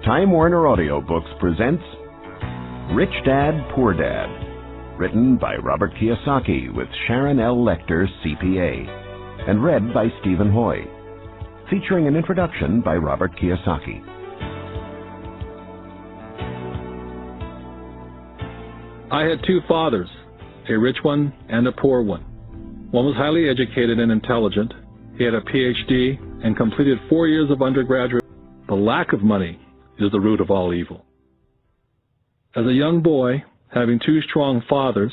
Time Warner Audiobooks presents Rich Dad, Poor Dad, written by Robert Kiyosaki with Sharon L. Lecter, CPA, and read by Stephen Hoy, featuring an introduction by Robert Kiyosaki. I had two fathers, a rich one and a poor one. One was highly educated and intelligent. He had a PhD and completed 4 years of undergraduate. The lack of money is the root of all evil. As a young boy, having two strong fathers,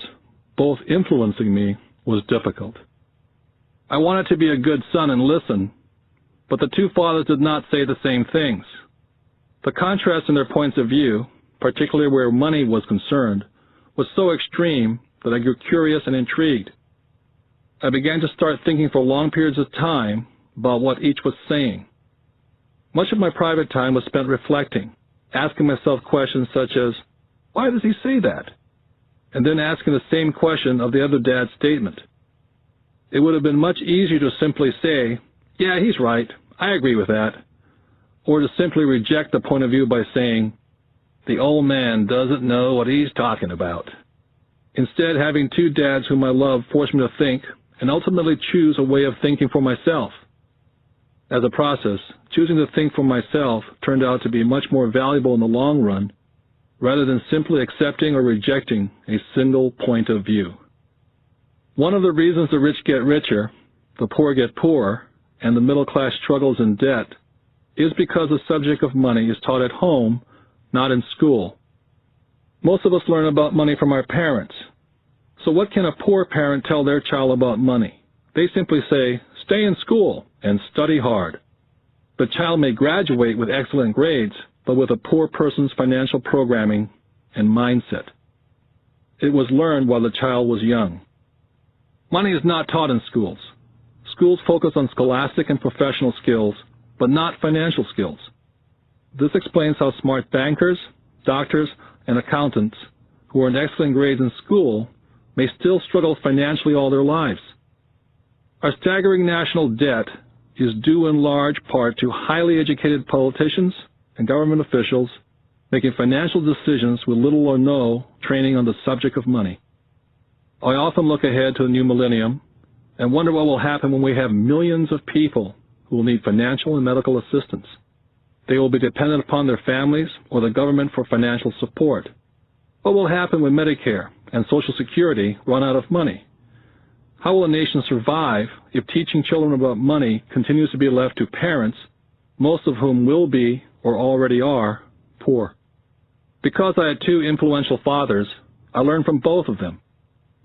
both influencing me, was difficult. I wanted to be a good son and listen, but the two fathers did not say the same things. The contrast in their points of view, particularly where money was concerned, was so extreme that I grew curious and intrigued. I began to start thinking for long periods of time about what each was saying. Much of my private time was spent reflecting, asking myself questions such as, why does he say that? And then asking the same question of the other dad's statement. It would have been much easier to simply say, yeah, he's right, I agree with that, or to simply reject the point of view by saying, the old man doesn't know what he's talking about. Instead, having two dads whom I love forced me to think and ultimately choose a way of thinking for myself. As a process, choosing to think for myself turned out to be much more valuable in the long run, rather than simply accepting or rejecting a single point of view. One of the reasons the rich get richer, the poor get poorer, and the middle class struggles in debt is because the subject of money is taught at home, not in school. Most of us learn about money from our parents. So what can a poor parent tell their child about money? They simply say, stay in school and study hard. The child may graduate with excellent grades, but with a poor person's financial programming and mindset. It was learned while the child was young. Money is not taught in schools. Schools focus on scholastic and professional skills, but not financial skills. This explains how smart bankers, doctors, and accountants who earned excellent grades in school may still struggle financially all their lives. Our staggering national debt is due in large part to highly educated politicians and government officials making financial decisions with little or no training on the subject of money. I often look ahead to the new millennium and wonder what will happen when we have millions of people who will need financial and medical assistance. They will be dependent upon their families or the government for financial support. What will happen when Medicare and Social Security run out of money? How will a nation survive if teaching children about money continues to be left to parents, most of whom will be, or already are, poor? Because I had two influential fathers, I learned from both of them.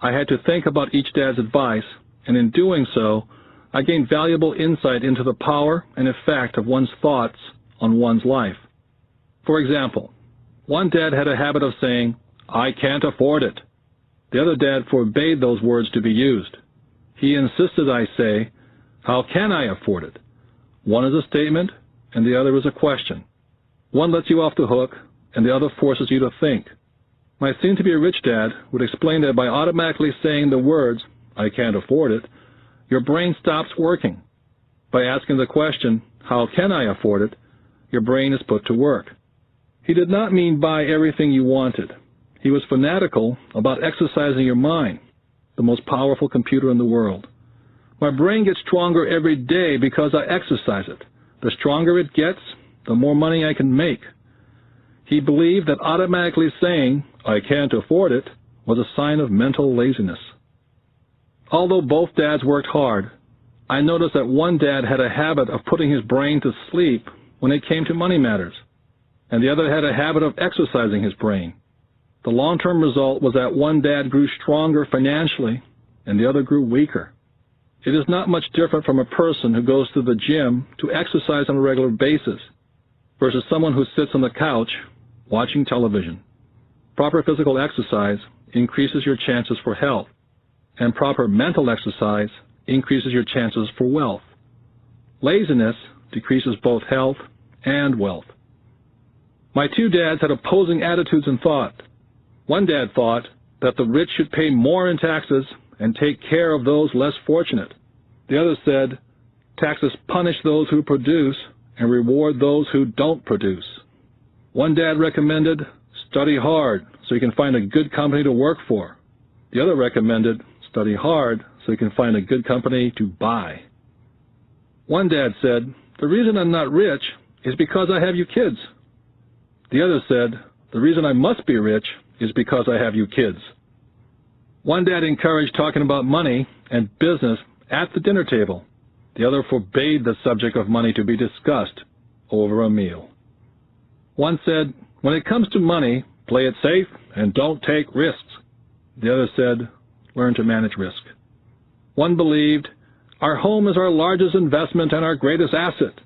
I had to think about each dad's advice, and in doing so, I gained valuable insight into the power and effect of one's thoughts on one's life. For example, one dad had a habit of saying, I can't afford it. The other dad forbade those words to be used. He insisted I say, how can I afford it? One is a statement, and the other is a question. One lets you off the hook, and the other forces you to think. My soon-to-be-rich dad would explain that by automatically saying the words, I can't afford it, your brain stops working. By asking the question, how can I afford it, your brain is put to work. He did not mean buy everything you wanted. He was fanatical about exercising your mind, the most powerful computer in the world. My brain gets stronger every day because I exercise it. The stronger it gets, the more money I can make. He believed that automatically saying, I can't afford it, was a sign of mental laziness. Although both dads worked hard, I noticed that one dad had a habit of putting his brain to sleep when it came to money matters, and the other had a habit of exercising his brain. The long-term result was that one dad grew stronger financially and the other grew weaker. It is not much different from a person who goes to the gym to exercise on a regular basis versus someone who sits on the couch watching television. Proper physical exercise increases your chances for health, and proper mental exercise increases your chances for wealth. Laziness decreases both health and wealth. My two dads had opposing attitudes in thought. One dad thought that the rich should pay more in taxes and take care of those less fortunate. The other said, taxes punish those who produce and reward those who don't produce. One dad recommended, study hard so you can find a good company to work for. The other recommended, study hard so you can find a good company to buy. One dad said, the reason I'm not rich is because I have you kids. The other said, the reason I must be rich is because I have you kids. One dad encouraged talking about money and business at the dinner table. The other forbade the subject of money to be discussed over a meal. One said, when it comes to money, play it safe and don't take risks. The other said, learn to manage risk. One believed, our home is our largest investment and our greatest asset.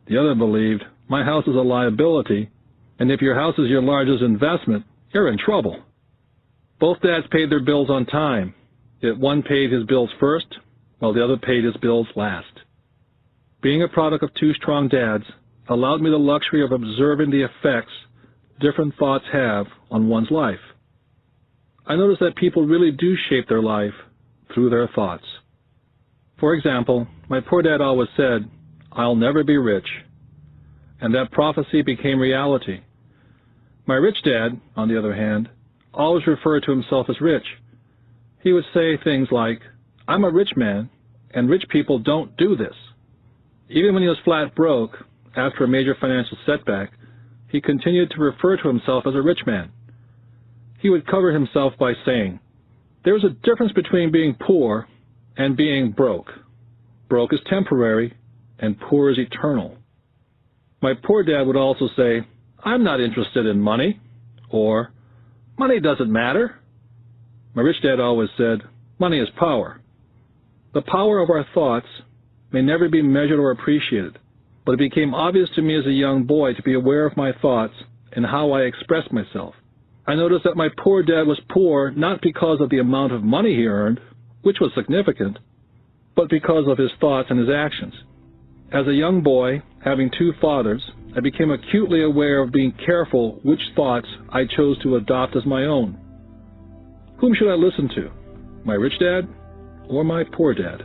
The other believed, my house is a liability, and if your house is your largest investment, you're in trouble. Both dads paid their bills on time, yet one paid his bills first, while the other paid his bills last. Being a product of two strong dads allowed me the luxury of observing the effects different thoughts have on one's life. I noticed that people really do shape their life through their thoughts. For example, my poor dad always said, I'll never be rich, and that prophecy became reality. My rich dad, on the other hand, always referred to himself as rich. He would say things like, I'm a rich man, and rich people don't do this. Even when he was flat broke, after a major financial setback, he continued to refer to himself as a rich man. He would cover himself by saying, there's a difference between being poor and being broke. Broke is temporary, and poor is eternal. My poor dad would also say, I'm not interested in money, or money doesn't matter. My rich dad always said, money is power. The power of our thoughts may never be measured or appreciated, but it became obvious to me as a young boy to be aware of my thoughts and how I expressed myself. I noticed that my poor dad was poor not because of the amount of money he earned, which was significant, but because of his thoughts and his actions. As a young boy, having two fathers, I became acutely aware of being careful which thoughts I chose to adopt as my own. Whom should I listen to, my rich dad or my poor dad?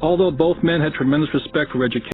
Although both men had tremendous respect for education,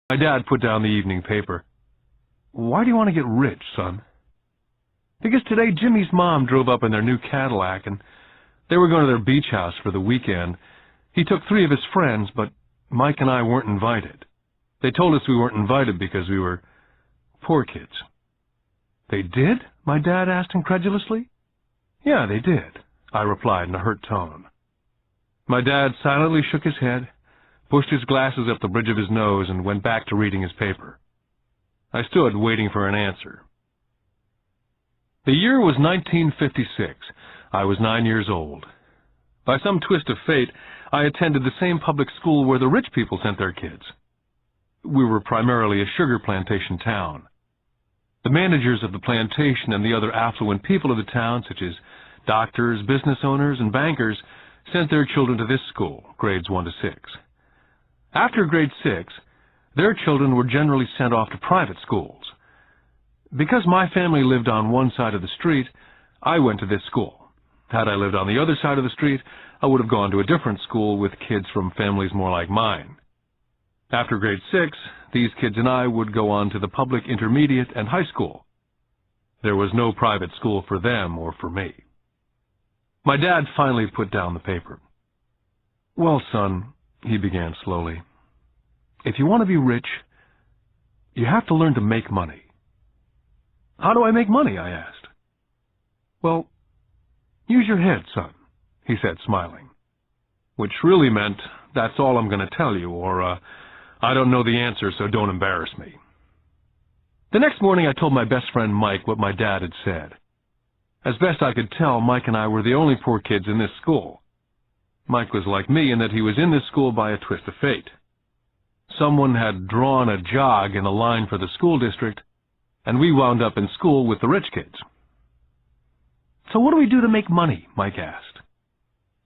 my dad put down the evening paper. Why do you want to get rich, son? Because today Jimmy's mom drove up in their new Cadillac, and they were going to their beach house for the weekend. He took 3 of his friends, but Mike and I weren't invited. They told us we weren't invited because we were poor kids. They did? My dad asked incredulously. Yeah, they did, I replied in a hurt tone. My dad silently shook his head, pushed his glasses up the bridge of his nose, and went back to reading his paper. I stood waiting for an answer. The year was 1956. I was 9 years old. By some twist of fate, I attended the same public school where the rich people sent their kids. We were primarily a sugar plantation town. The managers of the plantation and the other affluent people of the town, such as doctors, business owners, and bankers, sent their children to this school, grades 1 to 6. After grade 6, their children were generally sent off to private schools. Because my family lived on one side of the street, I went to this school. Had I lived on the other side of the street, I would have gone to a different school with kids from families more like mine. After grade 6, these kids and I would go on to the public intermediate and high school. There was no private school for them or for me. My dad finally put down the paper. "Well, son," he began slowly, "if you want to be rich, you have to learn to make money." "How do I make money?" I asked. "Well, use your head, son," he said, smiling. Which really meant, "That's all I'm going to tell you," or, "I don't know the answer, so don't embarrass me." The next morning I told my best friend Mike what my dad had said. As best I could tell, Mike and I were the only poor kids in this school. Mike was like me in that he was in this school by a twist of fate. Someone had drawn a jog in a line for the school district, and we wound up in school with the rich kids. "So what do we do to make money?" Mike asked.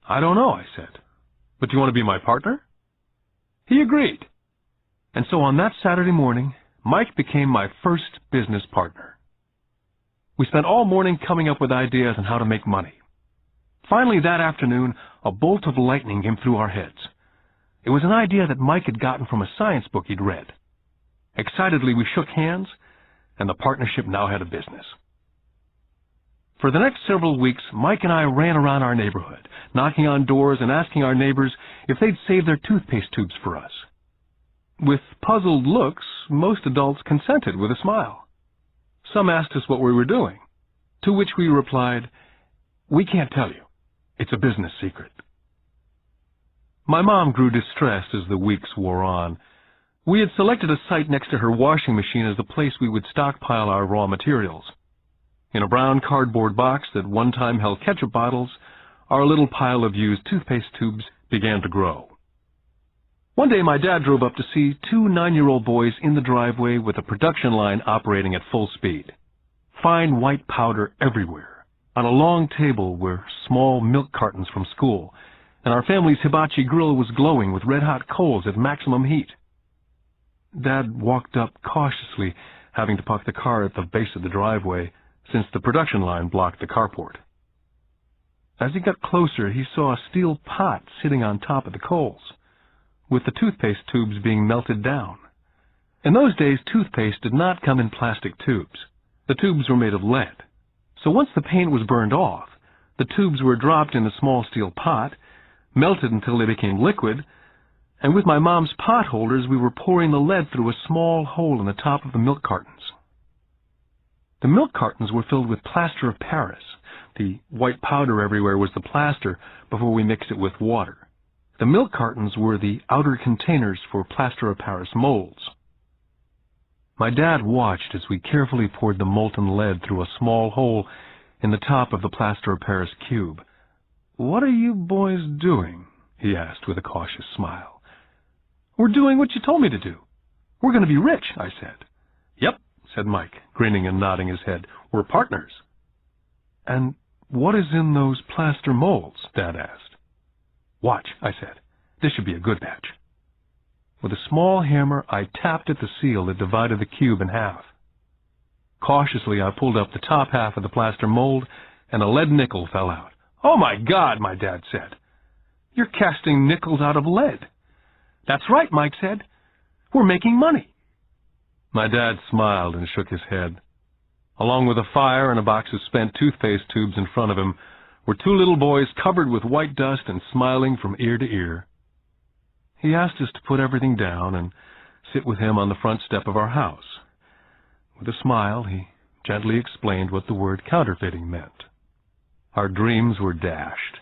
"I don't know," I said. "But do you want to be my partner?" He agreed. And so on that Saturday morning, Mike became my first business partner. We spent all morning coming up with ideas on how to make money. Finally, that afternoon, a bolt of lightning came through our heads. It was an idea that Mike had gotten from a science book he'd read. Excitedly, we shook hands, and the partnership now had a business. For the next several weeks, Mike and I ran around our neighborhood, knocking on doors and asking our neighbors if they'd save their toothpaste tubes for us. With puzzled looks, most adults consented with a smile. Some asked us what we were doing, to which we replied, "We can't tell you. It's a business secret." My mom grew distressed as the weeks wore on. We had selected a site next to her washing machine as the place we would stockpile our raw materials. In a brown cardboard box that one time held ketchup bottles, our little pile of used toothpaste tubes began to grow. One day my dad drove up to see 2 9-year-old boys in the driveway with a production line operating at full speed. Fine white powder everywhere. On a long table were small milk cartons from school, and our family's hibachi grill was glowing with red-hot coals at maximum heat. Dad walked up cautiously, having to park the car at the base of the driveway, since the production line blocked the carport. As he got closer, he saw a steel pot sitting on top of the coals, with the toothpaste tubes being melted down. In those days, toothpaste did not come in plastic tubes. The tubes were made of lead. So once the paint was burned off, the tubes were dropped in a small steel pot, melted until they became liquid, and with my mom's pot holders, we were pouring the lead through a small hole in the top of the milk cartons. The milk cartons were filled with plaster of Paris. The white powder everywhere was the plaster before we mixed it with water. The milk cartons were the outer containers for plaster of Paris molds. My dad watched as we carefully poured the molten lead through a small hole in the top of the plaster of Paris cube. "What are you boys doing?" he asked with a cautious smile. "We're doing what you told me to do. We're going to be rich," I said. "Yep," said Mike, grinning and nodding his head. "We're partners." "And what is in those plaster molds?" Dad asked. "Watch," I said. "This should be a good batch." With a small hammer, I tapped at the seal that divided the cube in half. Cautiously, I pulled up the top half of the plaster mold, and a lead nickel fell out. "Oh, my God," my dad said. "You're casting nickels out of lead." "That's right," Mike said. "We're making money." My dad smiled and shook his head. Along with a fire and a box of spent toothpaste tubes in front of him were 2 little boys covered with white dust and smiling from ear to ear. He asked us to put everything down and sit with him on the front step of our house. With a smile, he gently explained what the word counterfeiting meant. Our dreams were dashed.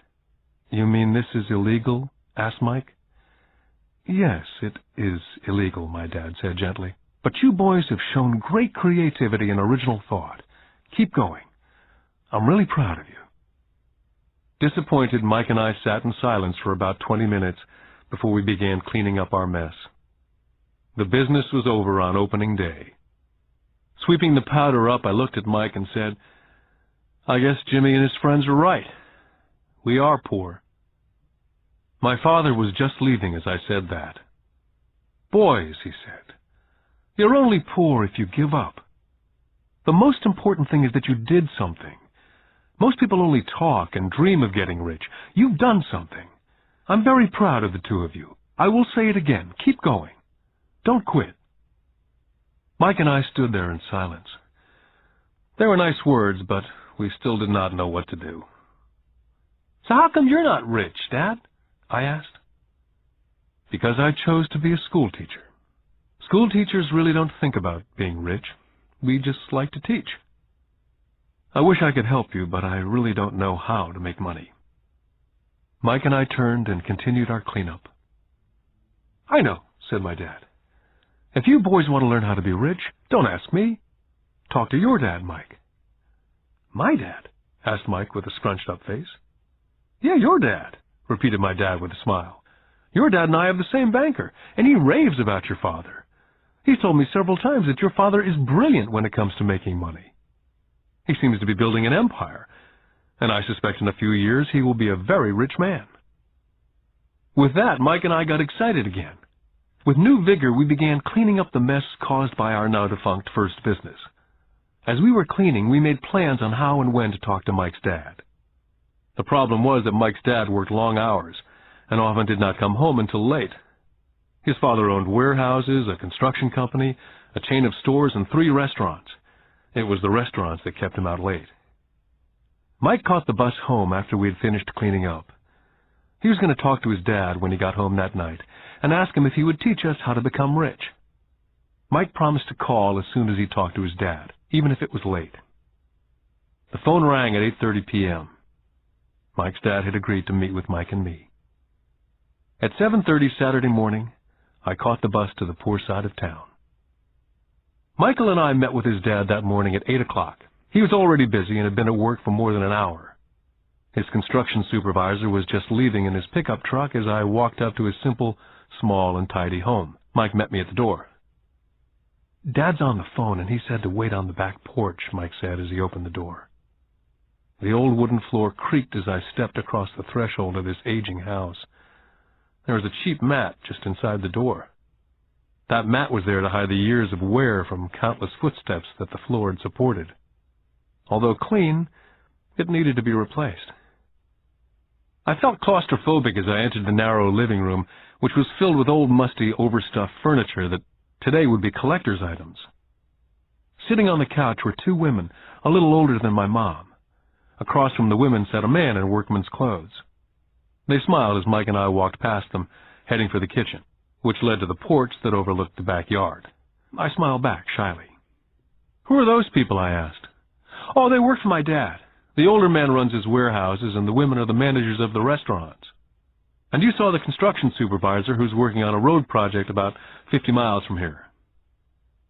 "You mean this is illegal?" asked Mike. "Yes, it is illegal," my dad said gently. But you boys have shown great creativity and original thought. Keep going. I'm really proud of you. Disappointed, Mike and I sat in silence for about 20 minutes before we began cleaning up our mess. The business was over on opening day. Sweeping the powder up, I looked at Mike and said, I guess Jimmy and his friends are right. We are poor. My father was just leaving as I said that. Boys, he said, you're only poor if you give up. The most important thing is that you did something. Most people only talk and dream of getting rich. You've done something. I'm very proud of the two of you. I will say it again. Keep going. Don't quit. Mike and I stood there in silence. They were nice words, but we still did not know what to do. So how come you're not rich, Dad? I asked. Because I chose to be a school teacher. School teachers really don't think about being rich. We just like to teach. I wish I could help you, but I really don't know how to make money. Mike and I turned and continued our cleanup. I know, said my dad. If you boys want to learn how to be rich, don't ask me. Talk to your dad, Mike. My dad? Asked Mike with a scrunched up face. Yeah, your dad, repeated my dad with a smile. Your dad and I have the same banker, and he raves about your father. He's told me several times that your father is brilliant when it comes to making money. He seems to be building an empire, and I suspect in a few years he will be a very rich man. With that, Mike and I got excited again. With new vigor, we began cleaning up the mess caused by our now-defunct first business. As we were cleaning, we made plans on how and when to talk to Mike's dad. The problem was that Mike's dad worked long hours and often did not come home until late. His father owned warehouses, a construction company, a chain of stores, and 3 restaurants. It was the restaurants that kept him out late. Mike caught the bus home after we had finished cleaning up. He was going to talk to his dad when he got home that night and ask him if he would teach us how to become rich. Mike promised to call as soon as he talked to his dad, even if it was late. The phone rang at 8:30 p.m. Mike's dad had agreed to meet with Mike and me. At 7:30 Saturday morning, I caught the bus to the poor side of town. Michael and I met with his dad that morning at 8 o'clock. He was already busy and had been at work for more than an hour. His construction supervisor was just leaving in his pickup truck as I walked up to his simple, small, and tidy home. Mike met me at the door. Dad's on the phone, and he said to wait on the back porch, Mike said as he opened the door. The old wooden floor creaked as I stepped across the threshold of this aging house. There was a cheap mat just inside the door. That mat was there to hide the years of wear from countless footsteps that the floor had supported. Although clean, it needed to be replaced. I felt claustrophobic as I entered the narrow living room, which was filled with old, musty, overstuffed furniture that today would be collector's items. Sitting on the couch were 2 women, a little older than my mom. Across from the women sat a man in workman's clothes. They smiled as Mike and I walked past them, heading for the kitchen, which led to the porch that overlooked the backyard. I smiled back shyly. Who are those people? I asked. Oh, they work for my dad. The older man runs his warehouses, and the women are the managers of the restaurants. And you saw the construction supervisor who's working on a road project about 50 miles from here.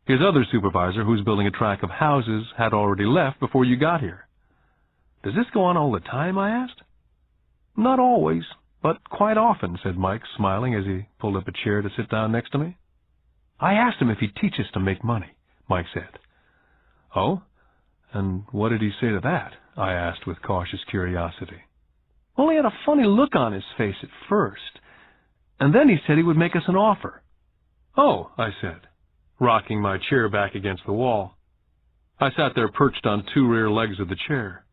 His other supervisor, who's building a tract of houses, had already left before you got here. Does this go on all the time? I asked. Not always, but quite often, said Mike, smiling as he pulled up a chair to sit down next to me. I asked him if he'd teach us to make money, Mike said. Oh? And what did he say to that? I asked with cautious curiosity. Well, he had a funny look on his face at first, and then he said he would make us an offer. Oh, I said, rocking my chair back against the wall. I sat there perched on 2 rear legs of the chair.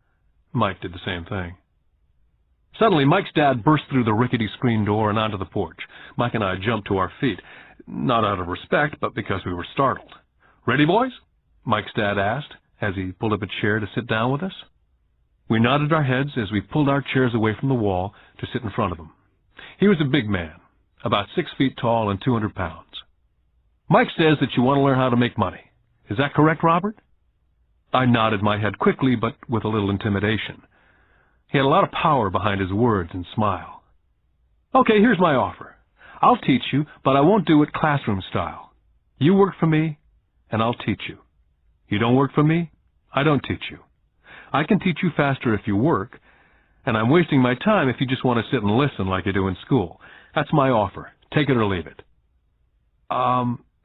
Mike did the same thing. Suddenly, Mike's dad burst through the rickety screen door and onto the porch. Mike and I jumped to our feet, not out of respect, but because we were startled. Ready, boys? Mike's dad asked, as he pulled up a chair to sit down with us. We nodded our heads as we pulled our chairs away from the wall to sit in front of him. He was a big man, about 6 feet tall and 200 pounds. Mike says that you want to learn how to make money. Is that correct, Robert? I nodded my head quickly, but with a little intimidation. He had a lot of power behind his words and smile. Okay, here's my offer. I'll teach you, but I won't do it classroom style. You work for me, and I'll teach you. You don't work for me, I don't teach you. I can teach you faster if you work, and I'm wasting my time if you just want to sit and listen like you do in school. That's my offer. Take it or leave it.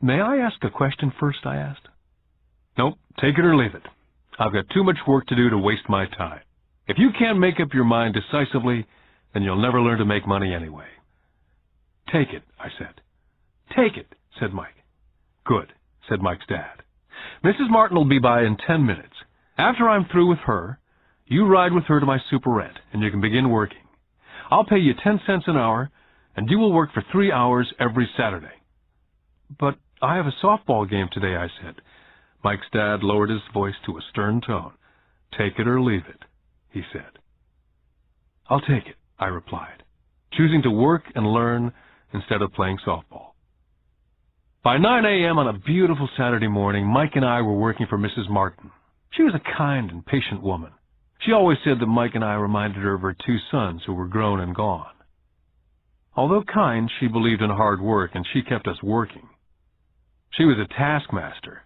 May I ask a question first, I asked. Nope, take it or leave it. I've got too much work to do to waste my time. If you can't make up your mind decisively, then you'll never learn to make money anyway. Take it, I said. Take it, said Mike. Good, said Mike's dad. Mrs. Martin will be by in 10 minutes. After I'm through with her, you ride with her to my superette, and you can begin working. I'll pay you 10 cents an hour, and you will work for 3 hours every Saturday. But I have a softball game today, I said. Mike's dad lowered his voice to a stern tone. Take it or leave it, he said. I'll take it, I replied, choosing to work and learn instead of playing softball. By 9 a.m. on a beautiful Saturday morning, Mike and I were working for Mrs. Martin. She was a kind and patient woman. She always said that Mike and I reminded her of her 2 sons who were grown and gone. Although kind, she believed in hard work, and she kept us working. She was a taskmaster.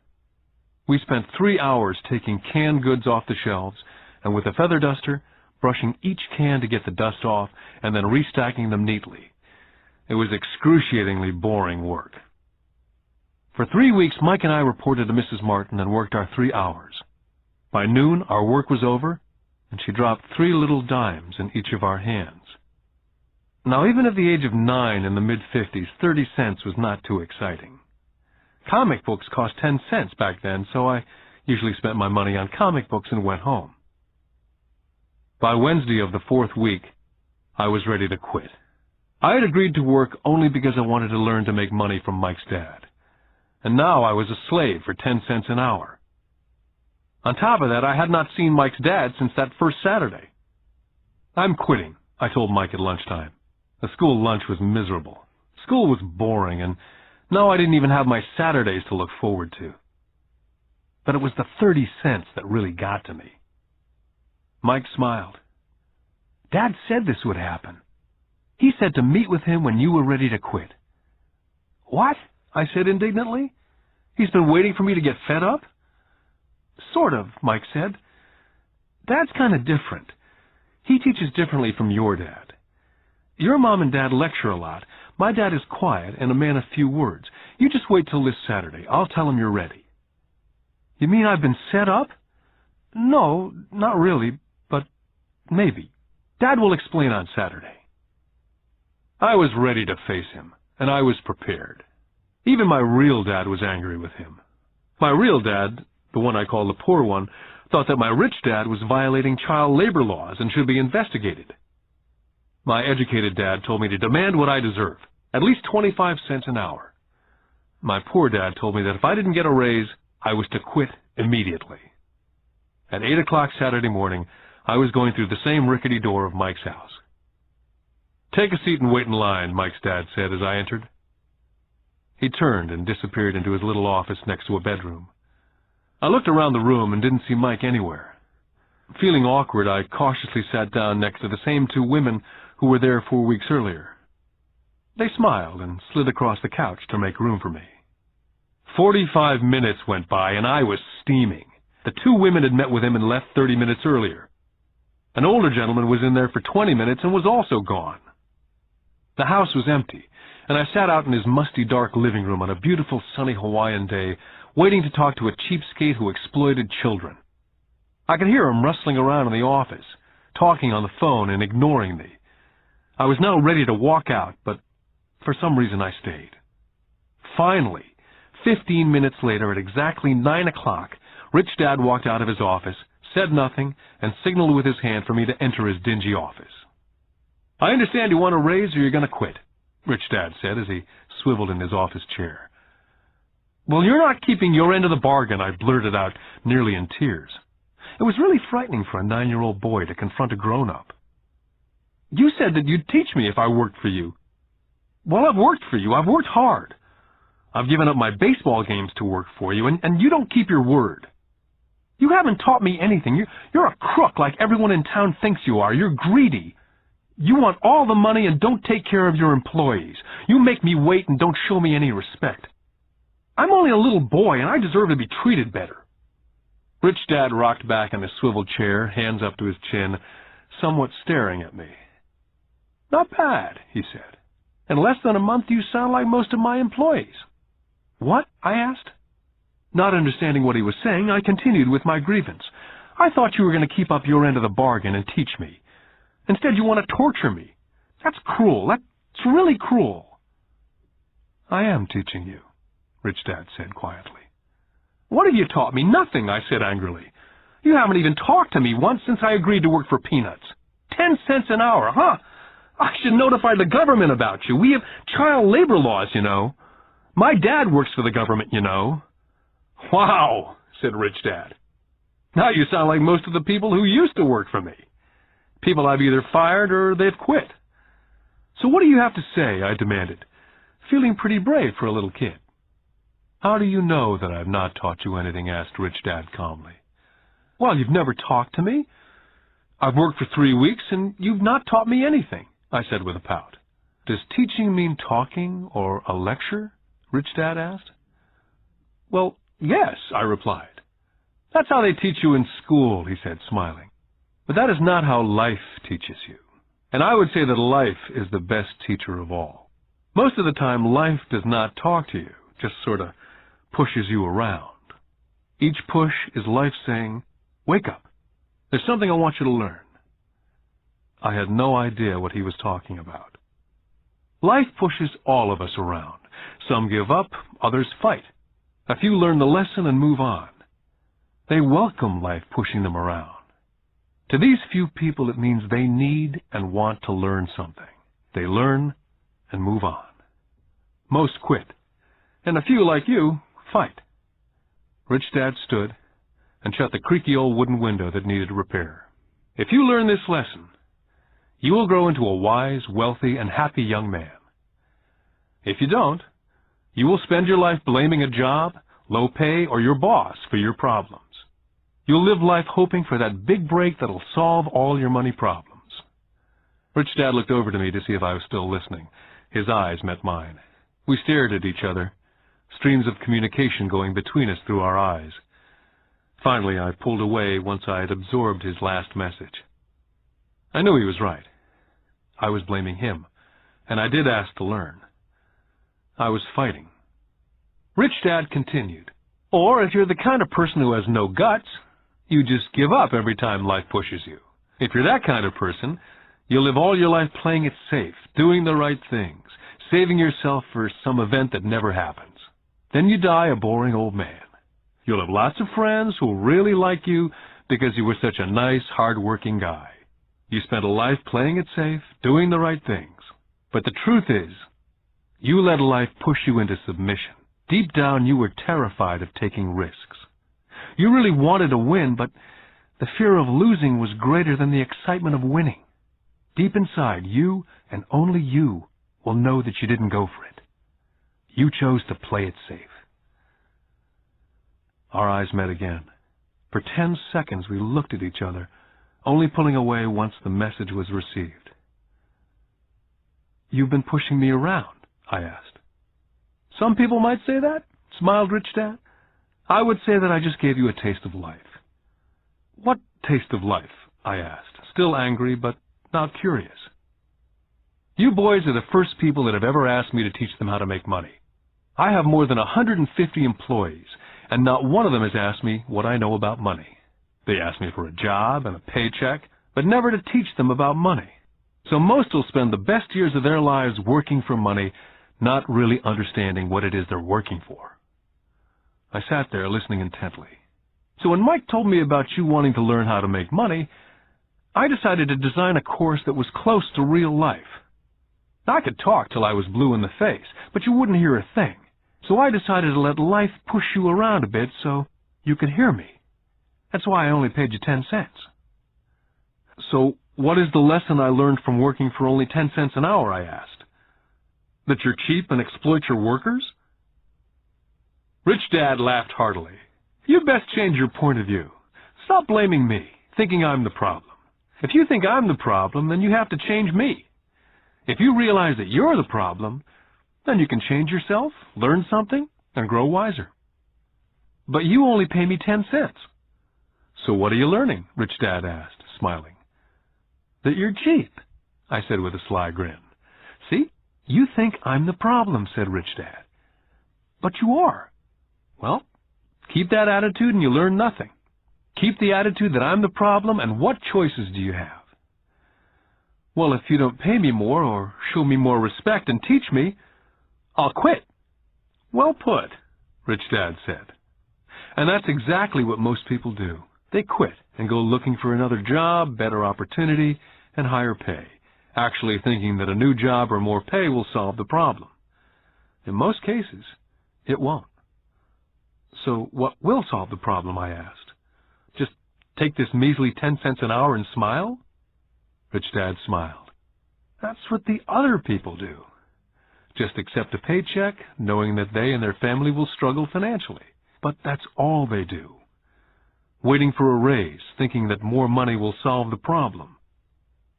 We spent 3 hours taking canned goods off the shelves, and with a feather duster, brushing each can to get the dust off, and then restacking them neatly. It was excruciatingly boring work. For 3 weeks, Mike and I reported to Mrs. Martin and worked our 3 hours. By noon, our work was over, and she dropped 3 little dimes in each of our hands. Now, even at the age of 9 in the mid-50s, 30 cents was not too exciting. Comic books cost 10 cents back then, so I usually spent my money on comic books and went home. By Wednesday of the 4th week, I was ready to quit. I had agreed to work only because I wanted to learn to make money from Mike's dad. And now I was a slave for 10 cents an hour. On top of that, I had not seen Mike's dad since that first Saturday. I'm quitting, I told Mike at lunchtime. The school lunch was miserable. School was boring, and now I didn't even have my Saturdays to look forward to. But it was the 30 cents that really got to me. Mike smiled. Dad said this would happen. He said to meet with him when you were ready to quit. What? I said indignantly. He's been waiting for me to get fed up? Sort of, Mike said. Dad's kind of different. He teaches differently from your dad. Your mom and dad lecture a lot. My dad is quiet and a man of few words. You just wait till this Saturday. I'll tell him you're ready. You mean I've been set up? No, not really, but maybe. Dad will explain on Saturday. I was ready to face him, and I was prepared. Even my real dad was angry with him. My real dad, the one I call the poor one, thought that my rich dad was violating child labor laws and should be investigated. My educated dad told me to demand what I deserve, at least 25 cents an hour. My poor dad told me that if I didn't get a raise, I was to quit immediately. At 8 o'clock Saturday morning, I was going through the same rickety door of Mike's house. Take a seat and wait in line, Mike's dad said as I entered. He turned and disappeared into his little office next to a bedroom. I looked around the room and didn't see Mike anywhere. Feeling awkward, I cautiously sat down next to the same 2 women who were there 4 weeks earlier. They smiled and slid across the couch to make room for me. 45 minutes went by and I was steaming. The 2 women had met with him and left 30 minutes earlier. An older gentleman was in there for 20 minutes and was also gone. The house was empty, and I sat out in his musty, dark living room on a beautiful, sunny Hawaiian day, waiting to talk to a cheapskate who exploited children. I could hear him rustling around in the office, talking on the phone and ignoring me. I was now ready to walk out, but for some reason I stayed. Finally, 15 minutes later, at exactly 9 o'clock, Rich Dad walked out of his office, said nothing, and signaled with his hand for me to enter his dingy office. I understand you want a raise or you're going to quit, Rich Dad said as he swiveled in his office chair. Well, you're not keeping your end of the bargain, I blurted out, nearly in tears. It was really frightening for a 9-year-old boy to confront a grown-up. You said that you'd teach me if I worked for you. Well, I've worked for you. I've worked hard. I've given up my baseball games to work for you, and you don't keep your word. You haven't taught me anything. You're a crook like everyone in town thinks you are. You're greedy. You want all the money and don't take care of your employees. You make me wait and don't show me any respect. I'm only a little boy, and I deserve to be treated better. Rich Dad rocked back in his swivel chair, hands up to his chin, somewhat staring at me. Not bad, he said. In less than a month, you sound like most of my employees. What? I asked. Not understanding what he was saying, I continued with my grievance. I thought you were going to keep up your end of the bargain and teach me. Instead, you want to torture me. That's cruel. That's really cruel. I am teaching you, Rich Dad said quietly. What have you taught me? Nothing, I said angrily. You haven't even talked to me once since I agreed to work for peanuts. 10 cents an hour, huh? I should notify the government about you. We have child labor laws, you know. My dad works for the government, you know. Wow, said Rich Dad. Now you sound like most of the people who used to work for me. People I've either fired or they've quit. So what do you have to say? I demanded, feeling pretty brave for a little kid. How do you know that I've not taught you anything? Asked Rich Dad calmly. Well, you've never talked to me. I've worked for 3 weeks and you've not taught me anything, I said with a pout. Does teaching mean talking or a lecture? Rich Dad asked. Well, yes, I replied. That's how they teach you in school, he said, smiling. But that is not how life teaches you. And I would say that life is the best teacher of all. Most of the time, life does not talk to you, just sort of pushes you around. Each push is life saying, wake up. There's something I want you to learn. I had no idea what he was talking about. Life pushes all of us around. Some give up, others fight. A few learn the lesson and move on. They welcome life pushing them around. To these few people, it means they need and want to learn something. They learn and move on. Most quit, and a few like you fight. Rich Dad stood and shut the creaky old wooden window that needed repair. If you learn this lesson, you will grow into a wise, wealthy, and happy young man. If you don't, you will spend your life blaming a job, low pay, or your boss for your problems. You'll live life hoping for that big break that'll solve all your money problems. Rich Dad looked over to me to see if I was still listening. His eyes met mine. We stared at each other, streams of communication going between us through our eyes. Finally, I pulled away once I had absorbed his last message. I knew he was right. I was blaming him, and I did ask to learn. I was fighting. Rich Dad continued, or if you're the kind of person who has no guts, you just give up every time life pushes you. If you're that kind of person, you'll live all your life playing it safe, doing the right things, saving yourself for some event that never happens. Then you die a boring old man. You'll have lots of friends who'll really like you because you were such a nice, hard-working guy. You spent a life playing it safe, doing the right things. But the truth is, you let life push you into submission. Deep down, you were terrified of taking risks. You really wanted to win, but the fear of losing was greater than the excitement of winning. Deep inside, you and only you will know that you didn't go for it. You chose to play it safe. Our eyes met again. For 10 seconds, we looked at each other, only pulling away once the message was received. You've been pushing me around, I asked. Some people might say that, smiled Rich Dad. I would say that I just gave you a taste of life. What taste of life? I asked, still angry, but not curious. You boys are the first people that have ever asked me to teach them how to make money. I have more than 150 employees, and not one of them has asked me what I know about money. They ask me for a job and a paycheck, but never to teach them about money. So most will spend the best years of their lives working for money, not really understanding what it is they're working for. I sat there listening intently. So when Mike told me about you wanting to learn how to make money, I decided to design a course that was close to real life. I could talk till I was blue in the face, but you wouldn't hear a thing. So I decided to let life push you around a bit so you could hear me. That's why I only paid you 10 cents. So what is the lesson I learned from working for only 10 cents an hour, I asked. That you're cheap and exploit your workers? Rich Dad laughed heartily. You'd best change your point of view. Stop blaming me, thinking I'm the problem. If you think I'm the problem, then you have to change me. If you realize that you're the problem, then you can change yourself, learn something, and grow wiser. But you only pay me 10 cents. So what are you learning? Rich Dad asked, smiling. That you're cheap, I said with a sly grin. See, you think I'm the problem, said Rich Dad. But you are. Well, keep that attitude and you learn nothing. Keep the attitude that I'm the problem, and what choices do you have? Well, if you don't pay me more or show me more respect and teach me, I'll quit. Well put, Rich Dad said. And that's exactly what most people do. They quit and go looking for another job, better opportunity, and higher pay, actually thinking that a new job or more pay will solve the problem. In most cases, it won't. So what will solve the problem, I asked? Just take this measly 10 cents an hour and smile? Rich Dad smiled. That's what the other people do. Just accept a paycheck, knowing that they and their family will struggle financially. But that's all they do. Waiting for a raise, thinking that more money will solve the problem.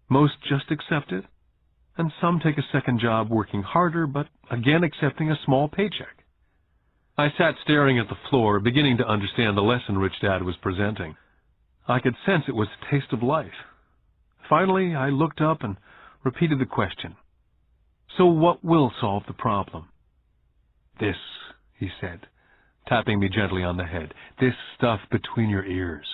Most just accept it, and some take a second job working harder, but again accepting a small paycheck. I sat staring at the floor, beginning to understand the lesson Rich Dad was presenting. I could sense it was a taste of life. Finally, I looked up and repeated the question. So what will solve the problem? This, he said, tapping me gently on the head. This stuff between your ears.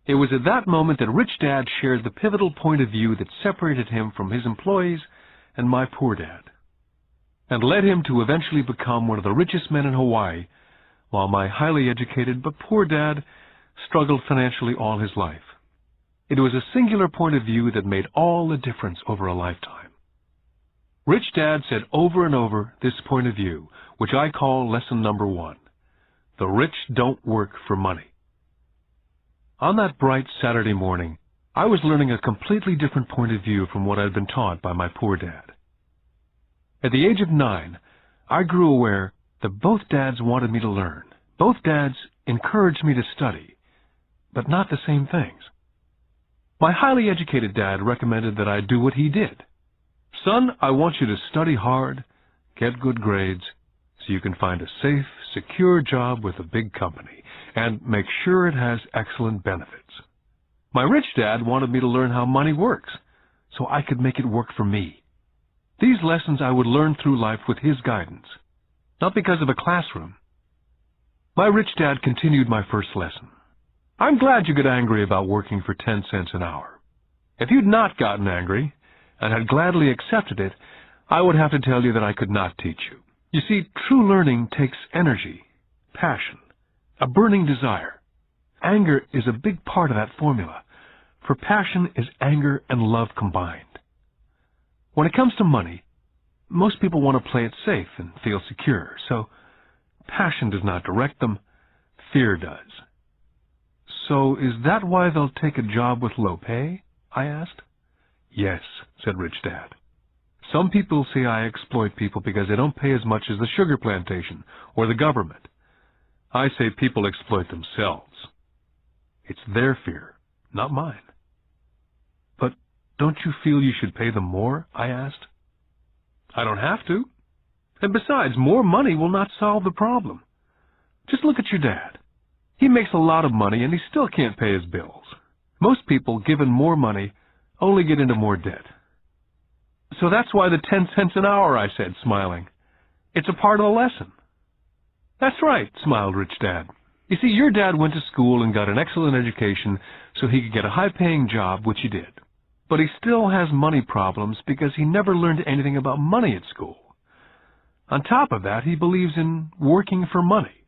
It was at that moment that Rich Dad shared the pivotal point of view that separated him from his employees and my poor dad, and led him to eventually become one of the richest men in Hawaii, while my highly educated but poor dad struggled financially all his life. It was a singular point of view that made all the difference over a lifetime. Rich Dad said over and over this point of view, which I call lesson number 1. The rich don't work for money. On that bright Saturday morning, I was learning a completely different point of view from what I'd been taught by my poor dad. At the age of 9, I grew aware that both dads wanted me to learn. Both dads encouraged me to study, but not the same things. My highly educated dad recommended that I do what he did. Son, I want you to study hard, get good grades, so you can find a safe, secure job with a big company, and make sure it has excellent benefits. My rich dad wanted me to learn how money works, so I could make it work for me. These lessons I would learn through life with his guidance, not because of a classroom. My rich dad continued my first lesson. I'm glad you get angry about working for 10 cents an hour. If you'd not gotten angry, and had gladly accepted it, I would have to tell you that I could not teach you. You see, true learning takes energy, passion, a burning desire. Anger is a big part of that formula, for passion is anger and love combined. When it comes to money, most people want to play it safe and feel secure, so passion does not direct them, fear does. So is that why they'll take a job with low pay? I asked. Yes, said Rich Dad. Some people say I exploit people because they don't pay as much as the sugar plantation or the government. I say people exploit themselves. It's their fear, not mine. But don't you feel you should pay them more? I asked. I don't have to. And besides, more money will not solve the problem. Just look at your dad. He makes a lot of money and he still can't pay his bills. Most people, given more money, only get into more debt. So that's why the 10 cents an hour, I said, smiling. It's a part of the lesson. That's right, smiled Rich Dad. You see, your dad went to school and got an excellent education so he could get a high-paying job, which he did. But he still has money problems because he never learned anything about money at school. On top of that, he believes in working for money.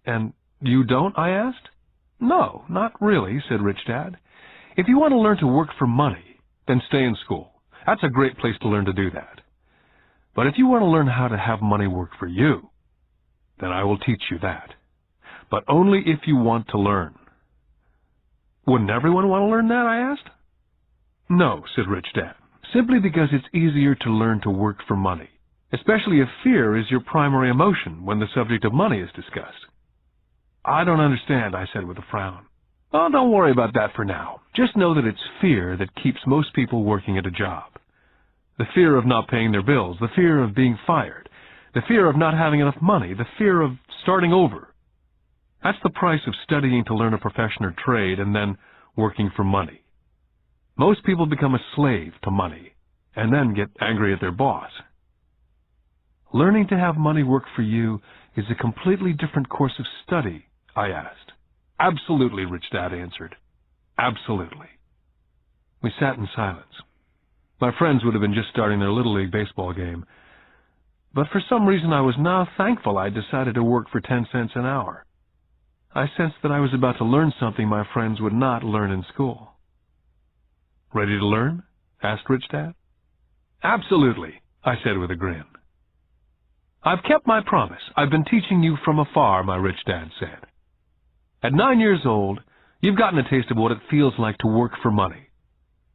And you don't, I asked? No, not really, said Rich Dad. If you want to learn to work for money, then stay in school. That's a great place to learn to do that. But if you want to learn how to have money work for you, then I will teach you that. But only if you want to learn. Wouldn't everyone want to learn that, I asked? No, said Rich Dad, simply because it's easier to learn to work for money, especially if fear is your primary emotion when the subject of money is discussed. I don't understand, I said with a frown. Oh, don't worry about that for now. Just know that it's fear that keeps most people working at a job. The fear of not paying their bills, the fear of being fired, the fear of not having enough money, the fear of starting over. That's the price of studying to learn a profession or trade and then working for money. Most people become a slave to money and then get angry at their boss. Learning to have money work for you is a completely different course of study, I asked. Absolutely, Rich Dad answered. Absolutely. We sat in silence. My friends would have been just starting their Little League baseball game, but for some reason I was now thankful I'd decided to work for 10 cents an hour. I sensed that I was about to learn something my friends would not learn in school. Ready to learn? Asked Rich Dad. Absolutely, I said with a grin. I've kept my promise. I've been teaching you from afar, my Rich Dad said. At 9 years old, you've gotten a taste of what it feels like to work for money.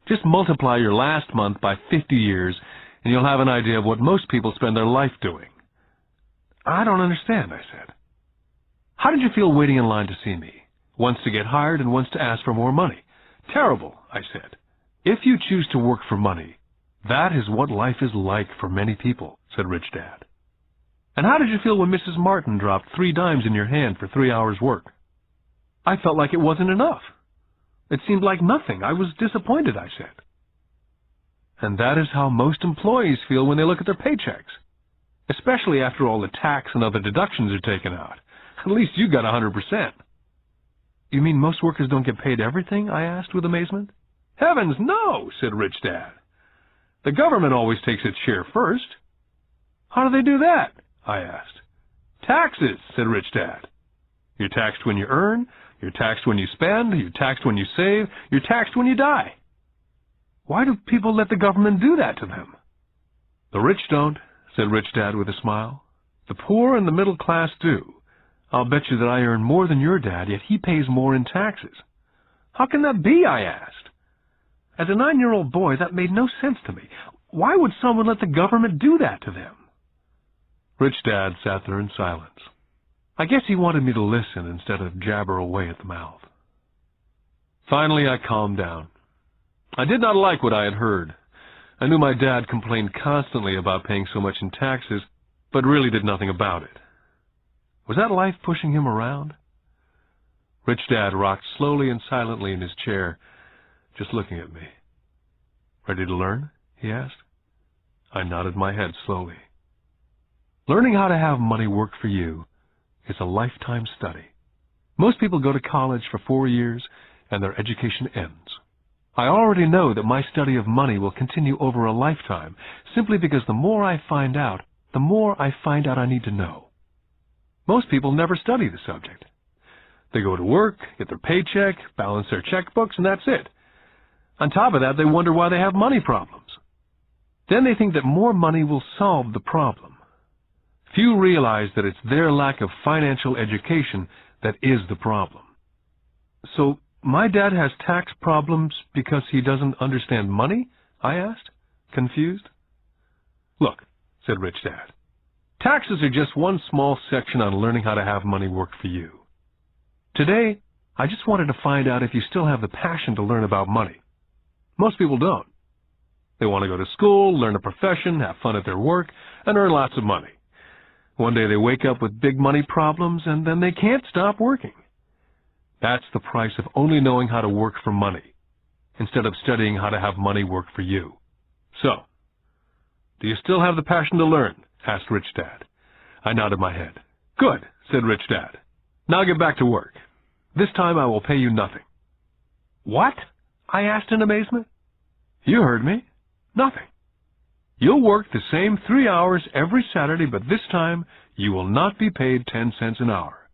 Just multiply your last month by 50 years, and you'll have an idea of what most people spend their life doing. I don't understand, I said. How did you feel waiting in line to see me? Once to get hired and once to ask for more money. Terrible, I said. If you choose to work for money, that is what life is like for many people, said Rich Dad. And how did you feel when Mrs. Martin dropped 3 dimes in your hand for 3 hours' work? I felt like it wasn't enough. It seemed like nothing. I was disappointed, I said. And that is how most employees feel when they look at their paychecks, especially after all the tax and other deductions are taken out. At least you got 100%. You mean most workers don't get paid everything? I asked with amazement. Heavens, no, said Rich Dad. The government always takes its share first. How do they do that? I asked. Taxes, said Rich Dad. You're taxed when you earn, you're taxed when you spend, you're taxed when you save, you're taxed when you die. Why do people let the government do that to them? The rich don't, said Rich Dad with a smile. The poor and the middle class do. I'll bet you that I earn more than your dad, yet he pays more in taxes. How can that be? I asked. As a 9-year-old boy, that made no sense to me. Why would someone let the government do that to them? Rich Dad sat there in silence. I guess he wanted me to listen instead of jabber away at the mouth. Finally, I calmed down. I did not like what I had heard. I knew my dad complained constantly about paying so much in taxes, but really did nothing about it. Was that life pushing him around? Rich Dad rocked slowly and silently in his chair, just looking at me. Ready to learn? He asked. I nodded my head slowly. Learning how to have money work for you is a lifetime study. Most people go to college for 4 years and their education ends. I already know that my study of money will continue over a lifetime simply because the more I find out, the more I find out I need to know. Most people never study the subject. They go to work, get their paycheck, balance their checkbooks, and that's it. On top of that, they wonder why they have money problems. Then they think that more money will solve the problem. Few realize that it's their lack of financial education that is the problem. So, my dad has tax problems because he doesn't understand money? I asked, confused. Look, said Rich Dad, taxes are just one small section on learning how to have money work for you. Today, I just wanted to find out if you still have the passion to learn about money. Most people don't. They want to go to school, learn a profession, have fun at their work, and earn lots of money. One day they wake up with big money problems, and then they can't stop working. That's the price of only knowing how to work for money, instead of studying how to have money work for you. So, do you still have the passion to learn? Asked Rich Dad. I nodded my head. Good, said Rich Dad. Now get back to work. This time I will pay you nothing. What? I asked in amazement. You heard me. Nothing. You'll work the same 3 hours every Saturday, but this time you will not be paid 10 cents an hour.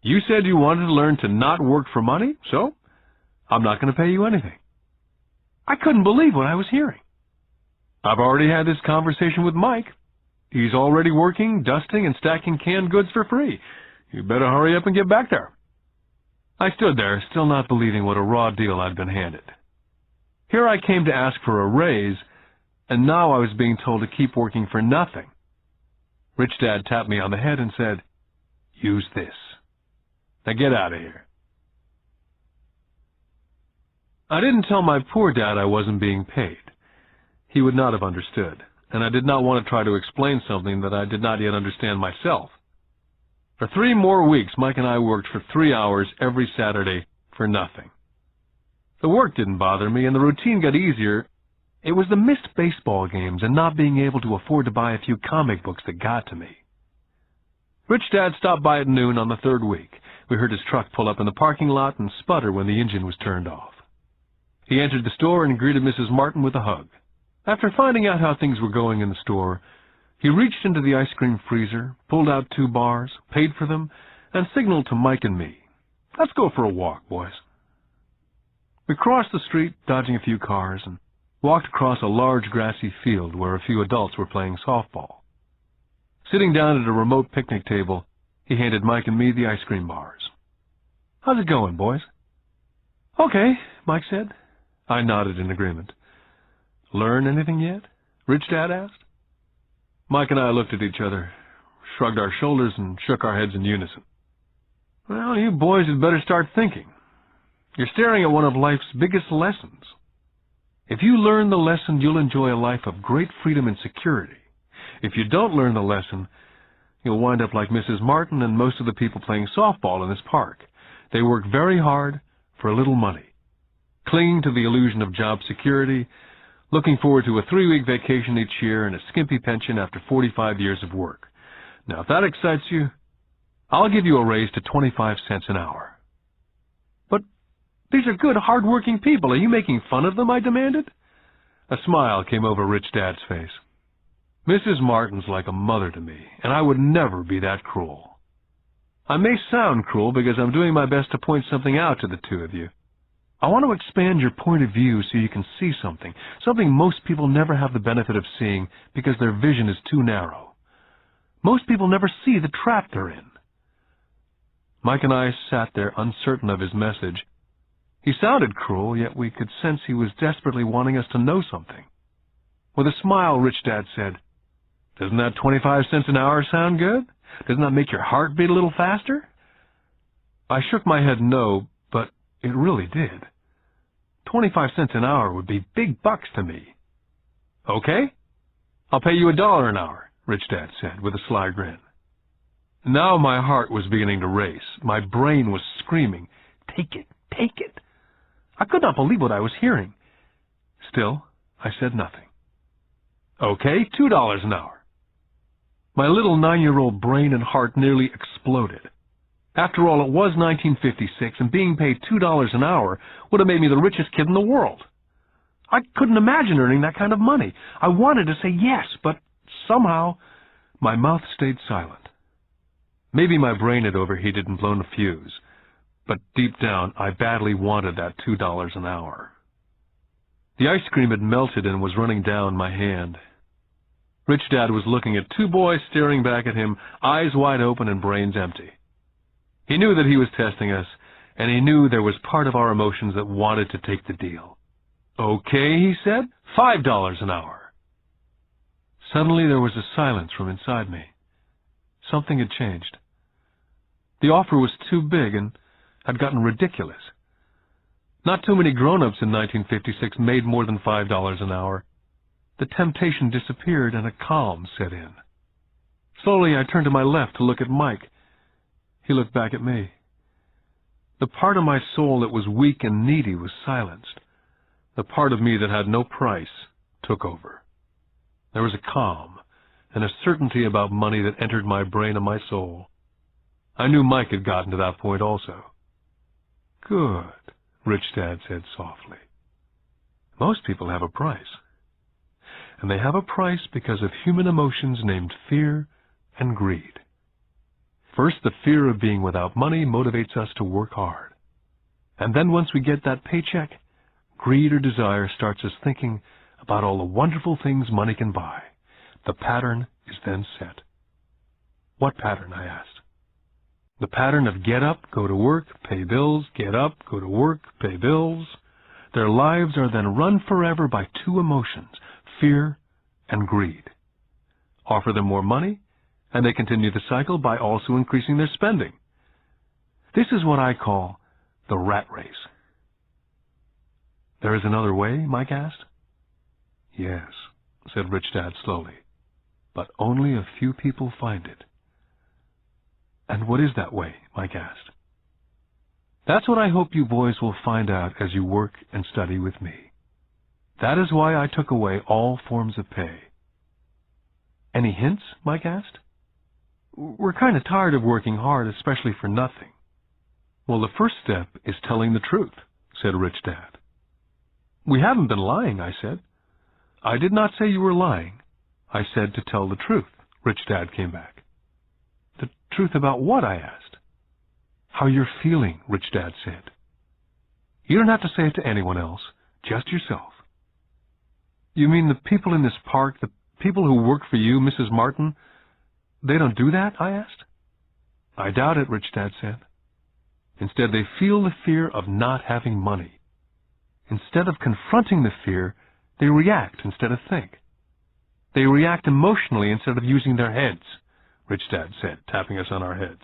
You said you wanted to learn to not work for money, so I'm not going to pay you anything. I couldn't believe what I was hearing. I've already had this conversation with Mike. He's already working, dusting, and stacking canned goods for free. You better hurry up and get back there. I stood there, still not believing what a raw deal I'd been handed. Here I came to ask for a raise, and now I was being told to keep working for nothing. Rich Dad tapped me on the head and said, "Use this. Now get out of here." I didn't tell my poor dad I wasn't being paid. He would not have understood. and I did not want to try to explain something that I did not yet understand myself. For 3 more weeks, Mike and I worked for 3 hours every Saturday for nothing. The work didn't bother me, and the routine got easier. It was the missed baseball games and not being able to afford to buy a few comic books that got to me. Rich Dad stopped by at noon on the 3rd week. We heard his truck pull up in the parking lot and sputter when the engine was turned off. He entered the store and greeted Mrs. Martin with a hug. After finding out how things were going in the store, he reached into the ice cream freezer, pulled out 2 bars, paid for them, and signaled to Mike and me. "Let's go for a walk, boys." We crossed the street, dodging a few cars, and walked across a large grassy field where a few adults were playing softball. Sitting down at a remote picnic table, he handed Mike and me the ice cream bars. "How's it going, boys?" "Okay," Mike said. I nodded in agreement. "Learn anything yet?" Rich Dad asked. Mike and I looked at each other, shrugged our shoulders, and shook our heads in unison. "Well, you boys had better start thinking. You're staring at one of life's biggest lessons. If you learn the lesson, you'll enjoy a life of great freedom and security. If you don't learn the lesson, you'll wind up like Mrs. Martin and most of the people playing softball in this park. They work very hard for a little money, clinging to the illusion of job security, looking forward to a 3-week vacation each year and a skimpy pension after 45 years of work. Now, if that excites you, I'll give you a raise to 25 cents an hour." "But these are good, hard-working people. Are you making fun of them?" I demanded. A smile came over Rich Dad's face. "Mrs. Martin's like a mother to me, and I would never be that cruel. I may sound cruel because I'm doing my best to point something out to the 2 of you. I want to expand your point of view so you can see something most people never have the benefit of seeing because their vision is too narrow. Most people never see the trap they're in." Mike and I sat there uncertain of his message. He sounded cruel, yet we could sense he was desperately wanting us to know something. With a smile, Rich Dad said, "Doesn't that 25 cents an hour sound good? Doesn't that make your heart beat a little faster?" I shook my head no, but it really did. 25 cents an hour would be big bucks to me. "Okay, I'll pay you $1 an hour," Rich Dad said with a sly grin. Now my heart was beginning to race. My brain was screaming, "Take it, take it." I could not believe what I was hearing. Still, I said nothing. "Okay, $2 an hour." My little 9-year-old brain and heart nearly exploded. After all, it was 1956, and being paid $2 an hour would have made me the richest kid in the world. I couldn't imagine earning that kind of money. I wanted to say yes, but somehow my mouth stayed silent. Maybe my brain had overheated and blown a fuse, but deep down I badly wanted that $2 an hour. The ice cream had melted and was running down my hand. Rich Dad was looking at 2 boys staring back at him, eyes wide open and brains empty. He knew that he was testing us, and he knew there was part of our emotions that wanted to take the deal. "Okay," he said, $5 an hour. Suddenly there was a silence from inside me. Something had changed. The offer was too big and had gotten ridiculous. Not too many grown-ups in 1956 made more than $5 an hour. The temptation disappeared and a calm set in. Slowly I turned to my left to look at Mike. He looked back at me. The part of my soul that was weak and needy was silenced. The part of me that had no price took over. There was a calm and a certainty about money that entered my brain and my soul. I knew Mike had gotten to that point also. "Good," Rich Dad said softly. "Most people have a price. And they have a price because of human emotions named fear and greed. First, the fear of being without money motivates us to work hard. And then once we get that paycheck, greed or desire starts us thinking about all the wonderful things money can buy. The pattern is then set." "What pattern?" I asked. "The pattern of get up, go to work, pay bills, get up, go to work, pay bills. Their lives are then run forever by 2 emotions, fear and greed. Offer them more money, and they continue the cycle by also increasing their spending. This is what I call the rat race." "There is another way?" Mike asked. "Yes," said Rich Dad slowly. But only a few people find it. And what is that way? Mike asked. That's what I hope you boys will find out as you work and study with me. That is why I took away all forms of pay. Any hints? Mike asked. We're kind of tired of working hard, especially for nothing. Well, the first step is telling the truth, said Rich Dad. We haven't been lying, I said. I did not say you were lying. I said to tell the truth, Rich Dad came back. The truth about what? I asked. How you're feeling, Rich Dad said. You don't have to say it to anyone else, just yourself. You mean the people in this park, the people who work for you, Mrs. Martin, they don't do that? I asked. I doubt it, Rich Dad said. Instead, they feel the fear of not having money. Instead of confronting the fear, they react instead of think. They react emotionally instead of using their heads, Rich Dad said, tapping us on our heads.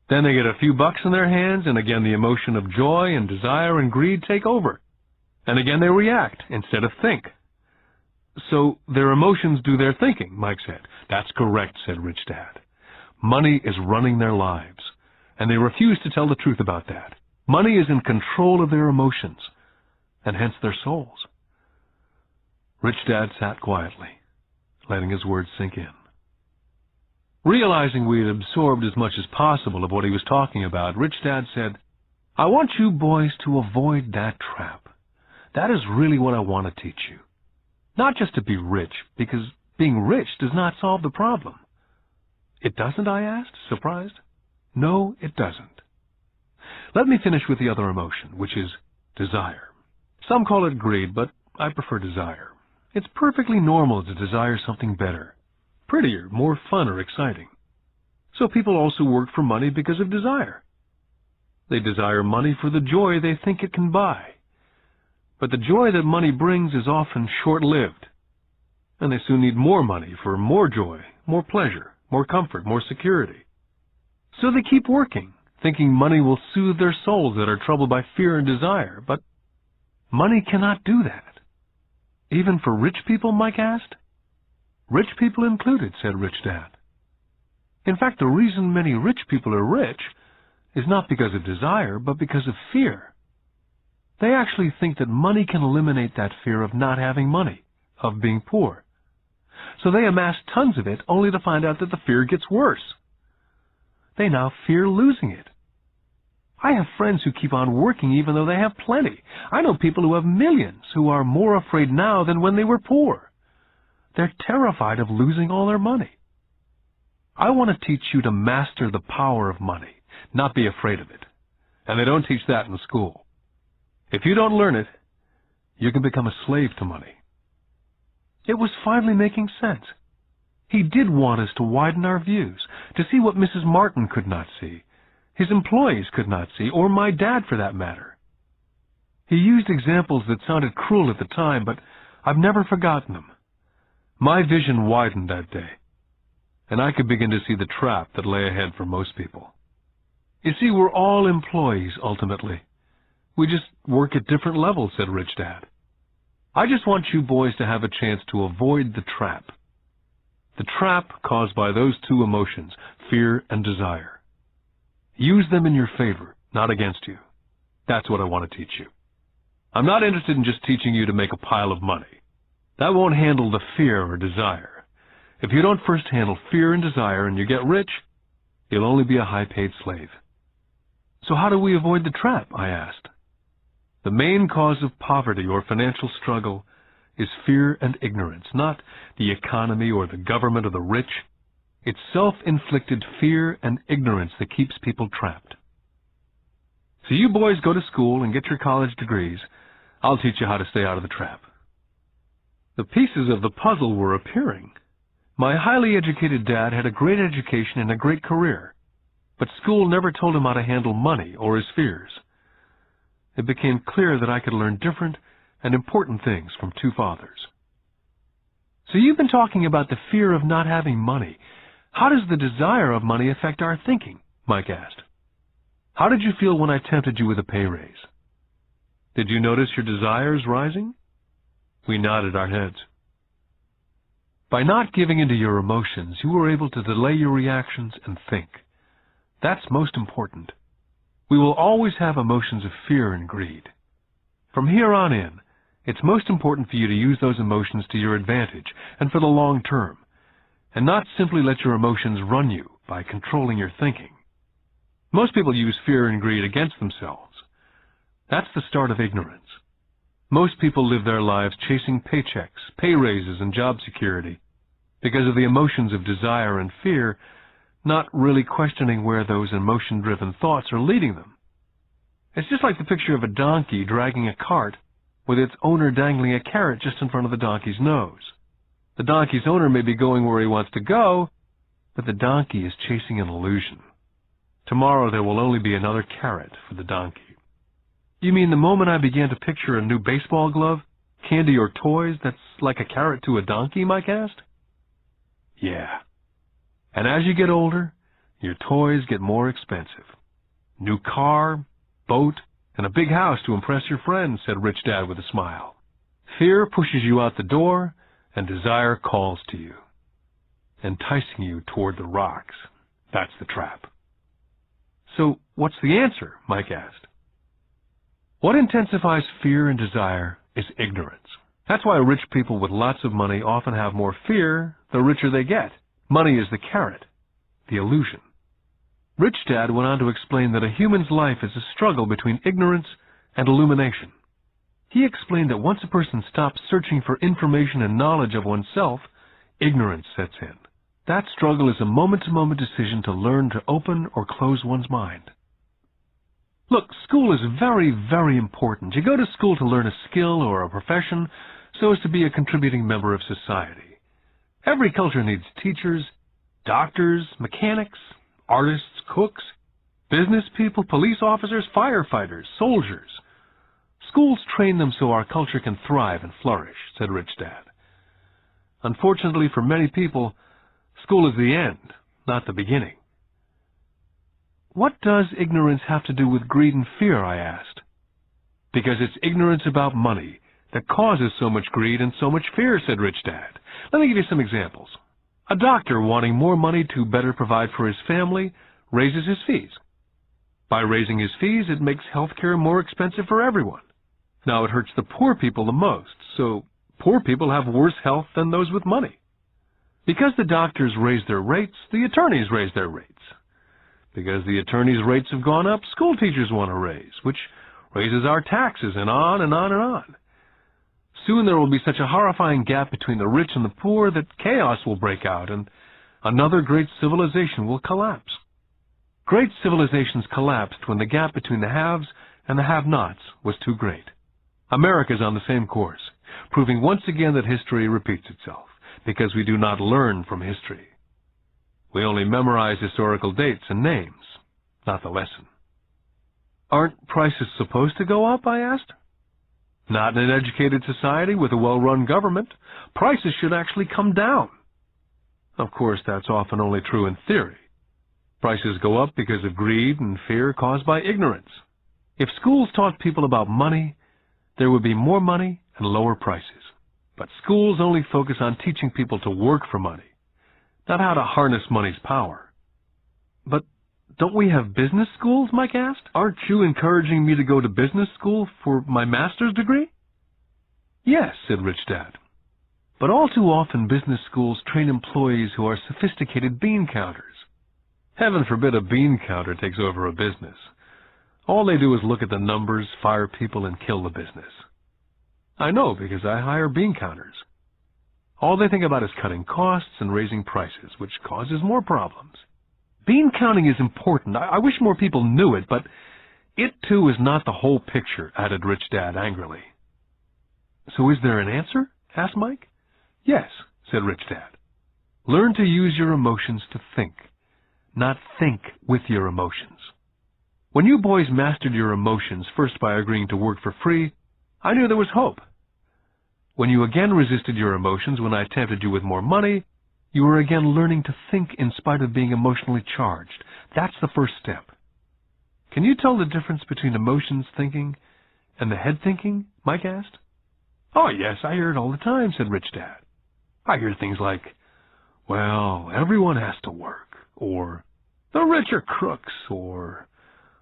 Then they get a few bucks in their hands, and again the emotion of joy and desire and greed take over. And again they react instead of think. So their emotions do their thinking, Mike said. That's correct, said Rich Dad. Money is running their lives, and they refuse to tell the truth about that. Money is in control of their emotions, and hence their souls. Rich Dad sat quietly, letting his words sink in. Realizing we had absorbed as much as possible of what he was talking about, Rich Dad said, I want you boys to avoid that trap. That is really what I want to teach you. Not just to be rich, because being rich does not solve the problem. It doesn't, I asked, surprised. No, it doesn't. Let me finish with the other emotion, which is desire. Some call it greed, but I prefer desire. It's perfectly normal to desire something better, prettier, more fun or exciting. So people also work for money because of desire. They desire money for the joy they think it can buy. But the joy that money brings is often short-lived, and they soon need more money for more joy, more pleasure, more comfort, more security. So they keep working, thinking money will soothe their souls that are troubled by fear and desire, but money cannot do that. Even for rich people, Mike asked? Rich people included, said Rich Dad. In fact, the reason many rich people are rich is not because of desire, but because of fear. They actually think that money can eliminate that fear of not having money, of being poor. So they amass tons of it only to find out that the fear gets worse. They now fear losing it. I have friends who keep on working even though they have plenty. I know people who have millions who are more afraid now than when they were poor. They're terrified of losing all their money. I want to teach you to master the power of money, not be afraid of it. And they don't teach that in school. If you don't learn it, you can become a slave to money. It was finally making sense. He did want us to widen our views, to see what Mrs. Martin could not see, his employees could not see, or my dad for that matter. He used examples that sounded cruel at the time, but I've never forgotten them. My vision widened that day, and I could begin to see the trap that lay ahead for most people. You see, we're all employees, ultimately. We just work at different levels, said Rich Dad. I just want you boys to have a chance to avoid the trap. The trap caused by those two emotions, fear and desire. Use them in your favor, not against you. That's what I want to teach you. I'm not interested in just teaching you to make a pile of money. That won't handle the fear or desire. If you don't first handle fear and desire and you get rich, you'll only be a high-paid slave. So how do we avoid the trap? I asked. The main cause of poverty or financial struggle is fear and ignorance, not the economy or the government or the rich. It's self-inflicted fear and ignorance that keeps people trapped. So you boys go to school and get your college degrees. I'll teach you how to stay out of the trap. The pieces of the puzzle were appearing. My highly educated dad had a great education and a great career, but school never told him how to handle money or his fears. It became clear that I could learn different and important things from two fathers. So you've been talking about the fear of not having money. How does the desire of money affect our thinking? Mike asked. How did you feel when I tempted you with a pay raise? Did you notice your desires rising? We nodded our heads. By not giving in to your emotions, you are able to delay your reactions and think. That's most important. We will always have emotions of fear and greed. From here on in, it's most important for you to use those emotions to your advantage and for the long term, and not simply let your emotions run you by controlling your thinking. Most people use fear and greed against themselves. That's the start of ignorance. Most people live their lives chasing paychecks, pay raises, and job security because of the emotions of desire and fear, not really questioning where those emotion-driven thoughts are leading them. It's just like the picture of a donkey dragging a cart with its owner dangling a carrot just in front of the donkey's nose. The donkey's owner may be going where he wants to go, but the donkey is chasing an illusion. Tomorrow there will only be another carrot for the donkey. You mean the moment I began to picture a new baseball glove, candy, or toys that's like a carrot to a donkey, Mike asked? Yeah. And as you get older, your toys get more expensive. New car, boat, and a big house to impress your friends, said Rich Dad with a smile. Fear pushes you out the door, and desire calls to you, enticing you toward the rocks. That's the trap. So, what's the answer? Mike asked. What intensifies fear and desire is ignorance. That's why rich people with lots of money often have more fear the richer they get. Money is the carrot, the illusion. Rich Dad went on to explain that a human's life is a struggle between ignorance and illumination. He explained that once a person stops searching for information and knowledge of oneself, ignorance sets in. That struggle is a moment-to-moment decision to learn to open or close one's mind. Look, school is very, very important. You go to school to learn a skill or a profession so as to be a contributing member of society. Every culture needs teachers, doctors, mechanics, artists, cooks, business people, police officers, firefighters, soldiers. Schools train them so our culture can thrive and flourish, said Rich Dad. Unfortunately for many people, school is the end, not the beginning. What does ignorance have to do with greed and fear, I asked. Because it's ignorance about money that causes so much greed and so much fear, said Rich Dad. Let me give you some examples. A doctor wanting more money to better provide for his family raises his fees. By raising his fees, it makes health care more expensive for everyone. Now, it hurts the poor people the most, so poor people have worse health than those with money. Because the doctors raise their rates, the attorneys raise their rates. Because the attorneys' rates have gone up, school teachers want a raise, which raises our taxes, and on and on and on. Soon there will be such a horrifying gap between the rich and the poor that chaos will break out, and another great civilization will collapse. Great civilizations collapsed when the gap between the haves and the have-nots was too great. America is on the same course, proving once again that history repeats itself, because we do not learn from history. We only memorize historical dates and names, not the lesson. Aren't prices supposed to go up, I asked. Not in an educated society with a well-run government. Prices should actually come down. Of course, that's often only true in theory. Prices go up because of greed and fear caused by ignorance. If schools taught people about money, there would be more money and lower prices. But schools only focus on teaching people to work for money, not how to harness money's power. But don't we have business schools, Mike asked? Aren't you encouraging me to go to business school for my master's degree? Yes, said Rich Dad. But all too often business schools train employees who are sophisticated bean counters. Heaven forbid a bean counter takes over a business. All they do is look at the numbers, fire people, and kill the business. I know, because I hire bean counters. All they think about is cutting costs and raising prices, which causes more problems. Bean counting is important. I wish more people knew it, but it too is not the whole picture, added Rich Dad angrily. So is there an answer? Asked Mike. Yes, said Rich Dad. Learn to use your emotions to think, not think with your emotions. When you boys mastered your emotions, first by agreeing to work for free, I knew there was hope. When you again resisted your emotions when I tempted you with more money, you were again learning to think in spite of being emotionally charged. That's the first step. Can you tell the difference between emotions thinking and the head thinking? Mike asked. Oh, yes, I hear it all the time, said Rich Dad. I hear things like, well, everyone has to work, or the rich are crooks, or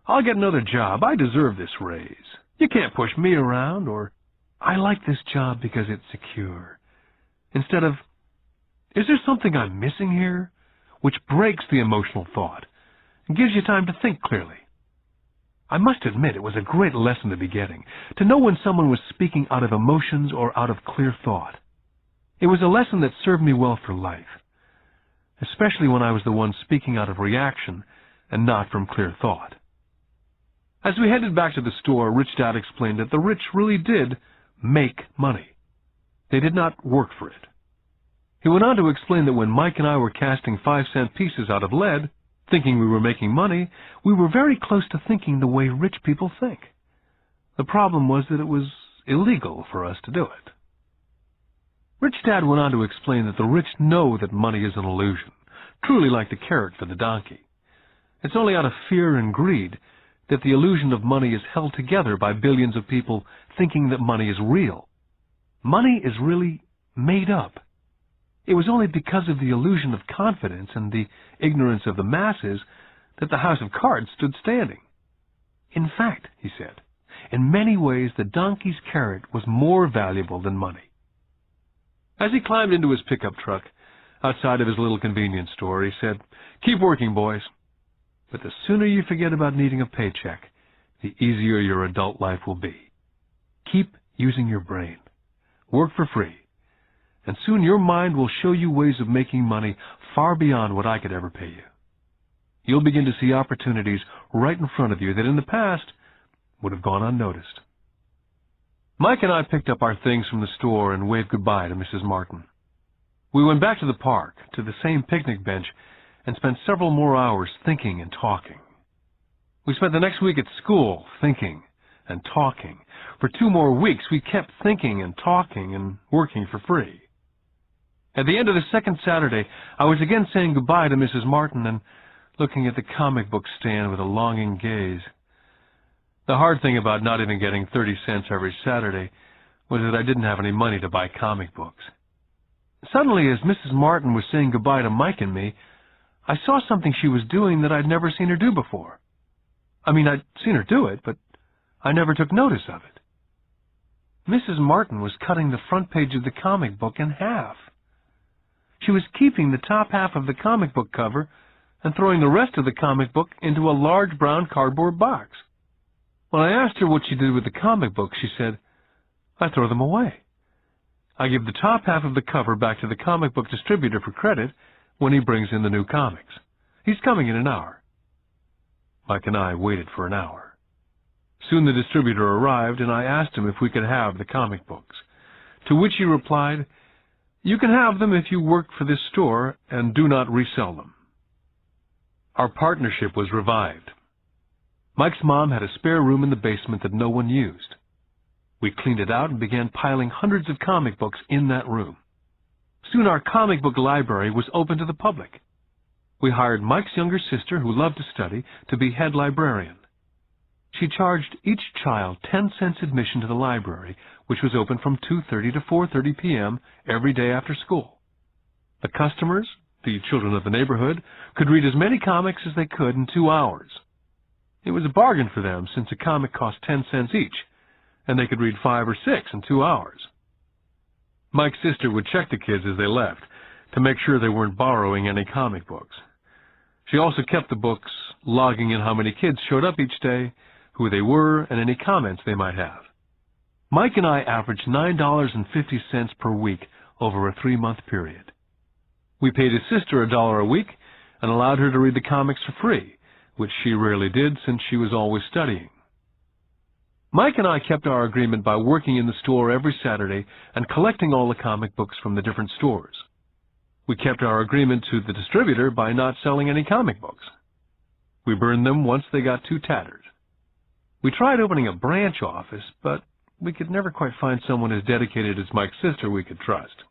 I'll get another job, I deserve this raise, you can't push me around, or I like this job because it's secure. Instead of, is there something I'm missing here? Which breaks the emotional thought and gives you time to think clearly. I must admit it was a great lesson to be getting, to know when someone was speaking out of emotions or out of clear thought. It was a lesson that served me well for life, especially when I was the one speaking out of reaction and not from clear thought. As we headed back to the store, Rich Dad explained that the rich really did make money. They did not work for it. He went on to explain that when Mike and I were casting 5-cent pieces out of lead, thinking we were making money, we were very close to thinking the way rich people think. The problem was that it was illegal for us to do it. Rich Dad went on to explain that the rich know that money is an illusion, truly like the carrot for the donkey. It's only out of fear and greed that the illusion of money is held together by billions of people thinking that money is real. Money is really made up. It was only because of the illusion of confidence and the ignorance of the masses that the house of cards stood standing. In fact, he said, in many ways the donkey's carrot was more valuable than money. As he climbed into his pickup truck outside of his little convenience store, he said, "Keep working, boys. But the sooner you forget about needing a paycheck, the easier your adult life will be. Keep using your brain. Work for free. And soon your mind will show you ways of making money far beyond what I could ever pay you. You'll begin to see opportunities right in front of you that in the past would have gone unnoticed." Mike and I picked up our things from the store and waved goodbye to Mrs. Martin. We went back to the park, to the same picnic bench, and spent several more hours thinking and talking. We spent the next week at school thinking and talking. For 2 more weeks, we kept thinking and talking and working for free. At the end of the second Saturday, I was again saying goodbye to Mrs. Martin and looking at the comic book stand with a longing gaze. The hard thing about not even getting 30 cents every Saturday was that I didn't have any money to buy comic books. Suddenly, as Mrs. Martin was saying goodbye to Mike and me, I saw something she was doing that I'd never seen her do before. I mean, I'd seen her do it, but I never took notice of it. Mrs. Martin was cutting the front page of the comic book in half. She was keeping the top half of the comic book cover and throwing the rest of the comic book into a large brown cardboard box. When I asked her what she did with the comic books, she said, "I throw them away. I give the top half of the cover back to the comic book distributor for credit when he brings in the new comics. He's coming in an hour." Mike and I waited for an hour. Soon the distributor arrived, and I asked him if we could have the comic books, to which he replied, "You can have them if you work for this store and do not resell them." Our partnership was revived. Mike's mom had a spare room in the basement that no one used. We cleaned it out and began piling hundreds of comic books in that room. Soon our comic book library was open to the public. We hired Mike's younger sister, who loved to study, to be head librarian. She charged each child 10 cents admission to the library, which was open from 2:30 to 4:30 p.m. every day after school. The customers, the children of the neighborhood, could read as many comics as they could in 2 hours. It was a bargain for them, since a comic cost 10 cents each, and they could read 5 or 6 in 2 hours. Mike's sister would check the kids as they left to make sure they weren't borrowing any comic books. She also kept the books, logging in how many kids showed up each day, who they were, and any comments they might have. Mike and I averaged $9.50 per week over a 3-month period. We paid his sister $1 a week and allowed her to read the comics for free, which she rarely did since she was always studying. Mike and I kept our agreement by working in the store every Saturday and collecting all the comic books from the different stores. We kept our agreement to the distributor by not selling any comic books. We burned them once they got too tattered. We tried opening a branch office, but we could never quite find someone as dedicated as Mike's sister we could trust.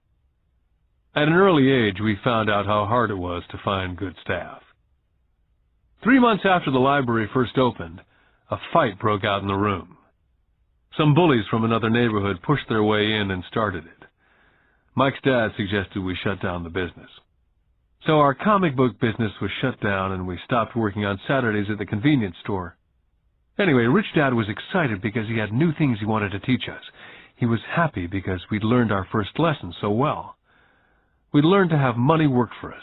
At an early age, we found out how hard it was to find good staff. 3 months after the library first opened, a fight broke out in the room. Some bullies from another neighborhood pushed their way in and started it. Mike's dad suggested we shut down the business. So our comic book business was shut down and we stopped working on Saturdays at the convenience store. Anyway, Rich Dad was excited because he had new things he wanted to teach us. He was happy because we'd learned our first lesson so well. We'd learned to have money work for us.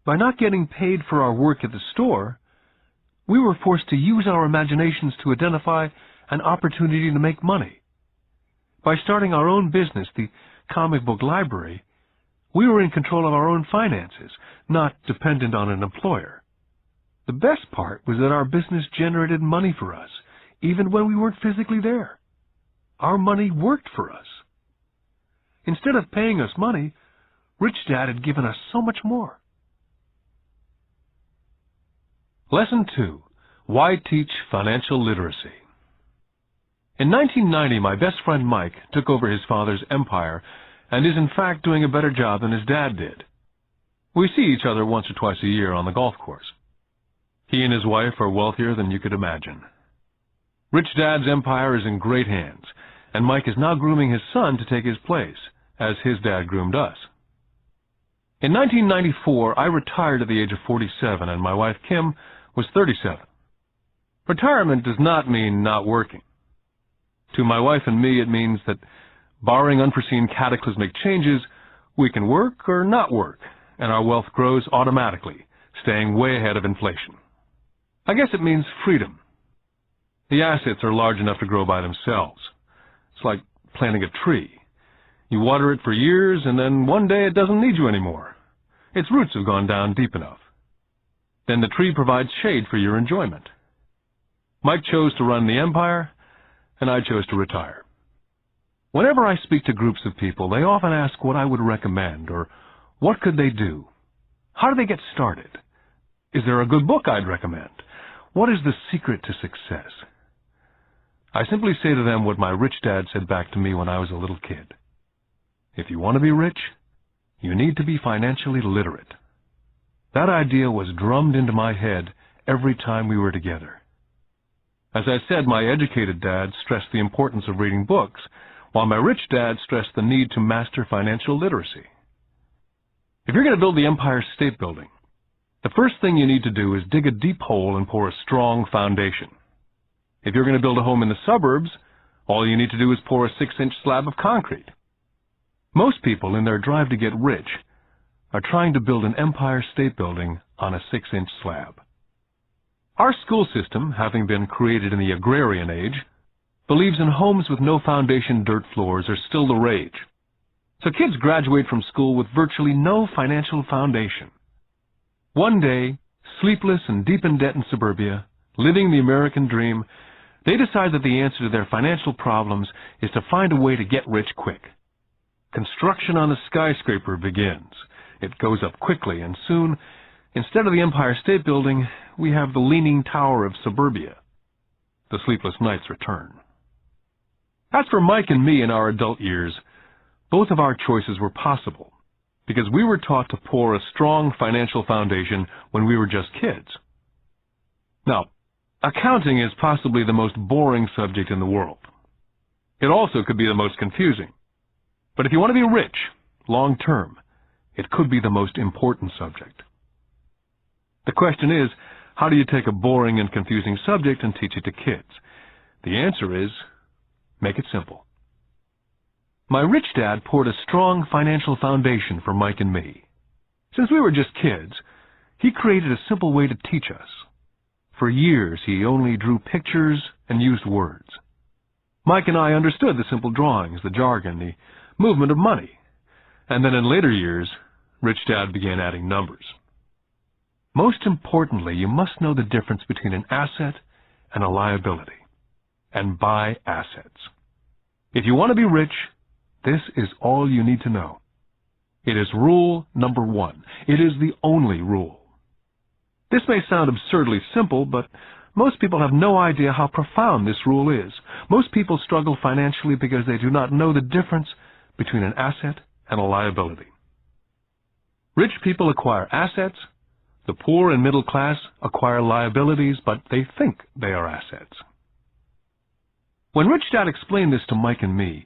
By not getting paid for our work at the store, we were forced to use our imaginations to identify an opportunity to make money. By starting our own business, the comic book library, we were in control of our own finances, not dependent on an employer. The best part was that our business generated money for us, even when we weren't physically there. Our money worked for us. Instead of paying us money, Rich Dad had given us so much more. Lesson 2. Why Teach Financial Literacy? In 1990, my best friend Mike took over his father's empire and is in fact doing a better job than his dad did. We see each other once or twice a year on the golf course. He and his wife are wealthier than you could imagine. Rich Dad's empire is in great hands, and Mike is now grooming his son to take his place, as his dad groomed us. In 1994, I retired at the age of 47, and my wife Kim was 37. Retirement does not mean not working. To my wife and me, it means that, barring unforeseen cataclysmic changes, we can work or not work, and our wealth grows automatically, staying way ahead of inflation. I guess it means freedom. The assets are large enough to grow by themselves. It's like planting a tree. You water it for years, and then one day it doesn't need you anymore. Its roots have gone down deep enough. Then the tree provides shade for your enjoyment. Mike chose to run the empire, and I chose to retire. Whenever I speak to groups of people, they often ask what I would recommend, or what could they do? How do they get started? Is there a good book I'd recommend? What is the secret to success? I simply say to them what my rich dad said back to me when I was a little kid. If you want to be rich, you need to be financially literate. That idea was drummed into my head every time we were together. As I said, my educated dad stressed the importance of reading books, while my rich dad stressed the need to master financial literacy. If you're going to build the Empire State Building, the first thing you need to do is dig a deep hole and pour a strong foundation. If you're going to build a home in the suburbs, all you need to do is pour a 6-inch slab of concrete. Most people, in their drive to get rich, are trying to build an Empire State Building on a 6-inch slab. Our school system, having been created in the agrarian age, believes in homes with no foundation dirt floors are still the rage. So kids graduate from school with virtually no financial foundation. One day, sleepless and deep in debt in suburbia, living the American dream, they decide that the answer to their financial problems is to find a way to get rich quick. Construction on the skyscraper begins. It goes up quickly, and soon, instead of the Empire State Building, we have the Leaning Tower of suburbia. The sleepless nights return. As for Mike and me in our adult years, both of our choices were possible, because we were taught to pour a strong financial foundation when we were just kids. Now, accounting is possibly the most boring subject in the world. It also could be the most confusing. But if you want to be rich, long term, it could be the most important subject. The question is, how do you take a boring and confusing subject and teach it to kids? The answer is, make it simple. My rich dad poured a strong financial foundation for Mike and me. Since we were just kids, he created a simple way to teach us. For years, he only drew pictures and used words. Mike and I understood the simple drawings, the jargon, the movement of money. And then in later years, Rich Dad began adding numbers. Most importantly, you must know the difference between an asset and a liability, and buy assets. If you want to be rich, this is all you need to know. It is rule number 1. It is the only rule. This may sound absurdly simple, but most people have no idea how profound this rule is. Most people struggle financially because they do not know the difference between an asset and a liability. Rich people acquire assets. The poor and middle class acquire liabilities, but they think they are assets. When Rich Dad explained this to Mike and me,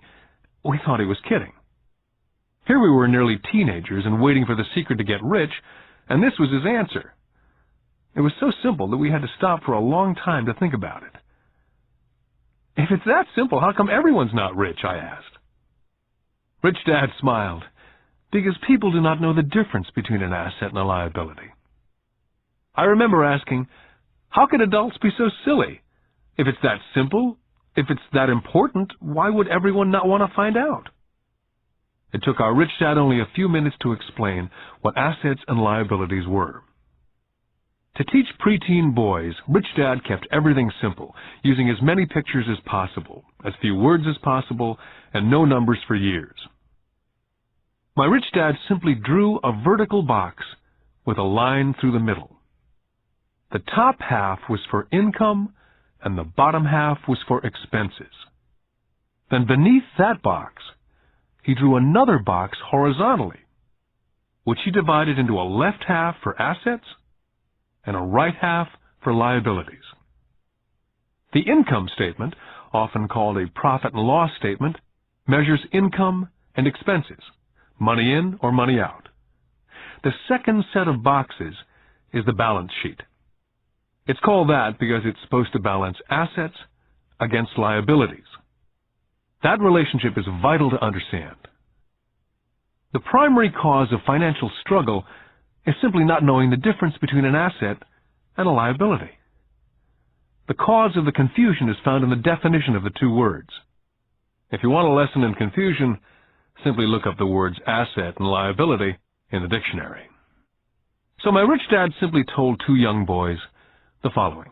we thought he was kidding. Here we were nearly teenagers and waiting for the secret to get rich, and this was his answer. It was so simple that we had to stop for a long time to think about it. If it's that simple, how come everyone's not rich? I asked. Rich Dad smiled, because people do not know the difference between an asset and a liability. I remember asking, how can adults be so silly? If it's that simple, if it's that important, why would everyone not want to find out? It took our Rich Dad only a few minutes to explain what assets and liabilities were. To teach preteen boys, Rich Dad kept everything simple, using as many pictures as possible, as few words as possible, and no numbers for years. My Rich Dad simply drew a vertical box with a line through the middle. The top half was for income, and the bottom half was for expenses. Then beneath that box, he drew another box horizontally, which he divided into a left half for assets and a right half for liabilities. The income statement, often called a profit and loss statement, measures income and expenses, money in or money out. The second set of boxes is the balance sheet. It's called that because it's supposed to balance assets against liabilities. That relationship is vital to understand. The primary cause of financial struggle is simply not knowing the difference between an asset and a liability. The cause of the confusion is found in the definition of the two words. If you want a lesson in confusion, simply look up the words asset and liability in the dictionary. So my Rich Dad simply told two young boys the following.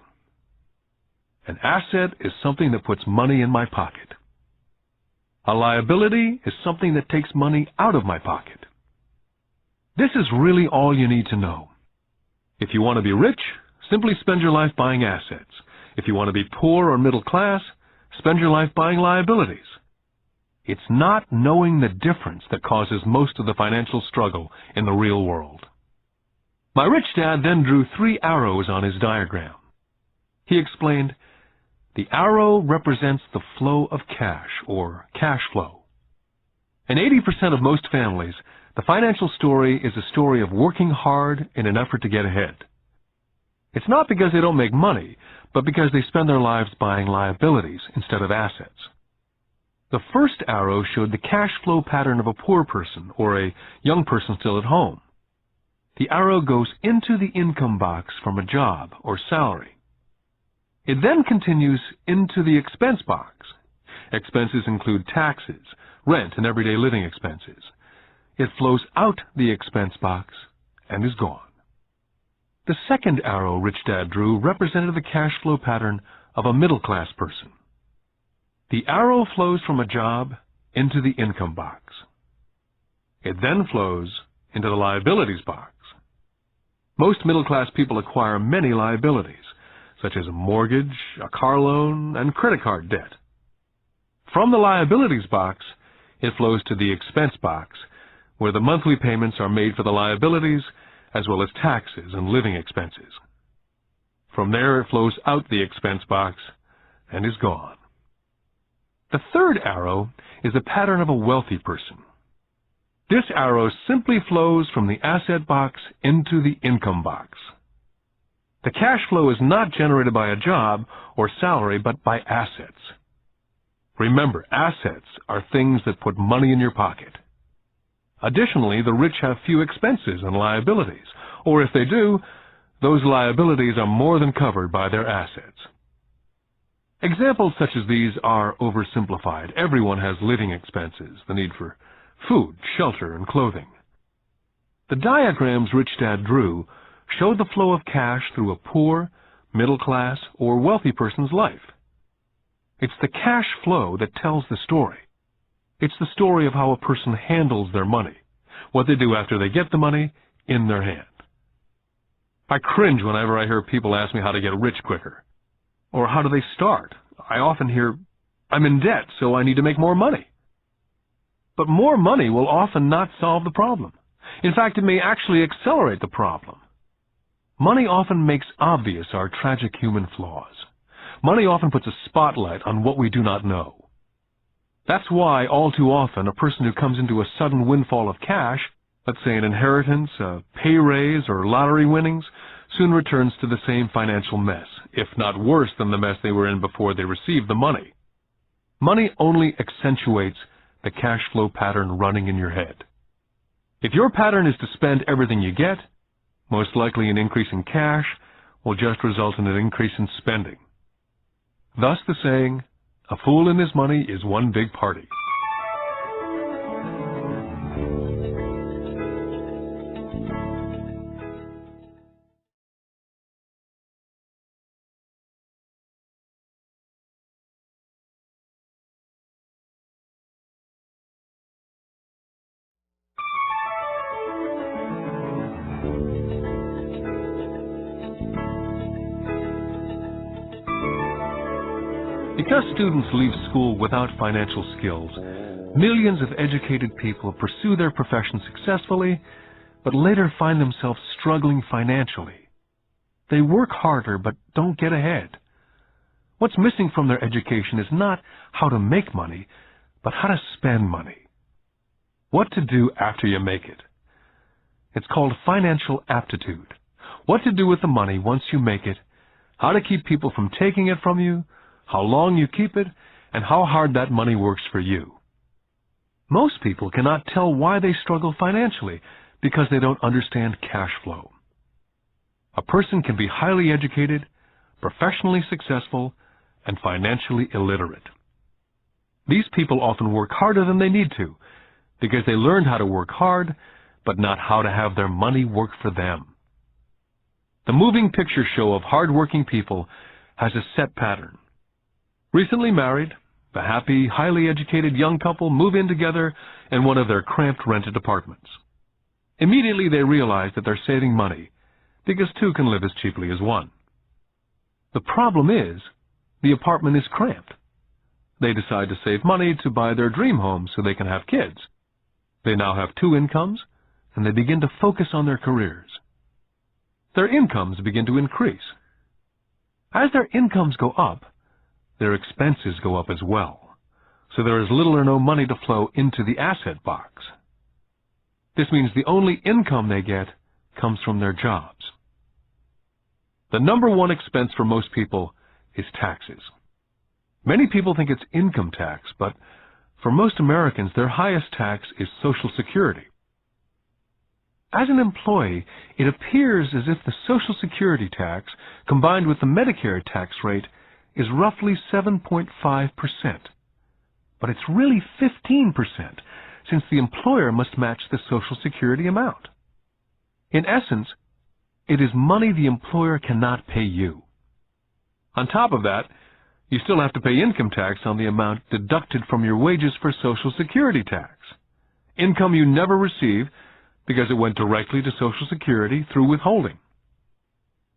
An asset is something that puts money in my pocket. A liability is something that takes money out of my pocket. This is really all you need to know. If you want to be rich, simply spend your life buying assets. If you want to be poor or middle class, spend your life buying liabilities. It's not knowing the difference that causes most of the financial struggle in the real world. My Rich Dad then drew 3 arrows on his diagram. He explained, the arrow represents the flow of cash, or cash flow. In 80% of most families, the financial story is a story of working hard in an effort to get ahead. It's not because they don't make money, but because they spend their lives buying liabilities instead of assets. The first arrow showed the cash flow pattern of a poor person or a young person still at home. The arrow goes into the income box from a job or salary. It then continues into the expense box. Expenses include taxes, rent, and everyday living expenses. It flows out the expense box and is gone. The second arrow Rich Dad drew represented the cash flow pattern of a middle-class person. The arrow flows from a job into the income box. It then flows into the liabilities box. Most middle-class people acquire many liabilities, such as a mortgage, a car loan, and credit card debt. From the liabilities box, it flows to the expense box, where the monthly payments are made for the liabilities, as well as taxes and living expenses. From there, it flows out the expense box and is gone. The third arrow is the pattern of a wealthy person. This arrow simply flows from the asset box into the income box. The cash flow is not generated by a job or salary, but by assets. Remember, assets are things that put money in your pocket. Additionally, the rich have few expenses and liabilities, or if they do, those liabilities are more than covered by their assets. Examples such as these are oversimplified. Everyone has living expenses, the need for food, shelter, and clothing. The diagrams Rich Dad drew showed the flow of cash through a poor, middle class, or wealthy person's life. It's the cash flow that tells the story. It's the story of how a person handles their money, what they do after they get the money in their hand. I cringe whenever I hear people ask me how to get rich quicker. Or how do they start? I often hear, I'm in debt, so I need to make more money. But more money will often not solve the problem. In fact, it may actually accelerate the problem. Money often makes obvious our tragic human flaws. Money often puts a spotlight on what we do not know. That's why, all too often, a person who comes into a sudden windfall of cash, let's say an inheritance, a pay raise, or lottery winnings, soon returns to the same financial mess, if not worse than the mess they were in before they received the money. Money only accentuates the cash flow pattern running in your head. If your pattern is to spend everything you get, most likely an increase in cash will just result in an increase in spending. Thus the saying, "A fool and his money is one big party." Because students leave school without financial skills, millions of educated people pursue their profession successfully, but later find themselves struggling financially. They work harder but don't get ahead. What's missing from their education is not how to make money, but how to spend money. What to do after you make it. It's called financial aptitude. What to do with the money once you make it, how to keep people from taking it from you, how long you keep it, and how hard that money works for you. Most people cannot tell why they struggle financially because they don't understand cash flow. A person can be highly educated, professionally successful, and financially illiterate. These people often work harder than they need to because they learned how to work hard, but not how to have their money work for them. The moving picture show of hard-working people has a set pattern. Recently married, a happy, highly educated young couple move in together in one of their cramped rented apartments. Immediately they realize that they're saving money because two can live as cheaply as one. The problem is, the apartment is cramped. They decide to save money to buy their dream home so they can have kids. They now have two incomes, and they begin to focus on their careers. Their incomes begin to increase. As their incomes go up, their expenses go up as well, so there is little or no money to flow into the asset box. This means the only income they get comes from their jobs. The number one expense for most people is taxes. Many people think it's income tax, but for most Americans, their highest tax is Social Security. As an employee, it appears as if the Social Security tax, combined with the Medicare tax rate, is roughly 7.5%. But it's really 15%, since the employer must match the Social Security amount. In essence, it is money the employer cannot pay you. On top of that, you still have to pay income tax on the amount deducted from your wages for Social Security tax. Income you never receive because it went directly to Social Security through withholding.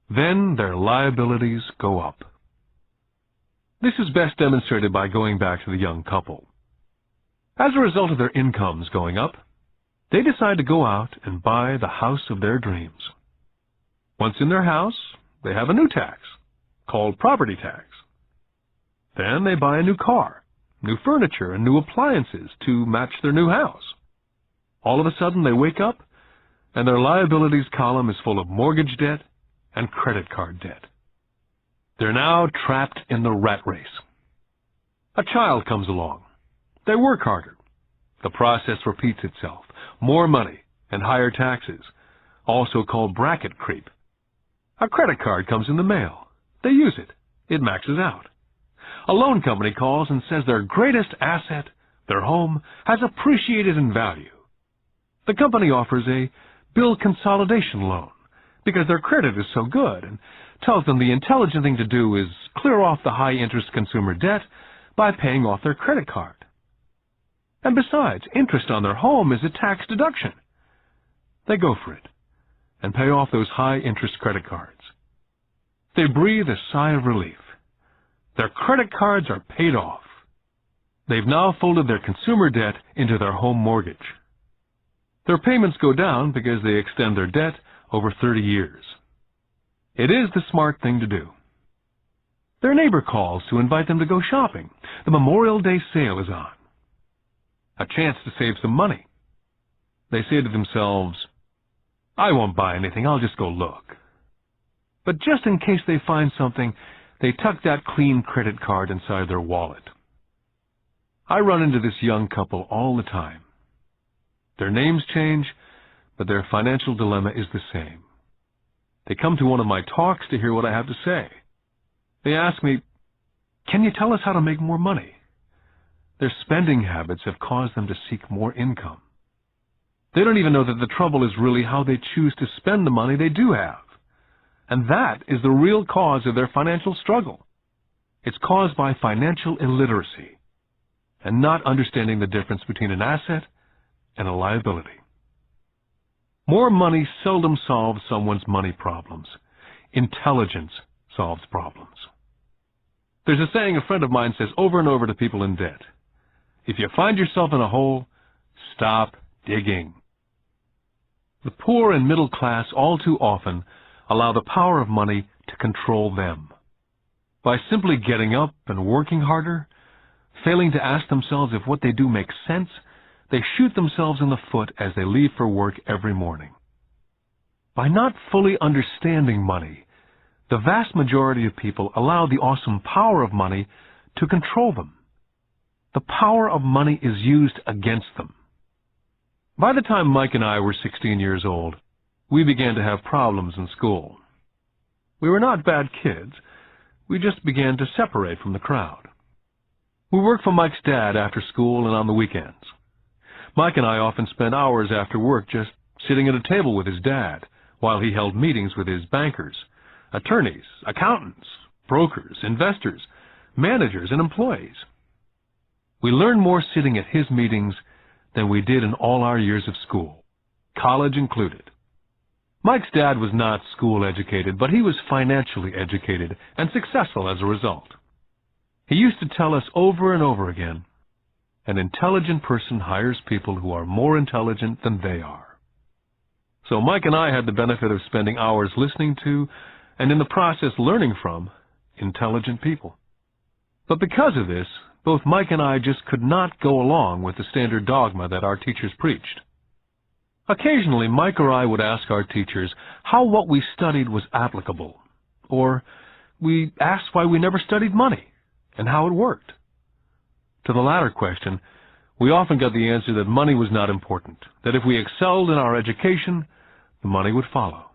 Then their liabilities go up. This is best demonstrated by going back to the young couple. As a result of their incomes going up, they decide to go out and buy the house of their dreams. Once in their house, they have a new tax, called property tax. Then they buy a new car, new furniture, and new appliances to match their new house. All of a sudden, they wake up, and their liabilities column is full of mortgage debt and credit card debt. They're now trapped in the rat race. A child comes along. They work harder. The process repeats itself. More money and higher taxes, also called bracket creep. A credit card comes in the mail. They use it. It maxes out. A loan company calls and says their greatest asset, their home, has appreciated in value. The company offers a bill consolidation loan because their credit is so good and tells them the intelligent thing to do is clear off the high-interest consumer debt by paying off their credit card. And besides, interest on their home is a tax deduction. They go for it and pay off those high-interest credit cards. They breathe a sigh of relief. Their credit cards are paid off. They've now folded their consumer debt into their home mortgage. Their payments go down because they extend their debt over 30 years. It is the smart thing to do. Their neighbor calls to invite them to go shopping. The Memorial Day sale is on. a chance to save some money. They say to themselves, "I won't buy anything, I'll just go look." But just in case they find something, they tuck that clean credit card inside their wallet. I run into this young couple all the time. Their names change, but their financial dilemma is the same. They come to one of my talks to hear what I have to say. They ask me, "Can you tell us how to make more money?" Their spending habits have caused them to seek more income. They don't even know that the trouble is really how they choose to spend the money they do have. And that is the real cause of their financial struggle. It's caused by financial illiteracy and not understanding the difference between an asset and a liability. More money seldom solves someone's money problems. Intelligence solves problems. There's a saying a friend of mine says over and over to people in debt: if you find yourself in a hole, stop digging. The poor and middle class all too often allow the power of money to control them. By simply getting up and working harder, failing to ask themselves if what they do makes sense, they shoot themselves in the foot as they leave for work every morning. By not fully understanding money, the vast majority of people allow the awesome power of money to control them. The power of money is used against them. By the time Mike and I were 16 years old, we began to have problems in school. We were not bad kids. We just began to separate from the crowd. We worked for Mike's dad after school and on the weekends. Mike and I often spent hours after work just sitting at a table with his dad while he held meetings with his bankers, attorneys, accountants, brokers, investors, managers, and employees. We learned more sitting at his meetings than we did in all our years of school, college included. Mike's dad was not school educated, but he was financially educated and successful as a result. He used to tell us over and over again, an intelligent person hires people who are more intelligent than they are. So Mike and I had the benefit of spending hours listening to, and in the process learning from, intelligent people. But because of this, both Mike and I just could not go along with the standard dogma that our teachers preached. Occasionally, Mike or I would ask our teachers how what we studied was applicable, or we asked why we never studied money and how it worked. To the latter question, we often got the answer that money was not important, that if we excelled in our education, the money would follow.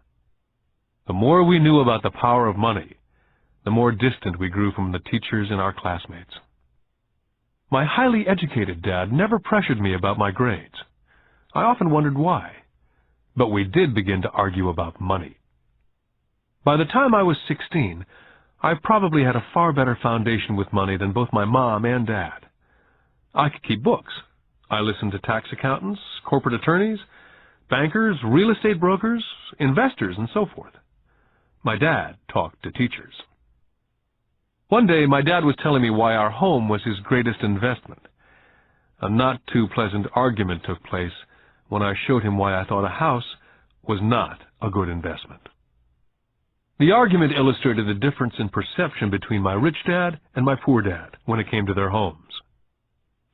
The more we knew about the power of money, the more distant we grew from the teachers and our classmates. My highly educated dad never pressured me about my grades. I often wondered why, but we did begin to argue about money. By the time I was 16, I probably had a far better foundation with money than both my mom and dad. I could keep books. I listened to tax accountants, corporate attorneys, bankers, real estate brokers, investors, and so forth. My dad talked to teachers. One day, my dad was telling me why our home was his greatest investment. A not too pleasant argument took place when I showed him why I thought a house was not a good investment. The argument illustrated the difference in perception between my rich dad and my poor dad when it came to their homes.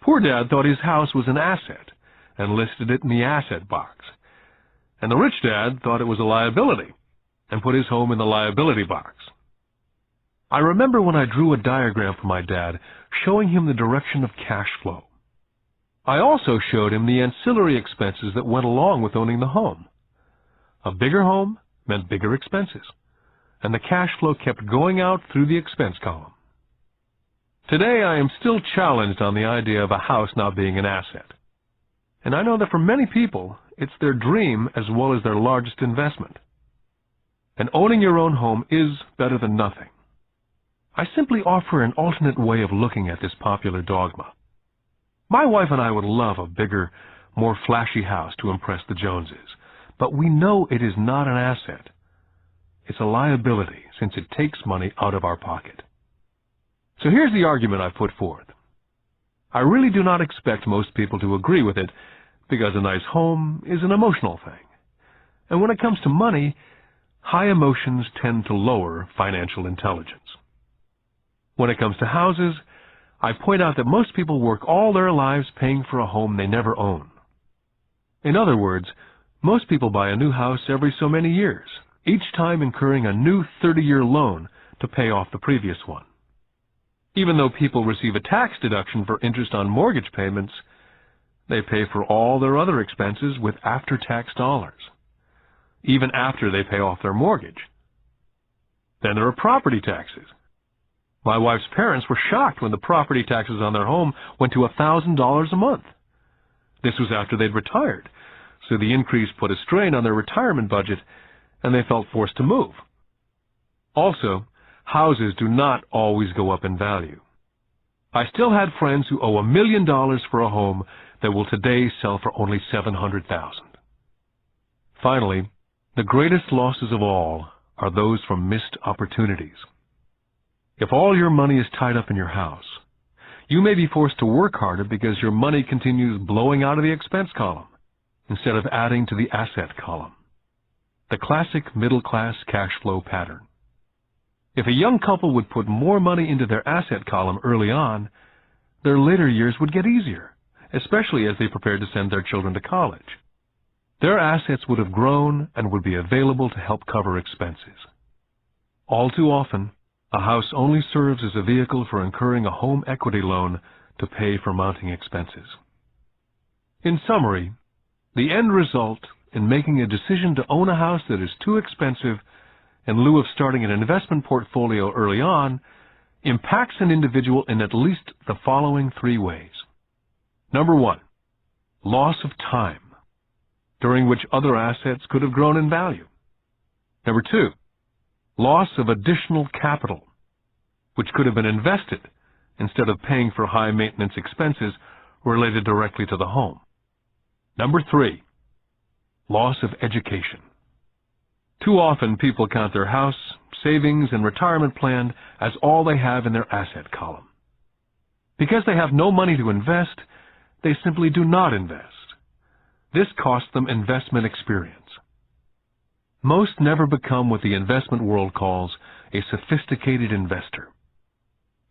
Poor dad thought his house was an asset and listed it in the asset box, and the rich dad thought it was a liability and put his home in the liability box. I remember when I drew a diagram for my dad showing him the direction of cash flow. I also showed him the ancillary expenses that went along with owning the home. A bigger home meant bigger expenses, and the cash flow kept going out through the expense column. Today I am still challenged on the idea of a house not being an asset. And I know that for many people, it's their dream as well as their largest investment. And owning your own home is better than nothing. I simply offer an alternate way of looking at this popular dogma. My wife and I would love a bigger, more flashy house to impress the Joneses, but we know it is not an asset. It's a liability since it takes money out of our pocket. So here's the argument I put forth. I really do not expect most people to agree with it because a nice home is an emotional thing. And when it comes to money, high emotions tend to lower financial intelligence. When it comes to houses, I point out that most people work all their lives paying for a home they never own. In other words, most people buy a new house every so many years, each time incurring a new 30-year loan to pay off the previous one. Even though people receive a tax deduction for interest on mortgage payments, they pay for all their other expenses with after-tax dollars, even after they pay off their mortgage. Then there are property taxes. My wife's parents were shocked when the property taxes on their home went to $1,000 a month. This was after they'd retired, so the increase put a strain on their retirement budget, and they felt forced to move. Also, houses do not always go up in value. I still had friends who owe $1 million for a home that will today sell for only $700,000. Finally, the greatest losses of all are those from missed opportunities. If all your money is tied up in your house, you may be forced to work harder because your money continues blowing out of the expense column instead of adding to the asset column. The classic middle-class cash flow pattern. If a young couple would put more money into their asset column early on, their later years would get easier, especially as they prepared to send their children to college. Their assets would have grown and would be available to help cover expenses. All too often, a house only serves as a vehicle for incurring a home equity loan to pay for mounting expenses. In summary, the end result in making a decision to own a house that is too expensive in lieu of starting an investment portfolio early on impacts an individual in at least the following 3 ways. Number 1, loss of time, during which other assets could have grown in value. Number 2, loss of additional capital, which could have been invested instead of paying for high-maintenance expenses related directly to the home. Number 3, loss of education. Too often people count their house, savings, and retirement plan as all they have in their asset column. Because they have no money to invest, they simply do not invest. This costs them investment experience. Most never become what the investment world calls a sophisticated investor.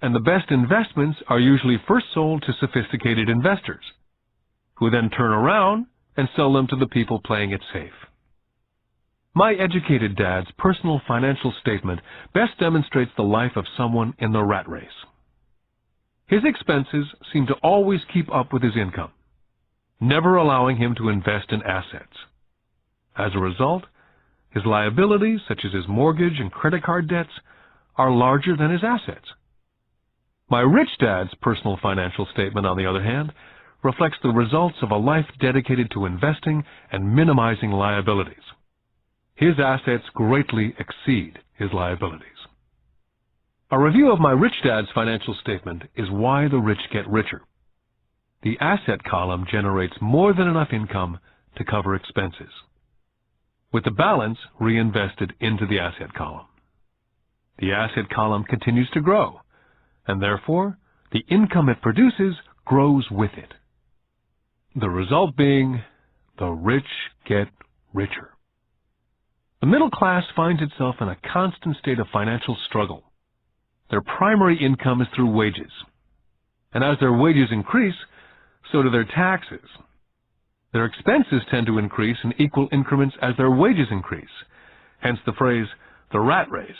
And the best investments are usually first sold to sophisticated investors, who then turn around and sell them to the people playing it safe. My educated dad's personal financial statement best demonstrates the life of someone in the rat race. His expenses seem to always keep up with his income, never allowing him to invest in assets. As a result, his liabilities, such as his mortgage and credit card debts, are larger than his assets. My rich dad's personal financial statement, on the other hand, reflects the results of a life dedicated to investing and minimizing liabilities. His assets greatly exceed his liabilities. A review of my rich dad's financial statement is why the rich get richer. The asset column generates more than enough income to cover expenses, with the balance reinvested into the asset column. The asset column continues to grow, and therefore the income it produces grows with it. The result being, the rich get richer. The middle class finds itself in a constant state of financial struggle. Their primary income is through wages, and as their wages increase, so do their taxes. Their expenses tend to increase in equal increments as their wages increase, hence the phrase, the rat race.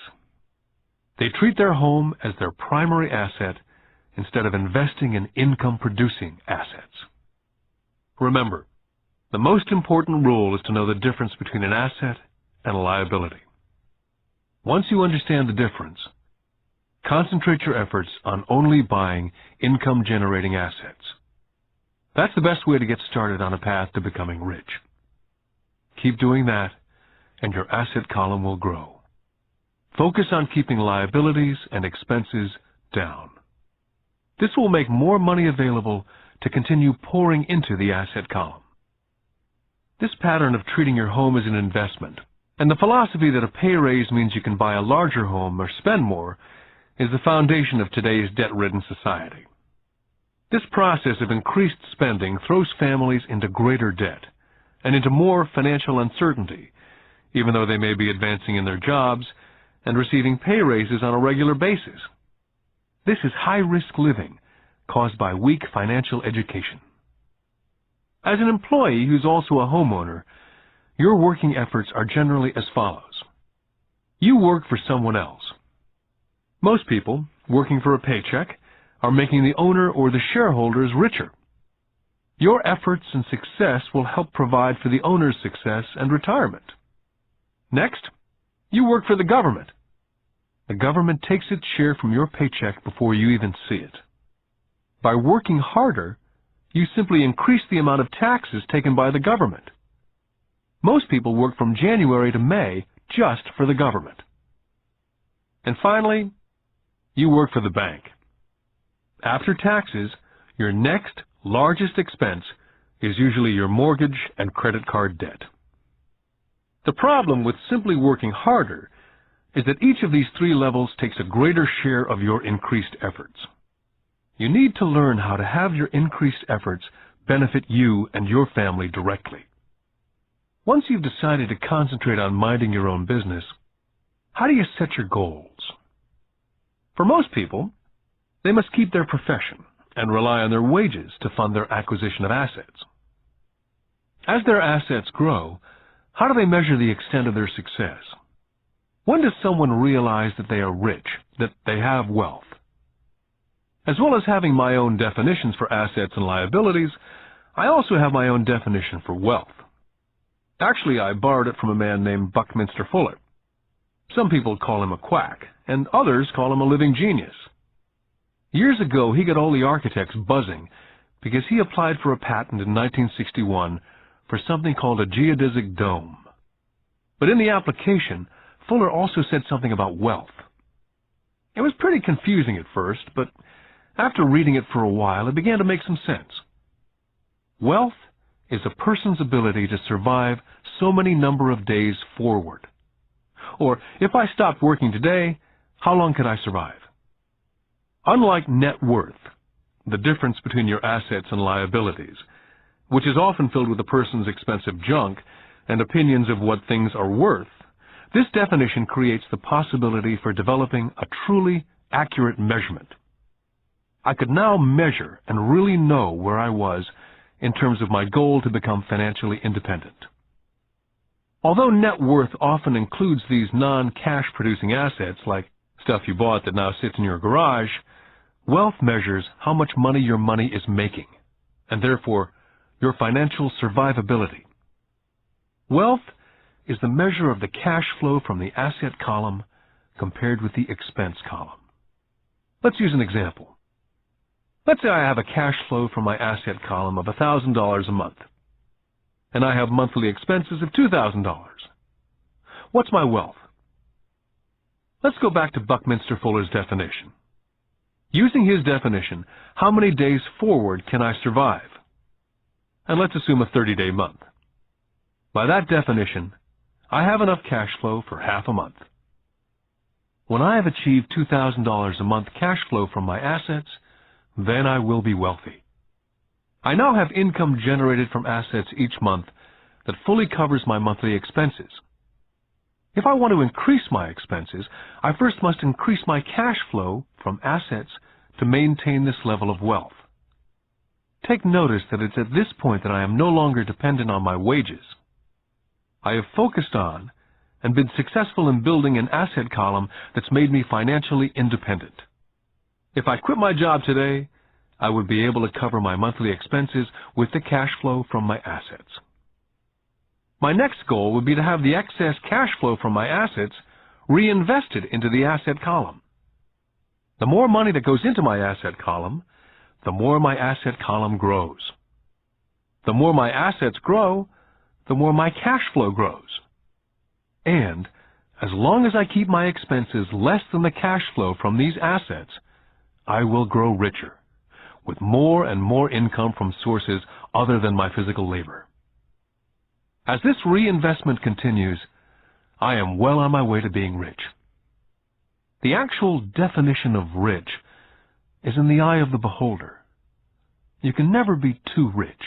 They treat their home as their primary asset instead of investing in income-producing assets. Remember, the most important rule is to know the difference between an asset and a liability. Once you understand the difference, concentrate your efforts on only buying income-generating assets. That's the best way to get started on a path to becoming rich. Keep doing that, and your asset column will grow. Focus on keeping liabilities and expenses down. This will make more money available to continue pouring into the asset column. This pattern of treating your home as an investment, and the philosophy that a pay raise means you can buy a larger home or spend more, is the foundation of today's debt-ridden society. This process of increased spending throws families into greater debt and into more financial uncertainty, even though they may be advancing in their jobs and receiving pay raises on a regular basis. This is high-risk living caused by weak financial education. As an employee who's also a homeowner, your working efforts are generally as follows. You work for someone else. Most people, working for a paycheck, are making the owner or the shareholders richer. Your efforts and success will help provide for the owner's success and retirement. Next, you work for the government. The government takes its share from your paycheck before you even see it. By working harder, you simply increase the amount of taxes taken by the government. Most people work from January to May just for the government. And finally, you work for the bank. After taxes, your next largest expense is usually your mortgage and credit card debt. The problem with simply working harder is that each of these three levels takes a greater share of your increased efforts. You need to learn how to have your increased efforts benefit you and your family directly. Once you've decided to concentrate on minding your own business, how do you set your goals? For most people, they must keep their profession and rely on their wages to fund their acquisition of assets. As their assets grow, how do they measure the extent of their success? When does someone realize that they are rich, that they have wealth? As well as having my own definitions for assets and liabilities, I also have my own definition for wealth. Actually, I borrowed it from a man named Buckminster Fuller. Some people call him a quack, and others call him a living genius. Years ago, he got all the architects buzzing because he applied for a patent in 1961 for something called a geodesic dome. But in the application, Fuller also said something about wealth. It was pretty confusing at first, but after reading it for a while, it began to make some sense. Wealth is a person's ability to survive so many number of days forward. Or, if I stopped working today, how long could I survive? Unlike net worth, the difference between your assets and liabilities, which is often filled with a person's expensive junk and opinions of what things are worth, this definition creates the possibility for developing a truly accurate measurement. I could now measure and really know where I was in terms of my goal to become financially independent. Although net worth often includes these non-cash producing assets like stuff you bought that now sits in your garage, wealth measures how much money your money is making, and therefore your financial survivability. Wealth is the measure of the cash flow from the asset column compared with the expense column. Let's use an example. Let's say I have a cash flow from my asset column of $1,000 a month, and I have monthly expenses of $2,000. What's my wealth? Let's go back to Buckminster Fuller's definition. Using his definition, how many days forward can I survive? And let's assume a 30-day month. By that definition, I have enough cash flow for half a month. When I have achieved $2,000 a month cash flow from my assets, then I will be wealthy. I now have income generated from assets each month that fully covers my monthly expenses. If I want to increase my expenses, I first must increase my cash flow from assets to maintain this level of wealth. Take notice that it's at this point that I am no longer dependent on my wages. I have focused on and been successful in building an asset column that's made me financially independent. If I quit my job today, I would be able to cover my monthly expenses with the cash flow from my assets. My next goal would be to have the excess cash flow from my assets reinvested into the asset column. The more money that goes into my asset column, the more my asset column grows. The more my assets grow, the more my cash flow grows. And as long as I keep my expenses less than the cash flow from these assets, I will grow richer, with more and more income from sources other than my physical labor. As this reinvestment continues, I am well on my way to being rich. The actual definition of rich is in the eye of the beholder. You can never be too rich.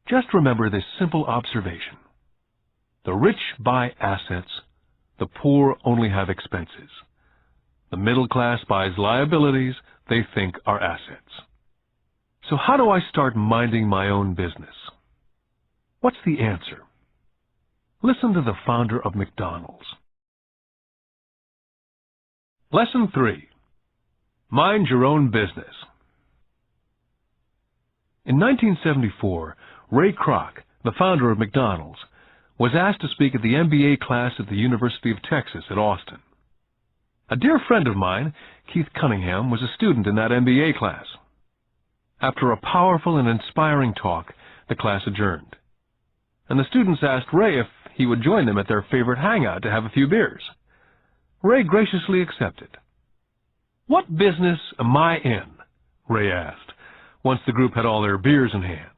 Just remember this simple observation. The rich buy assets, the poor only have expenses. The middle class buys liabilities, they think are assets. So how do I start minding my own business? What's the answer? Listen to the founder of McDonald's. Lesson 3. Mind your own business. In 1974, Ray Kroc, the founder of McDonald's, was asked to speak at the MBA class at the University of Texas at Austin. A dear friend of mine, Keith Cunningham, was a student in that MBA class. After a powerful and inspiring talk, the class adjourned, and the students asked Ray if he would join them at their favorite hangout to have a few beers. Ray graciously accepted. "What business am I in?" Ray asked, once the group had all their beers in hand.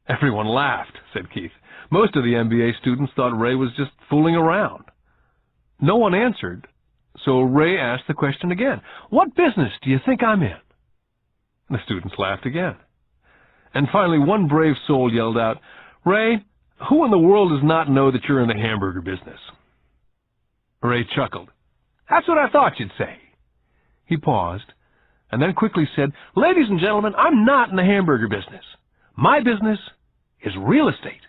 Everyone laughed, said Keith. Most of the MBA students thought Ray was just fooling around. No one answered, so Ray asked the question again. "What business do you think I'm in?" The students laughed again. And finally, one brave soul yelled out, "Ray, who in the world does not know that you're in the hamburger business?" Ray chuckled. "That's what I thought you'd say." He paused, and then quickly said, "Ladies and gentlemen, I'm not in the hamburger business. My business is real estate."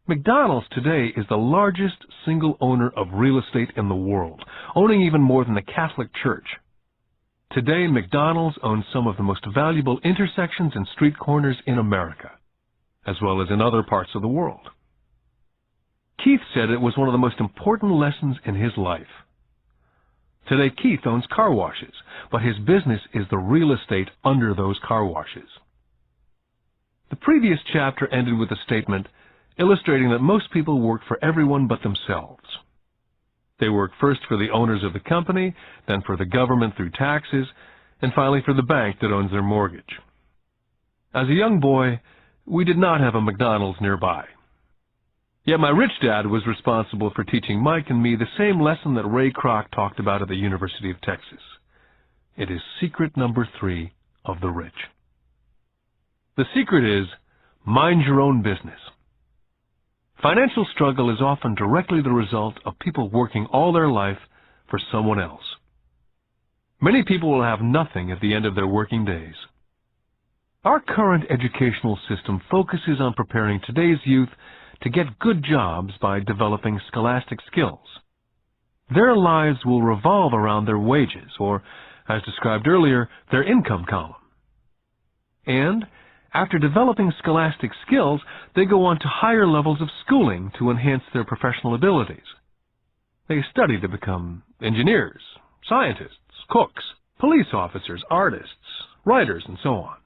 McDonald's today is the largest single owner of real estate in the world, owning even more than the Catholic Church. Today, McDonald's owns some of the most valuable intersections and street corners in America, as well as in other parts of the world. Keith said it was one of the most important lessons in his life. Today, Keith owns car washes, but his business is the real estate under those car washes. The previous chapter ended with a statement illustrating that most people work for everyone but themselves. They work first for the owners of the company, then for the government through taxes, and finally for the bank that owns their mortgage. As a young boy, we did not have a McDonald's nearby. Yet my rich dad was responsible for teaching Mike and me the same lesson that Ray Kroc talked about at the University of Texas. It is secret number 3 of the rich. The secret is, mind your own business. Financial struggle is often directly the result of people working all their life for someone else. Many people will have nothing at the end of their working days. Our current educational system focuses on preparing today's youth to get good jobs by developing scholastic skills. Their lives will revolve around their wages, or, as described earlier, their income column. And after developing scholastic skills, they go on to higher levels of schooling to enhance their professional abilities. They study to become engineers, scientists, cooks, police officers, artists, writers, and so on.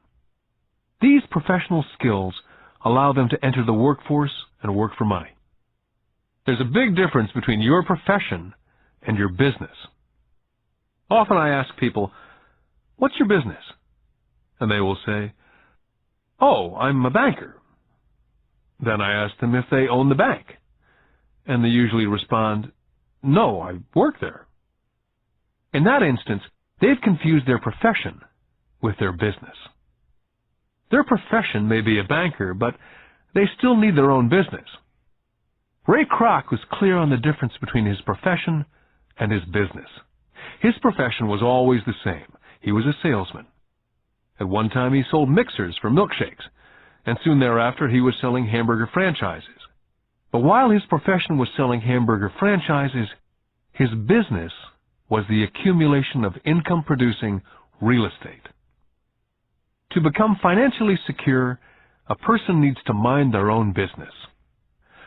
These professional skills allow them to enter the workforce and work for money. There's a big difference between your profession and your business. Often I ask people, "What's your business?" And they will say, "Oh, I'm a banker." Then I ask them if they own the bank, and they usually respond, "No, I work there." In that instance, they've confused their profession with their business. Their profession may be a banker, but they still need their own business. Ray Kroc was clear on the difference between his profession and his business. His profession was always the same. He was a salesman. At one time, he sold mixers for milkshakes, and soon thereafter, he was selling hamburger franchises. But while his profession was selling hamburger franchises, his business was the accumulation of income-producing real estate. To become financially secure, a person needs to mind their own business.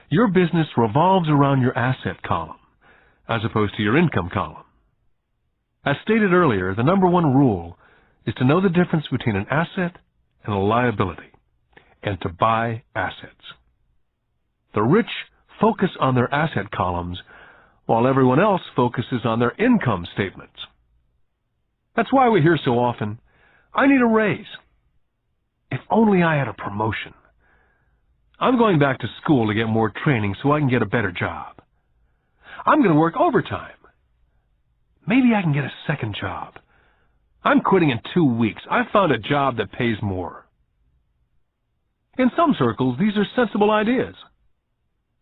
Your business revolves around your asset column, as opposed to your income column. As stated earlier, the number one rule is to know the difference between an asset and a liability, and to buy assets. The rich focus on their asset columns, while everyone else focuses on their income statements. That's why we hear so often, "I need a raise." "If only I had a promotion." "I'm going back to school to get more training so I can get a better job." "I'm going to work overtime. Maybe I can get a second job." "I'm quitting in 2 weeks. I found a job that pays more." In some circles, these are sensible ideas.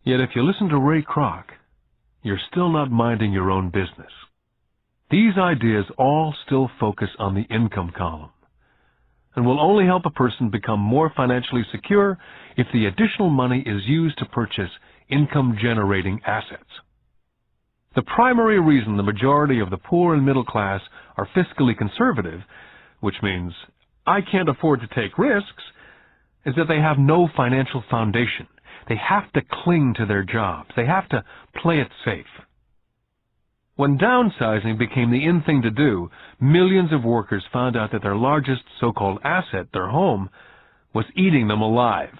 Yet if you listen to Ray Kroc, you're still not minding your own business. These ideas all still focus on the income column and will only help a person become more financially secure if the additional money is used to purchase income-generating assets. The primary reason the majority of the poor and middle class are fiscally conservative, which means I can't afford to take risks, is that they have no financial foundation. They have to cling to their jobs. They have to play it safe. When downsizing became the in thing to do, millions of workers found out that their largest so-called asset, their home, was eating them alive.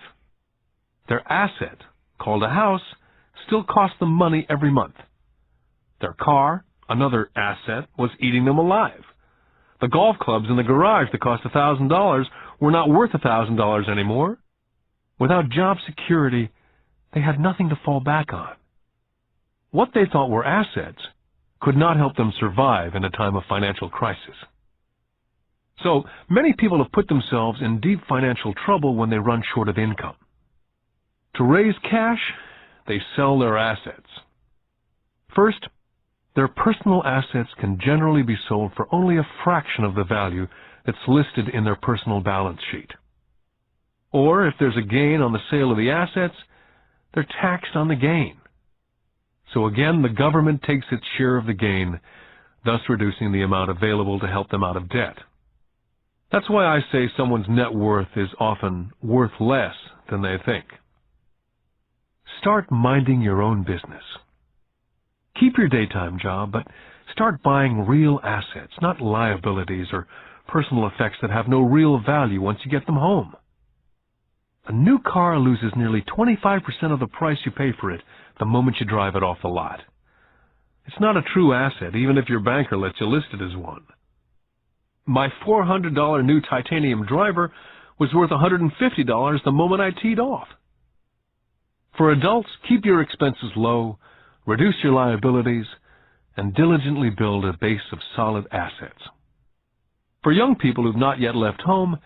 Their asset, called a house, still cost them money every month. Their car, another asset, was eating them alive. The golf clubs in the garage that cost $1,000 were not worth $1,000 anymore. Without job security, they had nothing to fall back on. What they thought were assets could not help them survive in a time of financial crisis. So many people have put themselves in deep financial trouble when they run short of income. To raise cash, they sell their assets. First, their personal assets can generally be sold for only a fraction of the value that's listed in their personal balance sheet. Or if there's a gain on the sale of the assets, they're taxed on the gain. So again, the government takes its share of the gain, thus reducing the amount available to help them out of debt. That's why I say someone's net worth is often worth less than they think. Start minding your own business. Keep your daytime job, but start buying real assets, not liabilities or personal effects that have no real value once you get them home. A new car loses nearly 25% of the price you pay for it the moment you drive it off the lot. It's not a true asset, even if your banker lets you list it as one. My $400 new titanium driver was worth $150 the moment I teed off. For adults, keep your expenses low, reduce your liabilities, and diligently build a base of solid assets. For young people who've not yet left home,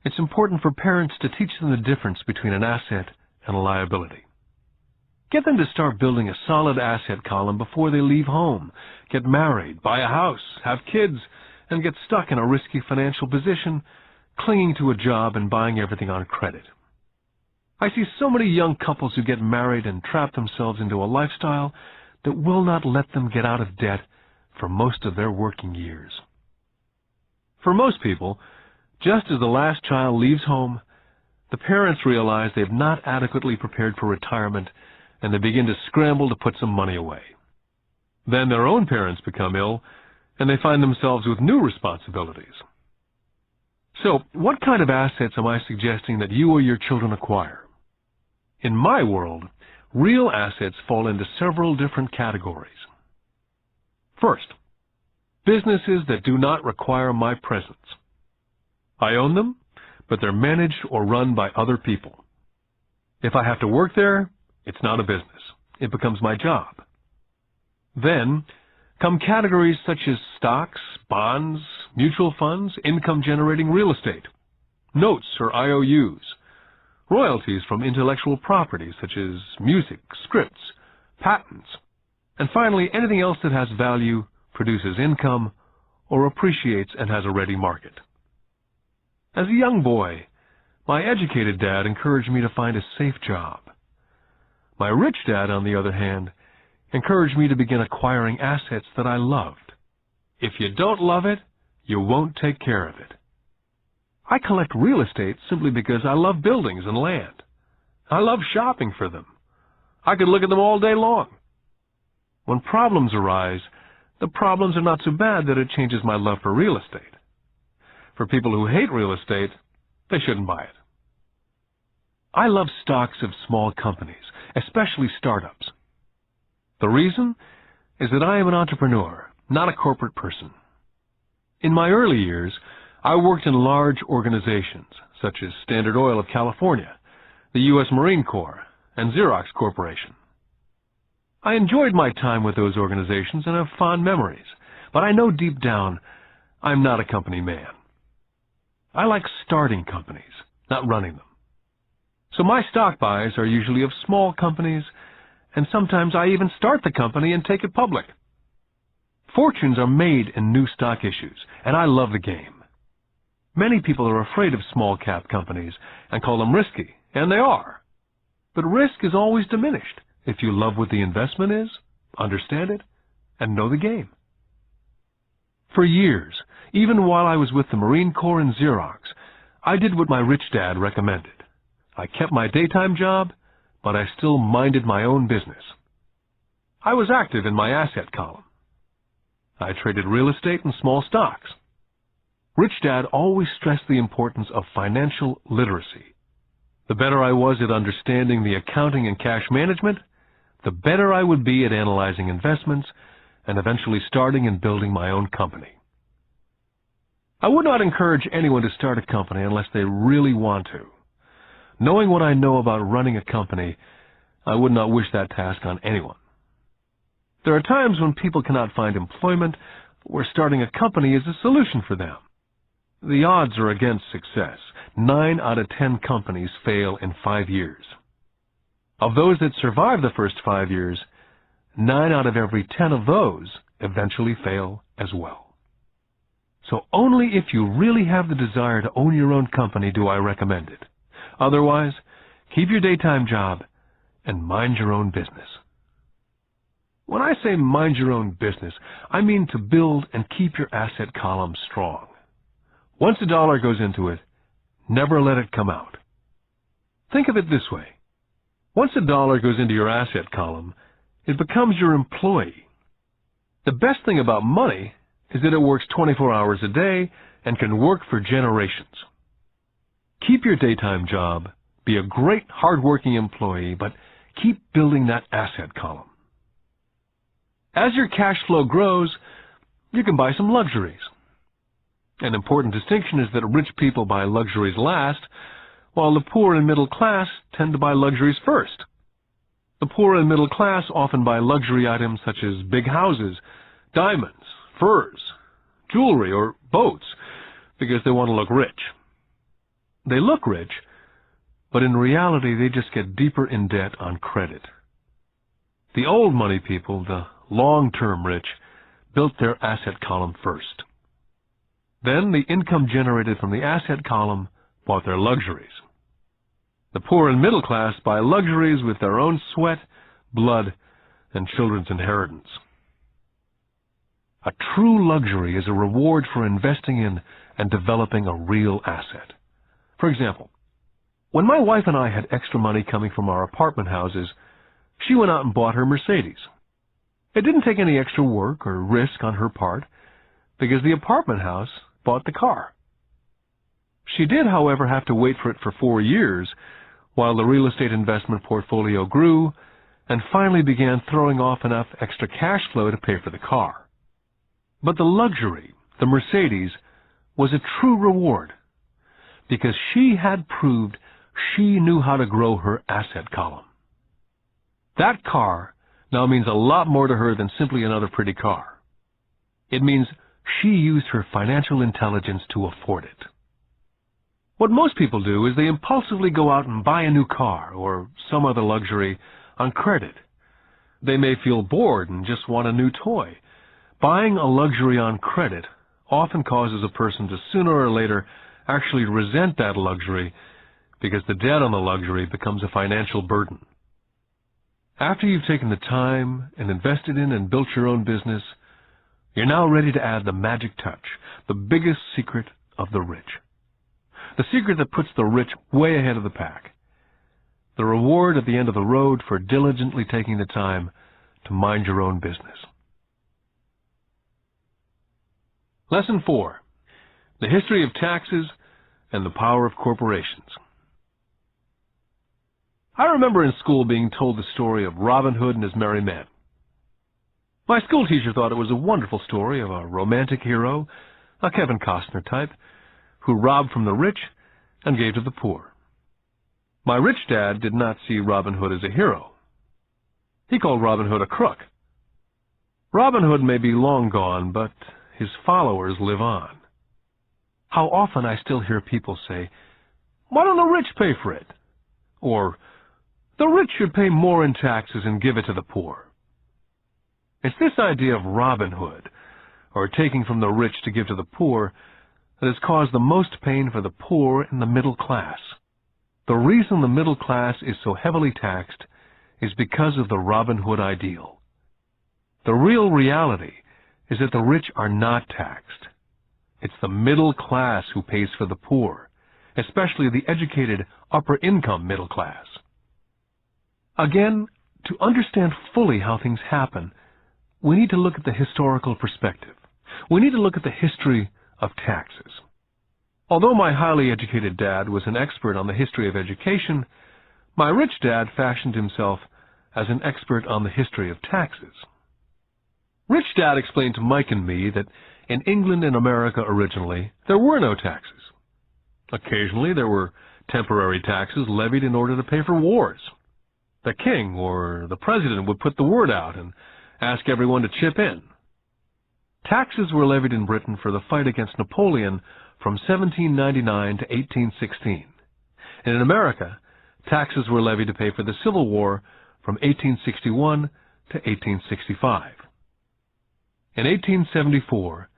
it's important for parents to teach them the difference between an asset and a liability. Get them to start building a solid asset column before they leave home, get married, buy a house, have kids, and get stuck in a risky financial position, clinging to a job and buying everything on credit. I see so many young couples who get married and trap themselves into a lifestyle that will not let them get out of debt for most of their working years. For most people, just as the last child leaves home, the parents realize they've not adequately prepared for retirement and they begin to scramble to put some money away. Then their own parents become ill and they find themselves with new responsibilities. So, what kind of assets am I suggesting that you or your children acquire? In my world, real assets fall into several different categories. First, businesses that do not require my presence. I own them, but they're managed or run by other people. If I have to work there, it's not a business. It becomes my job. Then come categories such as stocks, bonds, mutual funds, income-generating real estate, notes or IOUs, royalties from intellectual property such as music, scripts, patents, and finally anything else that has value, produces income, or appreciates and has a ready market. As a young boy, my educated dad encouraged me to find a safe job. My rich dad, on the other hand, encouraged me to begin acquiring assets that I loved. If you don't love it, you won't take care of it. I collect real estate simply because I love buildings and land. I love shopping for them. I could look at them all day long. When problems arise, the problems are not so bad that it changes my love for real estate. For people who hate real estate, they shouldn't buy it. I love stocks of small companies, especially startups. The reason is that I am an entrepreneur, not a corporate person. In my early years, I worked in large organizations such as Standard Oil of California, the U.S. Marine Corps, and Xerox Corporation. I enjoyed my time with those organizations and have fond memories, but I know deep down I'm not a company man. I like starting companies, not running them. So my stock buys are usually of small companies, and sometimes I even start the company and take it public. Fortunes are made in new stock issues, and I love the game. Many people are afraid of small-cap companies and call them risky, and they are. But risk is always diminished if you love what the investment is, understand it, and know the game. For years, even while I was with the Marine Corps and Xerox, I did what my rich dad recommended. I kept my daytime job, but I still minded my own business. I was active in my asset column. I traded real estate and small stocks. Rich Dad always stressed the importance of financial literacy. The better I was at understanding the accounting and cash management, the better I would be at analyzing investments and eventually starting and building my own company. I would not encourage anyone to start a company unless they really want to. Knowing what I know about running a company, I would not wish that task on anyone. There are times when people cannot find employment where starting a company is a solution for them. The odds are against success. 9 out of 10 companies fail in 5 years. Of those that survive the first 5 years, 9 out of every 10 of those eventually fail as well. So only if you really have the desire to own your own company do I recommend it. Otherwise, keep your daytime job and mind your own business. When I say mind your own business, I mean to build and keep your asset column strong. Once a dollar goes into it, never let it come out. Think of it this way. Once a dollar goes into your asset column, it becomes your employee. The best thing about money is that it works 24 hours a day and can work for generations. Keep your daytime job, be a great hard-working employee, but keep building that asset column. As your cash flow grows, you can buy some luxuries. An important distinction is that rich people buy luxuries last, while the poor and middle class tend to buy luxuries first. The poor and middle class often buy luxury items such as big houses, diamonds, furs, jewelry, or boats because they want to look rich. They look rich, but in reality they just get deeper in debt on credit. The old money people, the long-term rich, built their asset column first. Then the income generated from the asset column bought their luxuries. The poor and middle class buy luxuries with their own sweat, blood, and children's inheritance. A true luxury is a reward for investing in and developing a real asset. For example, when my wife and I had extra money coming from our apartment houses, she went out and bought her Mercedes. It didn't take any extra work or risk on her part because the apartment house bought the car. She did, however, have to wait for it for 4 years while the real estate investment portfolio grew and finally began throwing off enough extra cash flow to pay for the car. But the luxury, the Mercedes, was a true reward because she had proved she knew how to grow her asset column. That car now means a lot more to her than simply another pretty car. It means she used her financial intelligence to afford it. What most people do is they impulsively go out and buy a new car or some other luxury on credit. They may feel bored and just want a new toy. Buying a luxury on credit often causes a person to sooner or later actually resent that luxury because the debt on the luxury becomes a financial burden. After you've taken the time and invested in and built your own business, you're now ready to add the magic touch, the biggest secret of the rich. The secret that puts the rich way ahead of the pack. The reward at the end of the road for diligently taking the time to mind your own business. Lesson 4. The history of taxes and the power of corporations. I remember in school being told the story of Robin Hood and his merry men. My school teacher thought it was a wonderful story of a romantic hero, a Kevin Costner type, who robbed from the rich and gave to the poor. My rich dad did not see Robin Hood as a hero. He called Robin Hood a crook. Robin Hood may be long gone, but his followers live on. How often I still hear people say, "Why don't the rich pay for it?" Or, "The rich should pay more in taxes and give it to the poor." It's this idea of Robin Hood or taking from the rich to give to the poor, that has caused the most pain for the poor and the middle class. The reason the middle class is so heavily taxed is because of the Robin Hood ideal. The real reality is that the rich are not taxed. It's the middle class who pays for the poor, especially the educated upper-income middle class. Again, to understand fully how things happen, we need to look at the historical perspective. We need to look at the history of taxes. Although my highly educated dad was an expert on the history of education, my rich dad fashioned himself as an expert on the history of taxes. Rich Dad explained to Mike and me that in England and America originally, there were no taxes. Occasionally, there were temporary taxes levied in order to pay for wars. The king or the president would put the word out and ask everyone to chip in. Taxes were levied in Britain for the fight against Napoleon from 1799 to 1816. And in America, taxes were levied to pay for the Civil War from 1861 to 1865. In 1874,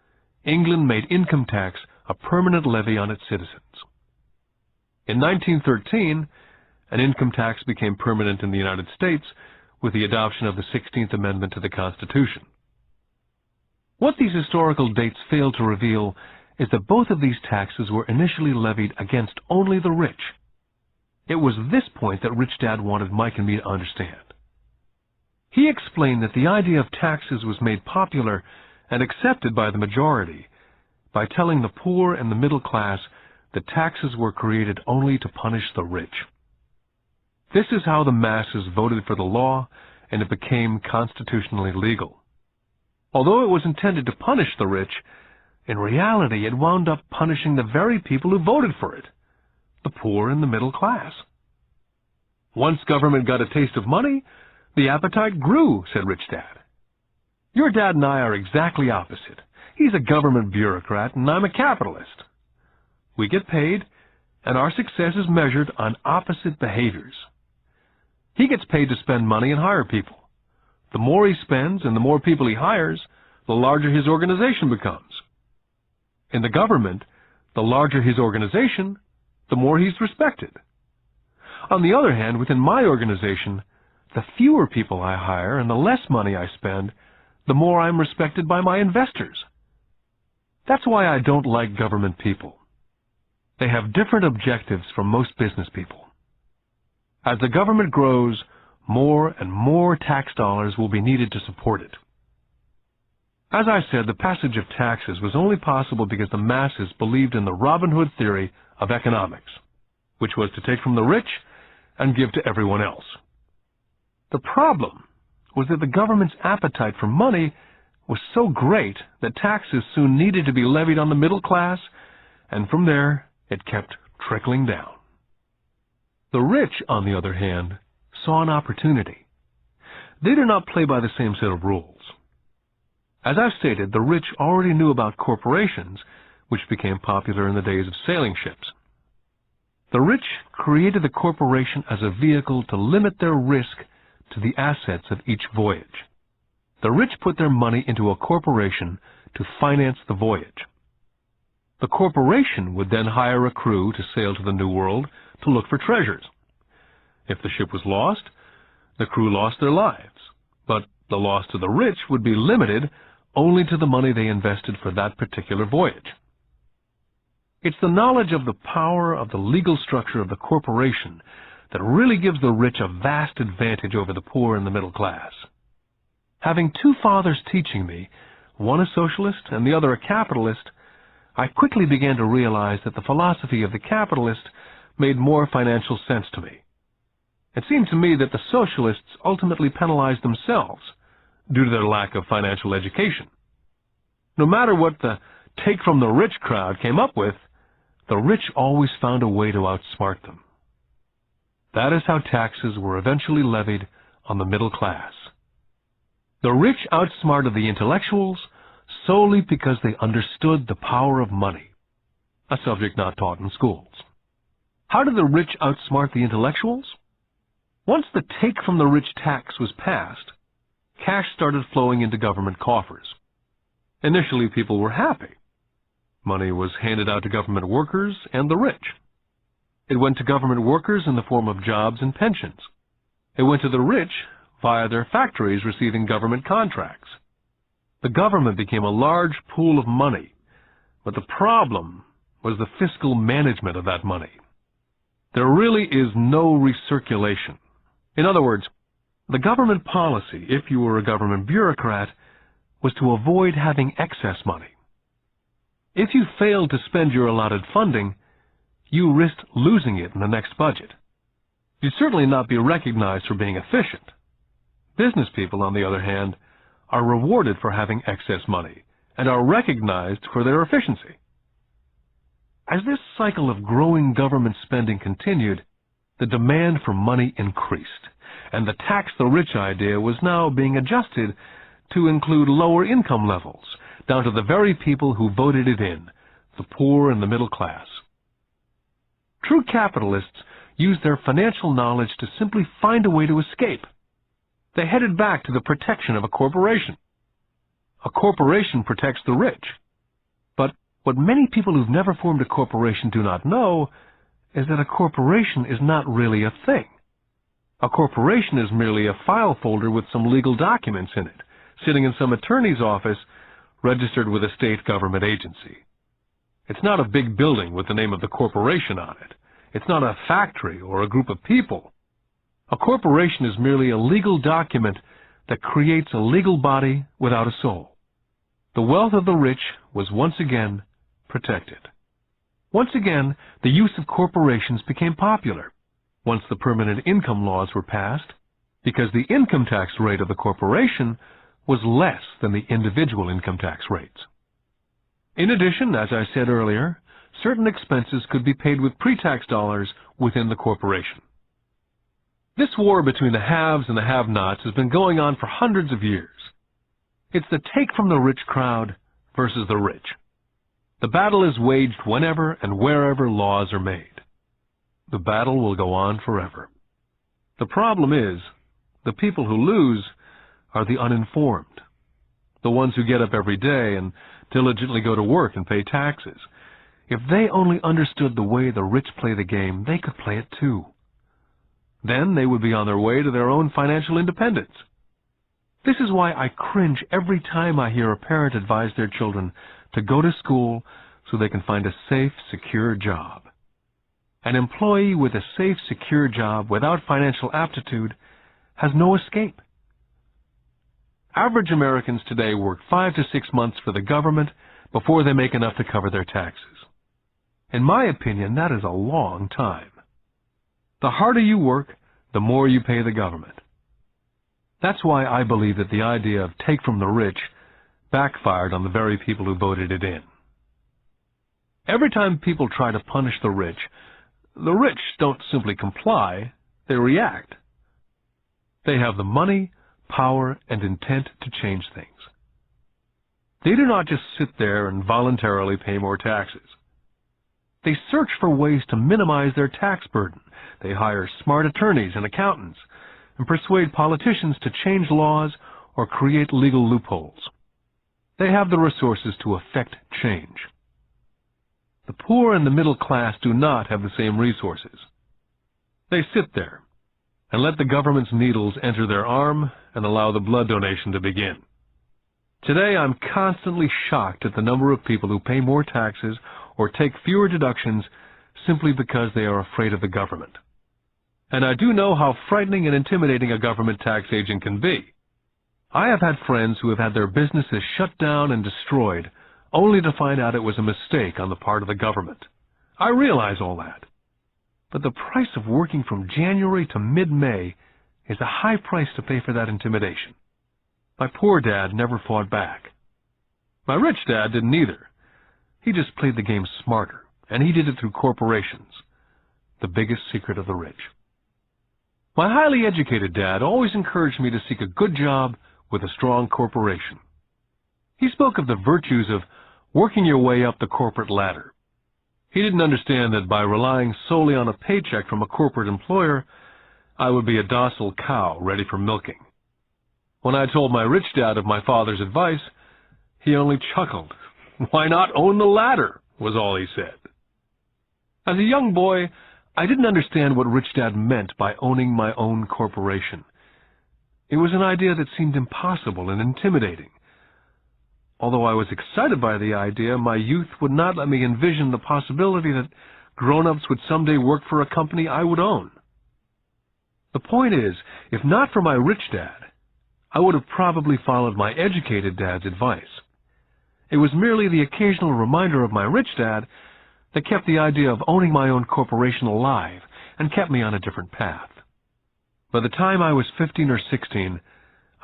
England made income tax a permanent levy on its citizens. In 1913, an income tax became permanent in the United States with the adoption of the 16th Amendment to the Constitution. What these historical dates fail to reveal is that both of these taxes were initially levied against only the rich. It was this point that Rich Dad wanted Mike and me to understand. He explained that the idea of taxes was made popular and accepted by the majority by telling the poor and the middle class that taxes were created only to punish the rich. This is how the masses voted for the law, and it became constitutionally legal. Although it was intended to punish the rich, in reality it wound up punishing the very people who voted for it, the poor and the middle class. Once government got a taste of money, the appetite grew, said Rich Dad. Your dad and I are exactly opposite. He's a government bureaucrat, and I'm a capitalist. We get paid, and our success is measured on opposite behaviors. He gets paid to spend money and hire people. The more he spends and the more people he hires, the larger his organization becomes. In the government, the larger his organization, the more he's respected. On the other hand, within my organization, the fewer people I hire and the less money I spend, the more I'm respected by my investors. That's why I don't like government people. They have different objectives from most business people. As the government grows, more and more tax dollars will be needed to support it. As I said, the passage of taxes was only possible because the masses believed in the Robin Hood theory of economics, which was to take from the rich and give to everyone else. The problem was that the government's appetite for money was so great that taxes soon needed to be levied on the middle class, and from there it kept trickling down. The rich, on the other hand, saw an opportunity. They did not play by the same set of rules. As I've stated, the rich already knew about corporations, which became popular in the days of sailing ships. The rich created the corporation as a vehicle to limit their risk to the assets of each voyage. The rich put their money into a corporation to finance the voyage. The corporation would then hire a crew to sail to the New World to look for treasures. If the ship was lost, the crew lost their lives, but the loss to the rich would be limited only to the money they invested for that particular voyage. It's the knowledge of the power of the legal structure of the corporation that really gives the rich a vast advantage over the poor and the middle class. Having two fathers teaching me, one a socialist and the other a capitalist, I quickly began to realize that the philosophy of the capitalist made more financial sense to me. It seemed to me that the socialists ultimately penalized themselves due to their lack of financial education. No matter what the take from the rich crowd came up with, the rich always found a way to outsmart them. That is how taxes were eventually levied on the middle class. The rich outsmarted the intellectuals solely because they understood the power of money, a subject not taught in schools. How did the rich outsmart the intellectuals? Once the take from the rich tax was passed, cash started flowing into government coffers. Initially, people were happy. Money was handed out to government workers and the rich. It went to government workers in the form of jobs and pensions. It went to the rich via their factories receiving government contracts. The government became a large pool of money, but the problem was the fiscal management of that money. There really is no recirculation. In other words, the government policy, if you were a government bureaucrat, was to avoid having excess money. If you failed to spend your allotted funding, you risked losing it in the next budget. You'd certainly not be recognized for being efficient. Business people, on the other hand, are rewarded for having excess money and are recognized for their efficiency. As this cycle of growing government spending continued, the demand for money increased, and the tax the rich idea was now being adjusted to include lower income levels, down to the very people who voted it in, the poor and the middle class. True capitalists used their financial knowledge to simply find a way to escape. They headed back to the protection of a corporation. A corporation protects the rich. But what many people who've never formed a corporation do not know is that a corporation is not really a thing. A corporation is merely a file folder with some legal documents in it, sitting in some attorney's office registered with a state government agency. It's not a big building with the name of the corporation on it. It's not a factory or a group of people. A corporation is merely a legal document that creates a legal body without a soul. The wealth of the rich was once again protected. Once again, the use of corporations became popular once the permanent income laws were passed, because the income tax rate of the corporation was less than the individual income tax rates. In addition, as I said earlier, certain expenses could be paid with pre-tax dollars within the corporation. This war between the haves and the have-nots has been going on for hundreds of years. It's the take from the rich crowd versus the rich. The battle is waged whenever and wherever laws are made. The battle will go on forever. The problem is, the people who lose are the uninformed, the ones who get up every day and diligently go to work and pay taxes. If they only understood the way the rich play the game, they could play it too. Then they would be on their way to their own financial independence. This is why I cringe every time I hear a parent advise their children to go to school so they can find a safe, secure job. An employee with a safe, secure job without financial aptitude has no escape. Average Americans today work 5 to 6 months for the government before they make enough to cover their taxes. In my opinion, that is a long time. The harder you work, the more you pay the government. That's why I believe that the idea of take from the rich backfired on the very people who voted it in. Every time people try to punish the rich don't simply comply, they react. They have the money, power, and intent to change things. They do not just sit there and voluntarily pay more taxes. They search for ways to minimize their tax burden. They hire smart attorneys and accountants and persuade politicians to change laws or create legal loopholes. They have the resources to effect change. The poor and the middle class do not have the same resources. They sit there and let the government's needles enter their arm and allow the blood donation to begin. Today, I'm constantly shocked at the number of people who pay more taxes or take fewer deductions simply because they are afraid of the government. And I do know how frightening and intimidating a government tax agent can be. I have had friends who have had their businesses shut down and destroyed only to find out it was a mistake on the part of the government. I realize all that. But the price of working from January to mid-May is a high price to pay for that intimidation. My poor dad never fought back. My rich dad didn't either. He just played the game smarter, and he did it through corporations, the biggest secret of the rich. My highly educated dad always encouraged me to seek a good job with a strong corporation. He spoke of the virtues of working your way up the corporate ladder. He didn't understand that by relying solely on a paycheck from a corporate employer, I would be a docile cow ready for milking. When I told my rich dad of my father's advice, He only chuckled. "Why not own the latter?" was all he said. As a young boy, I didn't understand what Rich Dad meant by owning my own corporation. It was an idea that seemed impossible and intimidating. Although I was excited by the idea, my youth would not let me envision the possibility that grown-ups would someday work for a company I would own. The point is, if not for my rich dad, I would have probably followed my educated dad's advice. It was merely the occasional reminder of my rich dad that kept the idea of owning my own corporation alive and kept me on a different path. By the time I was 15 or 16,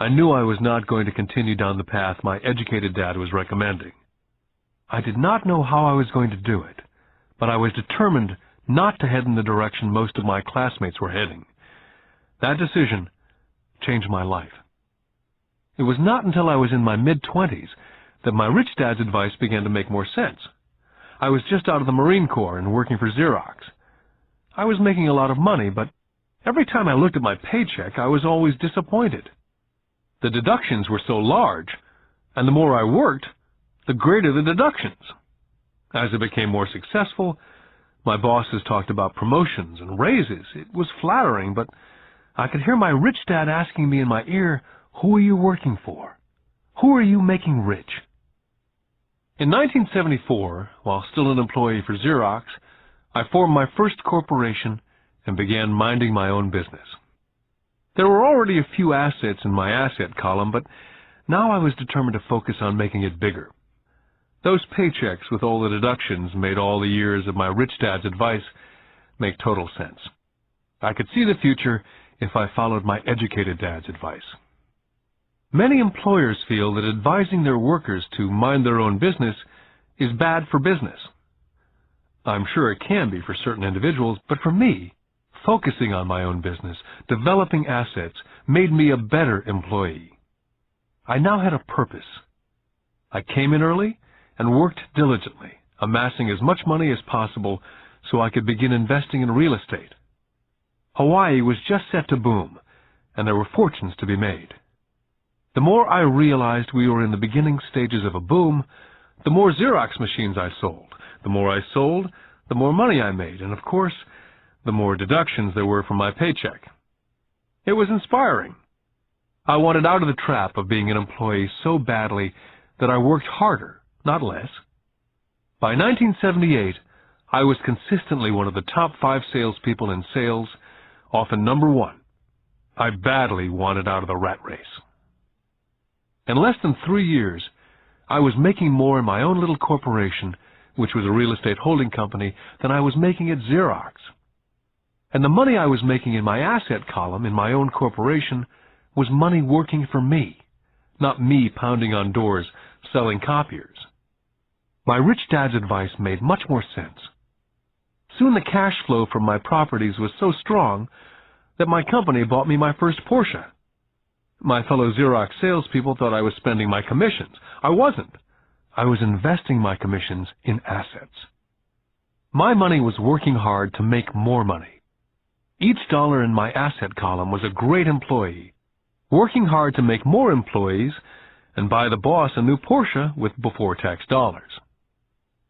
I knew I was not going to continue down the path my educated dad was recommending. I did not know how I was going to do it, but I was determined not to head in the direction most of my classmates were heading. That decision changed my life. It was not until I was in my mid-20s that my rich dad's advice began to make more sense. I was just out of the Marine Corps and working for Xerox. I was making a lot of money, but every time I looked at my paycheck, I was always disappointed. The deductions were so large, and the more I worked, the greater the deductions. As I became more successful, my bosses talked about promotions and raises. It was flattering, but I could hear my rich dad asking me in my ear, "Who are you working for? Who are you making rich?" In 1974, while still an employee for Xerox, I formed my first corporation and began minding my own business. There were already a few assets in my asset column, but now I was determined to focus on making it bigger. Those paychecks with all the deductions made all the years of my rich dad's advice make total sense. I could see the future if I followed my educated dad's advice. Many employers feel that advising their workers to mind their own business is bad for business. I'm sure it can be for certain individuals, but for me, focusing on my own business, developing assets, made me a better employee. I now had a purpose. I came in early and worked diligently, amassing as much money as possible so I could begin investing in real estate. Hawaii was just set to boom, and there were fortunes to be made. The more I realized we were in the beginning stages of a boom, the more Xerox machines I sold. The more I sold, the more money I made, and of course, the more deductions there were from my paycheck. It was inspiring. I wanted out of the trap of being an employee so badly that I worked harder, not less. By 1978, I was consistently one of the top 5 salespeople in sales, often number 1. I badly wanted out of the rat race. In less than 3 years, I was making more in my own little corporation, which was a real estate holding company, than I was making at Xerox. And the money I was making in my asset column in my own corporation was money working for me, not me pounding on doors selling copiers. My rich dad's advice made much more sense. Soon the cash flow from my properties was so strong that my company bought me my first Porsche. My fellow Xerox salespeople thought I was spending my commissions. I wasn't. I was investing my commissions in assets. My money was working hard to make more money. Each dollar in my asset column was a great employee, working hard to make more employees and buy the boss a new Porsche with before-tax dollars.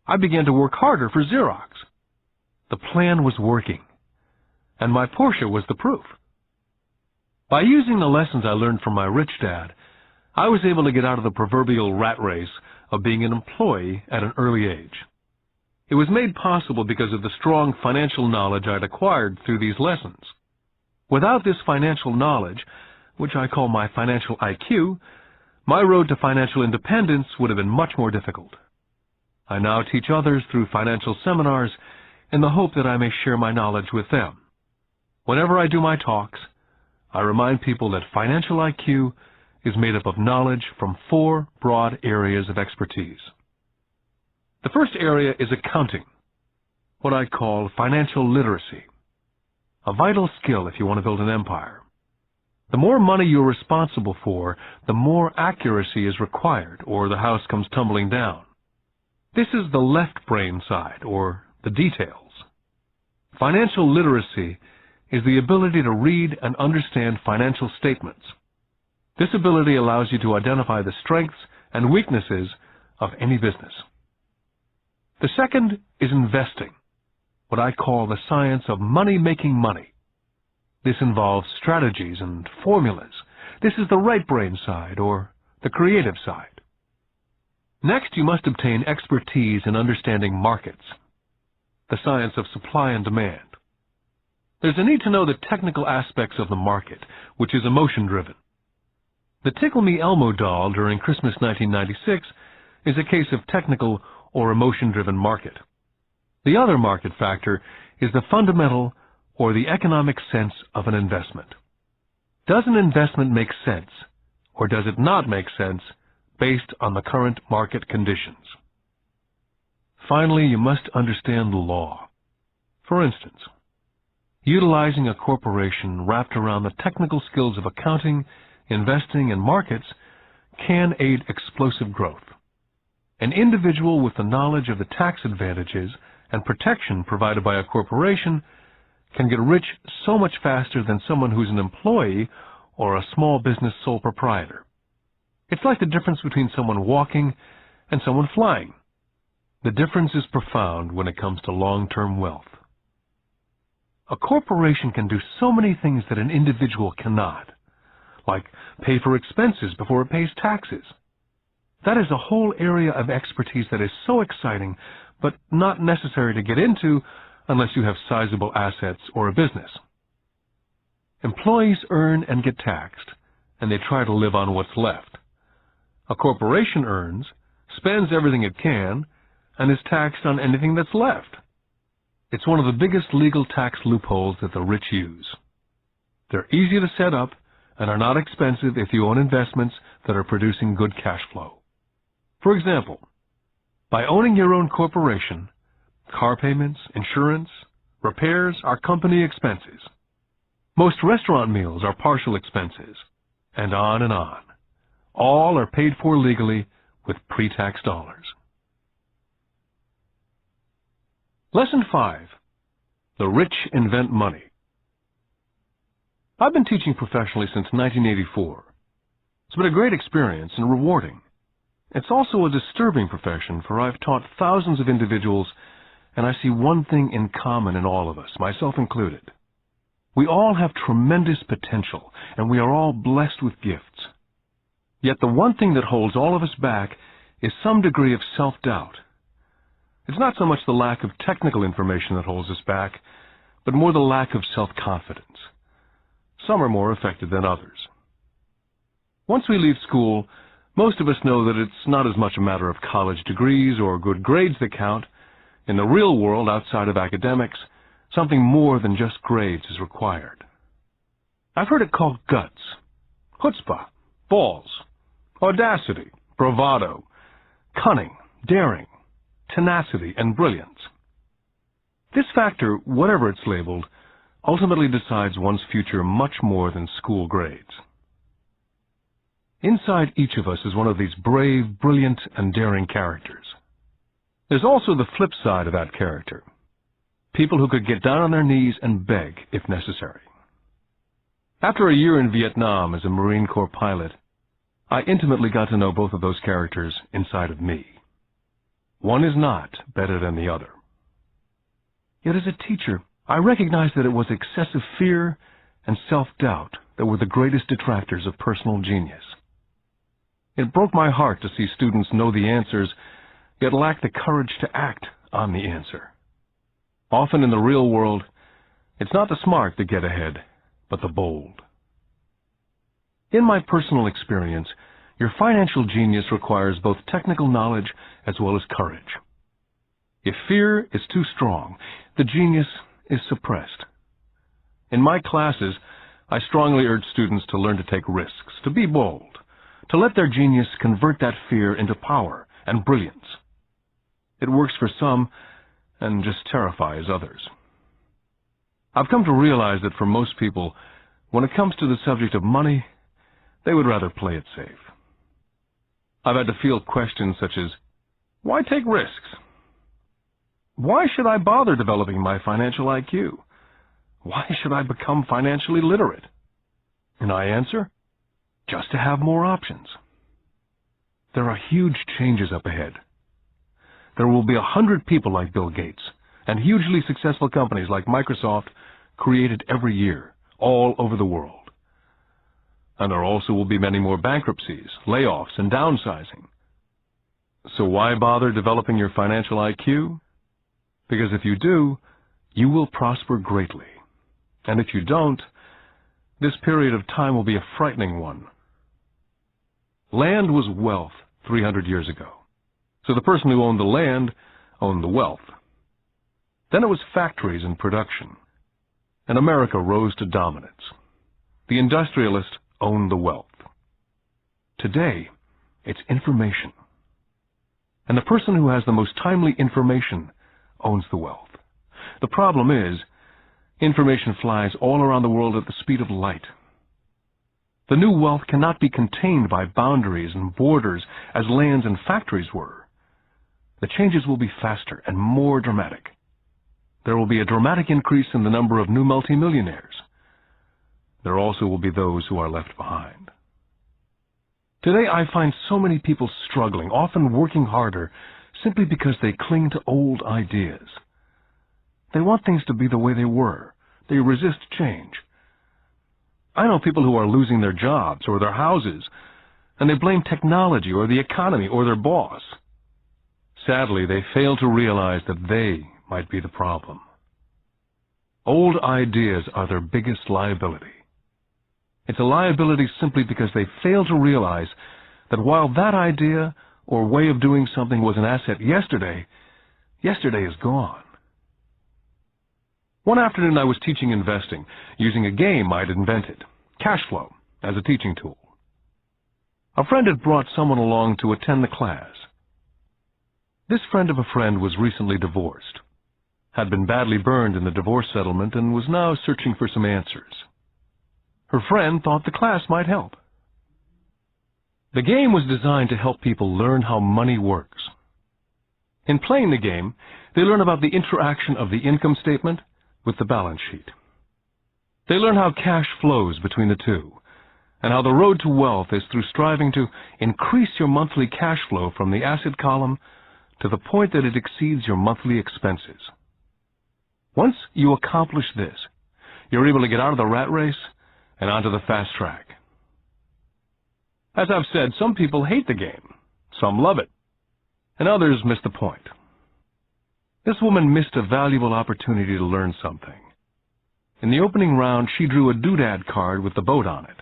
I began to work harder for Xerox. The plan was working, and my Porsche was the proof. By using the lessons I learned from my rich dad, I was able to get out of the proverbial rat race of being an employee at an early age. It was made possible because of the strong financial knowledge I'd acquired through these lessons. Without this financial knowledge, which I call my financial IQ, my road to financial independence would have been much more difficult. I now teach others through financial seminars in the hope that I may share my knowledge with them. Whenever I do my talks, I remind people that financial IQ is made up of knowledge from 4 broad areas of expertise. The first area is accounting, what I call financial literacy, a vital skill if you want to build an empire. The more money you're responsible for, the more accuracy is required, or the house comes tumbling down. This is the left brain side, or the details. Financial literacy is the ability to read and understand financial statements. This ability allows you to identify the strengths and weaknesses of any business. The second is investing, what I call the science of making money. This involves strategies and formulas. This is the right brain side, or the creative side. Next, you must obtain expertise in understanding markets, the science of supply and demand. There's a need to know the technical aspects of the market, which is emotion-driven. The Tickle Me Elmo doll during Christmas 1996 is a case of technical or emotion-driven market. The other market factor is the fundamental or the economic sense of an investment. Does an investment make sense, or does it not make sense based on the current market conditions? Finally, you must understand the law. For instance, utilizing a corporation wrapped around the technical skills of accounting, investing, and markets can aid explosive growth. An individual with the knowledge of the tax advantages and protection provided by a corporation can get rich so much faster than someone who's an employee or a small business sole proprietor. It's like the difference between someone walking and someone flying. The difference is profound when it comes to long-term wealth. A corporation can do so many things that an individual cannot, like pay for expenses before it pays taxes. That is a whole area of expertise that is so exciting, but not necessary to get into unless you have sizable assets or a business. Employees earn and get taxed, and they try to live on what's left. A corporation earns, spends everything it can, and is taxed on anything that's left. It's one of the biggest legal tax loopholes that the rich use. They're easy to set up and are not expensive if you own investments that are producing good cash flow. For example, by owning your own corporation, car payments, insurance, repairs are company expenses. Most restaurant meals are partial expenses, and on and on. All are paid for legally with pre-tax dollars. Lesson 5. The Rich Invent Money. I've been teaching professionally since 1984. It's been a great experience and rewarding. It's also a disturbing profession, for I've taught thousands of individuals, and I see one thing in common in all of us, myself included. We all have tremendous potential, and we are all blessed with gifts. Yet the one thing that holds all of us back is some degree of self-doubt. It's not so much the lack of technical information that holds us back, but more the lack of self-confidence. Some are more affected than others. Once we leave school, most of us know that it's not as much a matter of college degrees or good grades that count. In the real world, outside of academics, something more than just grades is required. I've heard it called guts, chutzpah, balls, audacity, bravado, cunning, daring, tenacity, and brilliance. This factor, whatever it's labeled, ultimately decides one's future much more than school grades. Inside each of us is one of these brave, brilliant, and daring characters. There's also the flip side of that character. People who could get down on their knees and beg if necessary. After a year in Vietnam as a Marine Corps pilot, I intimately got to know both of those characters inside of me. One is not better than the other. Yet as a teacher, I recognized that it was excessive fear and self-doubt that were the greatest detractors of personal genius. It broke my heart to see students know the answers, yet lack the courage to act on the answer. Often in the real world, it's not the smart that get ahead, but the bold. In my personal experience, your financial genius requires both technical knowledge as well as courage. If fear is too strong, the genius is suppressed. In my classes, I strongly urge students to learn to take risks, to be bold, to let their genius convert that fear into power and brilliance. It works for some and just terrifies others. I've come to realize that for most people, when it comes to the subject of money, they would rather play it safe. I've had to field questions such as, why take risks? Why should I bother developing my financial IQ? Why should I become financially literate? And I answer, just to have more options. There are huge changes up ahead. There will be 100 people like Bill Gates and hugely successful companies like Microsoft created every year, all over the world. And there also will be many more bankruptcies, layoffs, and downsizing. So why bother developing your financial IQ? Because if you do, you will prosper greatly. And if you don't, this period of time will be a frightening one. Land was wealth 300 years ago. So the person who owned the land owned the wealth. Then it was factories and production. And America rose to dominance. The industrialist owned the wealth. Today, it's information. And the person who has the most timely information owns the wealth. The problem is, information flies all around the world at the speed of light. The new wealth cannot be contained by boundaries and borders as lands and factories were. The changes will be faster and more dramatic. There will be a dramatic increase in the number of new multimillionaires. There also will be those who are left behind. Today I find so many people struggling, often working harder, simply because they cling to old ideas. They want things to be the way they were. They resist change. I know people who are losing their jobs or their houses, and they blame technology or the economy or their boss. Sadly, they fail to realize that they might be the problem. Old ideas are their biggest liability. It's a liability simply because they fail to realize that while that idea or way of doing something was an asset yesterday, yesterday is gone. One afternoon I was teaching investing using a game I'd invented, cash flow, as a teaching tool. A friend had brought someone along to attend the class. This friend of a friend was recently divorced, had been badly burned in the divorce settlement, and was now searching for some answers. Her friend thought the class might help. The game was designed to help people learn how money works. In playing the game, they learn about the interaction of the income statement with the balance sheet. They learn how cash flows between the two, and how the road to wealth is through striving to increase your monthly cash flow from the asset column to the point that it exceeds your monthly expenses. Once you accomplish this, you're able to get out of the rat race and onto the fast track. As I've said, some people hate the game, some love it, and others miss the point. This woman missed a valuable opportunity to learn something. In the opening round, she drew a doodad card with the boat on it.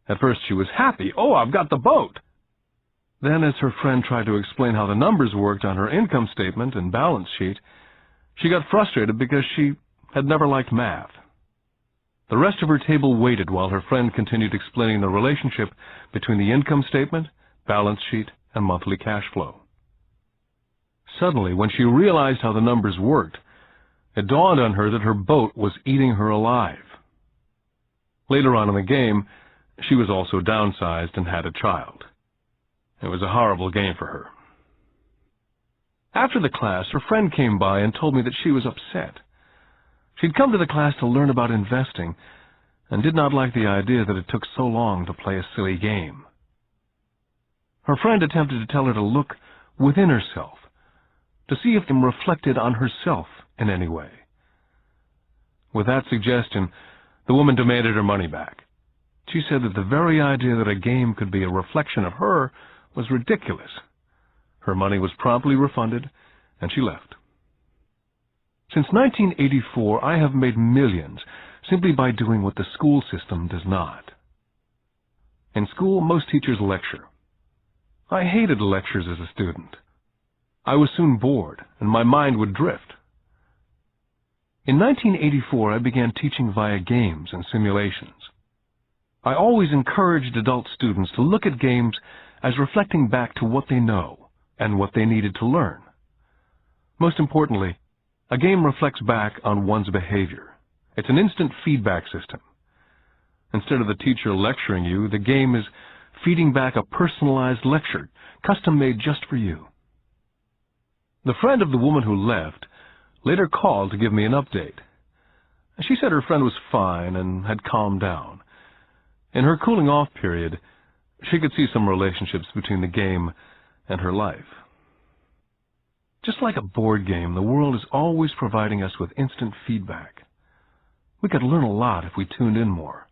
At first she was happy. "Oh, I've got the boat!" Then, as her friend tried to explain how the numbers worked on her income statement and balance sheet, she got frustrated because she had never liked math. The rest of her table waited while her friend continued explaining the relationship between the income statement, balance sheet, and monthly cash flow. Suddenly, when she realized how the numbers worked, it dawned on her that her boat was eating her alive. Later on in the game, she was also downsized and had a child. It was a horrible game for her. After the class, her friend came by and told me that she was upset. She'd come to the class to learn about investing and did not like the idea that it took so long to play a silly game. Her friend attempted to tell her to look within herself, to see if it reflected on herself in any way. With that suggestion, the woman demanded her money back. She said that the very idea that a game could be a reflection of her was ridiculous. Her money was promptly refunded, and she left. Since 1984, I have made millions simply by doing what the school system does not. In school, most teachers lecture. I hated lectures as a student. I was soon bored, and my mind would drift. In 1984, I began teaching via games and simulations. I always encouraged adult students to look at games as reflecting back to what they know and what they needed to learn. Most importantly, a game reflects back on one's behavior. It's an instant feedback system. Instead of the teacher lecturing you, the game is feeding back a personalized lecture, custom-made just for you. The friend of the woman who left later called to give me an update. She said her friend was fine and had calmed down. In her cooling-off period, She could see some relationships between the game and her life. Just like a board game, the world is always providing us with instant feedback. We could learn a lot if we tuned in more.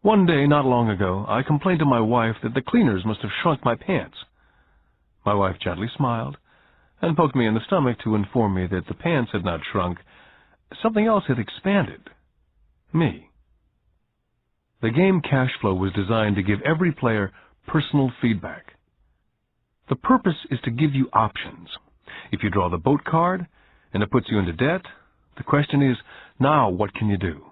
One day, not long ago, I complained to my wife that the cleaners must have shrunk my pants. My wife gently smiled and poked me in the stomach to inform me that the pants had not shrunk. Something else had expanded. Me. The game Cash Flow was designed to give every player personal feedback. The purpose is to give you options. If you draw the boat card and it puts you into debt, the question is, now what can you do?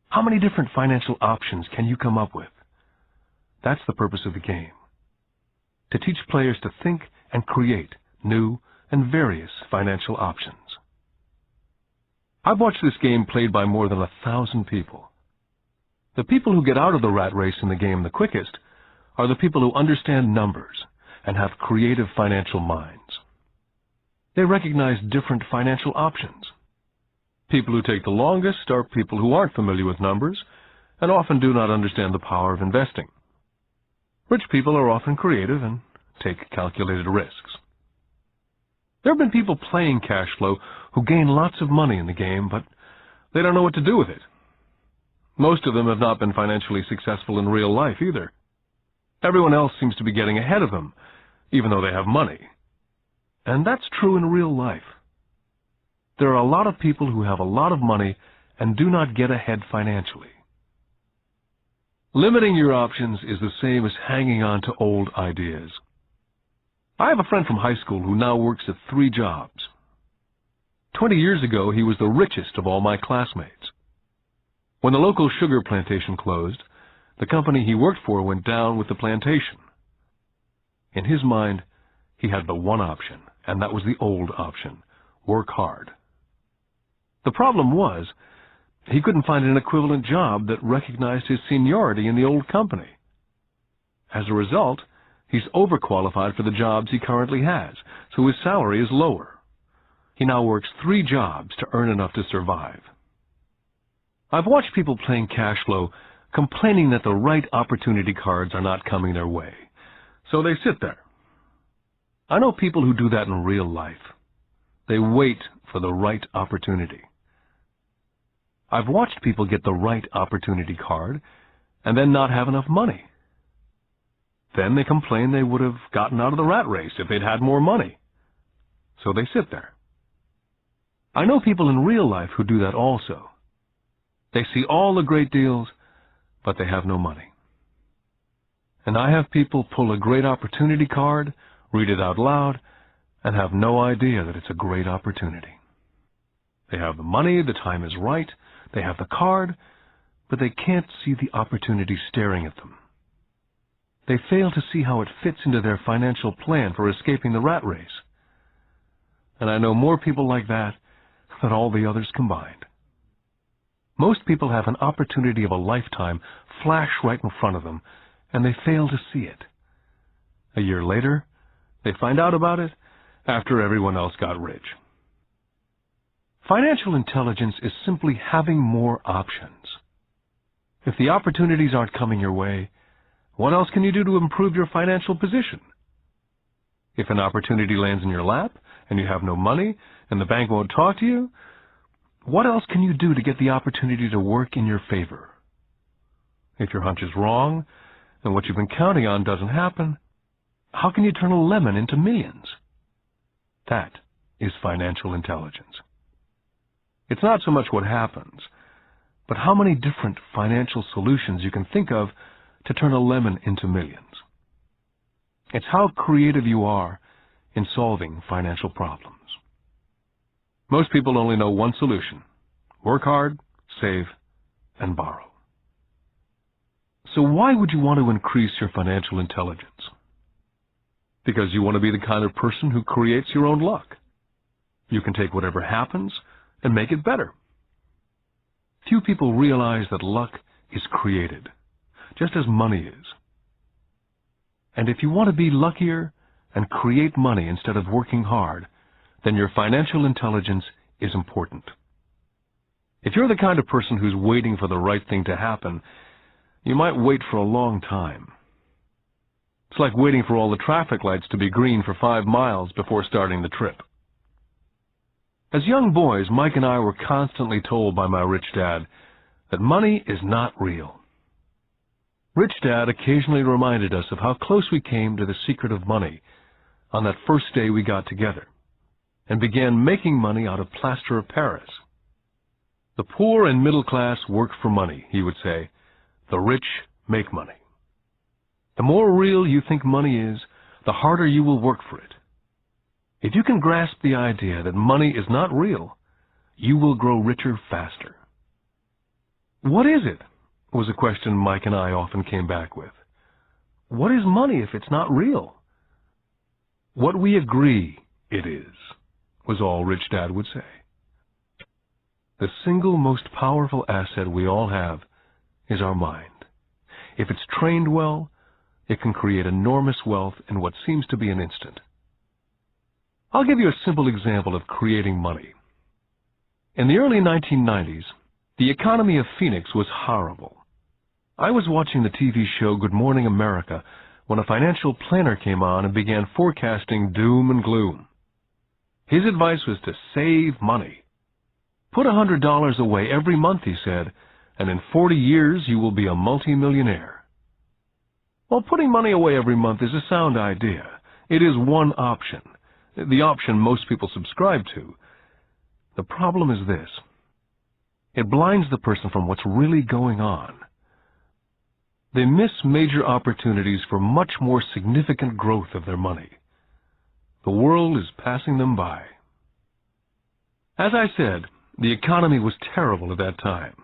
How many different financial options can you come up with? That's the purpose of the game. To teach players to think and create new and various financial options. I've watched this game played by more than 1,000 people. The people who get out of the rat race in the game the quickest are the people who understand numbers and have creative financial minds. They recognize different financial options. People who take the longest are people who aren't familiar with numbers and often do not understand the power of investing. Rich people are often creative and take calculated risks. There have been people playing Cash Flow who gain lots of money in the game, but they don't know what to do with it. Most of them have not been financially successful in real life either. Everyone else seems to be getting ahead of them, even though they have money. And that's true in real life. There are a lot of people who have a lot of money and do not get ahead financially. Limiting your options is the same as hanging on to old ideas. I have a friend from high school who now works at 3 jobs. 20 years ago, he was the richest of all my classmates. When the local sugar plantation closed, the company he worked for went down with the plantation. In his mind, he had the one option, and that was the old option: work hard. The problem was, he couldn't find an equivalent job that recognized his seniority in the old company. As a result, he's overqualified for the jobs he currently has, so his salary is lower. He now works 3 jobs to earn enough to survive. I've watched people playing Cash Flow complaining that the right opportunity cards are not coming their way, so they sit there. I know people who do that in real life. They wait for the right opportunity. I've watched people get the right opportunity card and then not have enough money. Then they complain they would have gotten out of the rat race if they'd had more money. So they sit there. I know people in real life who do that also. They see all the great deals, but they have no money. And I have people pull a great opportunity card, read it out loud, and have no idea that it's a great opportunity. They have the money, the time is right, they have the card, but they can't see the opportunity staring at them. They fail to see how it fits into their financial plan for escaping the rat race. And I know more people like that than all the others combined. Most people have an opportunity of a lifetime flash right in front of them, and they fail to see it. A year later, they find out about it after everyone else got rich. Financial intelligence is simply having more options. If the opportunities aren't coming your way, what else can you do to improve your financial position? If an opportunity lands in your lap and you have no money and the bank won't talk to you, what else can you do to get the opportunity to work in your favor? If your hunch is wrong and what you've been counting on doesn't happen, how can you turn a lemon into millions? That is financial intelligence. It's not so much what happens, but how many different financial solutions you can think of to turn a lemon into millions. It's how creative you are in solving financial problems. Most people only know one solution: work hard, save, and borrow. So why would you want to increase your financial intelligence? Because you want to be the kind of person who creates your own luck. You can take whatever happens and make it better. Few people realize that luck is created, just as money is. And if you want to be luckier and create money instead of working hard, then your financial intelligence is important. If you're the kind of person who's waiting for the right thing to happen, you might wait for a long time. It's like waiting for all the traffic lights to be green for 5 miles before starting the trip. As young boys, Mike and I were constantly told by my rich dad that money is not real. Rich Dad occasionally reminded us of how close we came to the secret of money on that first day we got together and began making money out of plaster of Paris. The poor and middle class work for money, he would say. The rich make money. The more real you think money is, the harder you will work for it. If you can grasp the idea that money is not real, you will grow richer faster. What is it? Was a question Mike and I often came back with. What is money if it's not real? What we agree it is, was all Rich Dad would say. The single most powerful asset we all have is our mind. If it's trained well, it can create enormous wealth in what seems to be an instant. I'll give you a simple example of creating money. In the early 1990s, the economy of Phoenix was horrible. I was watching the TV show Good Morning America when a financial planner came on and began forecasting doom and gloom. His advice was to save money. Put $100 away every month, he said, and in 40 years you will be a multimillionaire. Well, putting money away every month is a sound idea. It is one option, the option most people subscribe to. The problem is this. It blinds the person from what's really going on. They miss major opportunities for much more significant growth of their money. The world is passing them by. As I said, the economy was terrible at that time.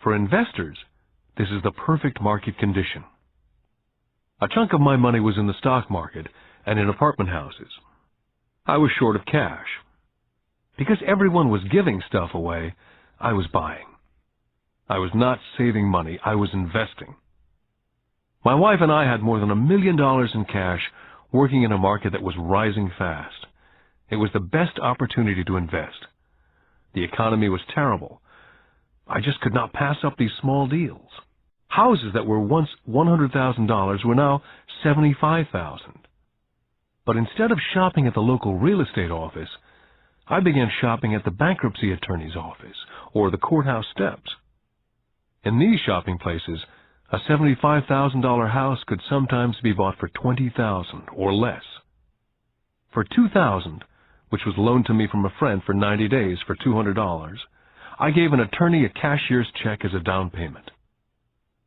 For investors, this is the perfect market condition. A chunk of my money was in the stock market and in apartment houses. I was short of cash. Because everyone was giving stuff away, I was buying. I was not saving money, I was investing. My wife and I had more than $1 million in cash working in a market that was rising fast. It was the best opportunity to invest. The economy was terrible. I just could not pass up these small deals. Houses that were once $100,000 were now $75,000. But instead of shopping at the local real estate office, I began shopping at the bankruptcy attorney's office or the courthouse steps. In these shopping places, a $75,000 house could sometimes be bought for $20,000 or less. For $2,000, which was loaned to me from a friend for 90 days for $200, I gave an attorney a cashier's check as a down payment.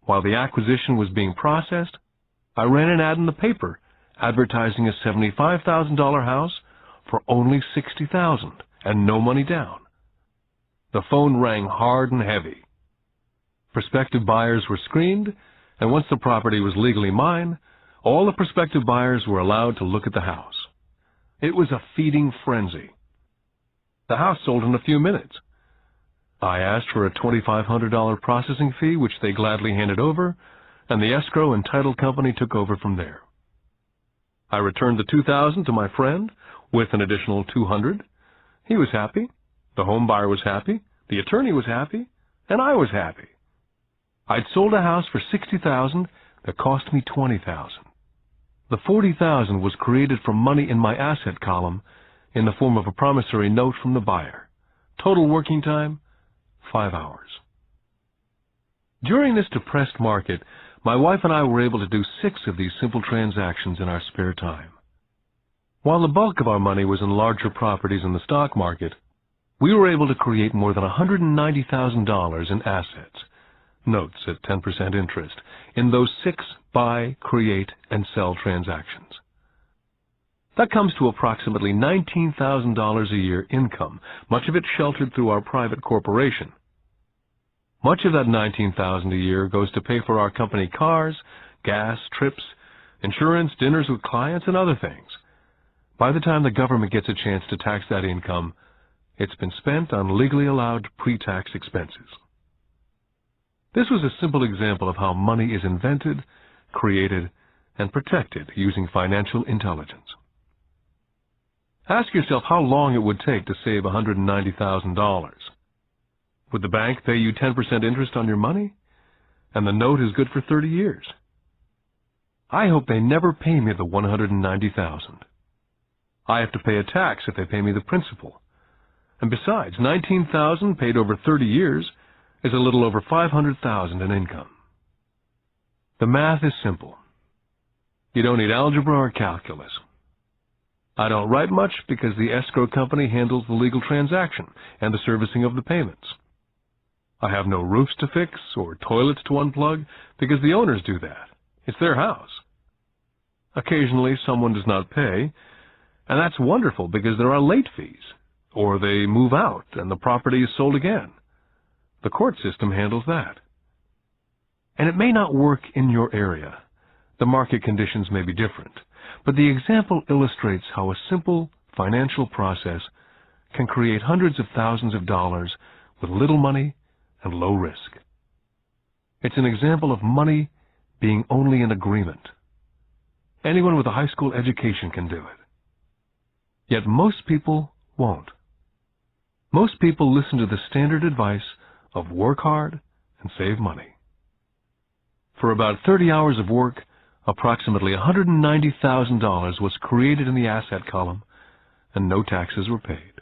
While the acquisition was being processed, I ran an ad in the paper advertising a $75,000 house for only $60,000 and no money down. The phone rang hard and heavy. Prospective buyers were screened, and once the property was legally mine, all the prospective buyers were allowed to look at the house. It was a feeding frenzy. The house sold in a few minutes. I asked for a $2,500 processing fee, which they gladly handed over, and the escrow and title company took over from there. I returned the $2,000 to my friend with an additional $200. He was happy, the home buyer was happy, the attorney was happy, and I was happy. I'd sold a house for $60,000 that cost me $20,000. The $40,000 was created from money in my asset column in the form of a promissory note from the buyer. Total working time, 5 hours. During this depressed market, my wife and I were able to do 6 of these simple transactions in our spare time. While the bulk of our money was in larger properties in the stock market, we were able to create more than $190,000 in assets, notes at 10% interest, in those 6 buy, create, and sell transactions. That comes to approximately $19,000 a year income, much of it sheltered through our private corporation. Much of that $19,000 a year goes to pay for our company cars, gas, trips, insurance, dinners with clients, and other things. By the time the government gets a chance to tax that income, it's been spent on legally allowed pre-tax expenses. This was a simple example of how money is invented, created, and protected using financial intelligence. Ask yourself how long it would take to save $190,000. Would the bank pay you 10% interest on your money? and the note is good for 30 years. I hope they never pay me the $190,000. I have to pay a tax if they pay me the principal. And besides, $19,000 paid over 30 years is a little over $500,000 in income. The math is simple. You don't need algebra or calculus. I don't write much because the escrow company handles the legal transaction and the servicing of the payments. I have no roofs to fix or toilets to unplug because the owners do that. It's their house. Occasionally someone does not pay, and that's wonderful because there are late fees, or they move out and the property is sold again. The court system handles that. And it may not work in your area. The market conditions may be different, but the example illustrates how a simple financial process can create hundreds of thousands of dollars with little money and low risk. It's an example of money being only an agreement. Anyone with a high school education can do it. Yet most people won't. Most people listen to the standard advice of work hard and save money. For about 30 hours of work, approximately $190,000 was created in the asset column, and no taxes were paid.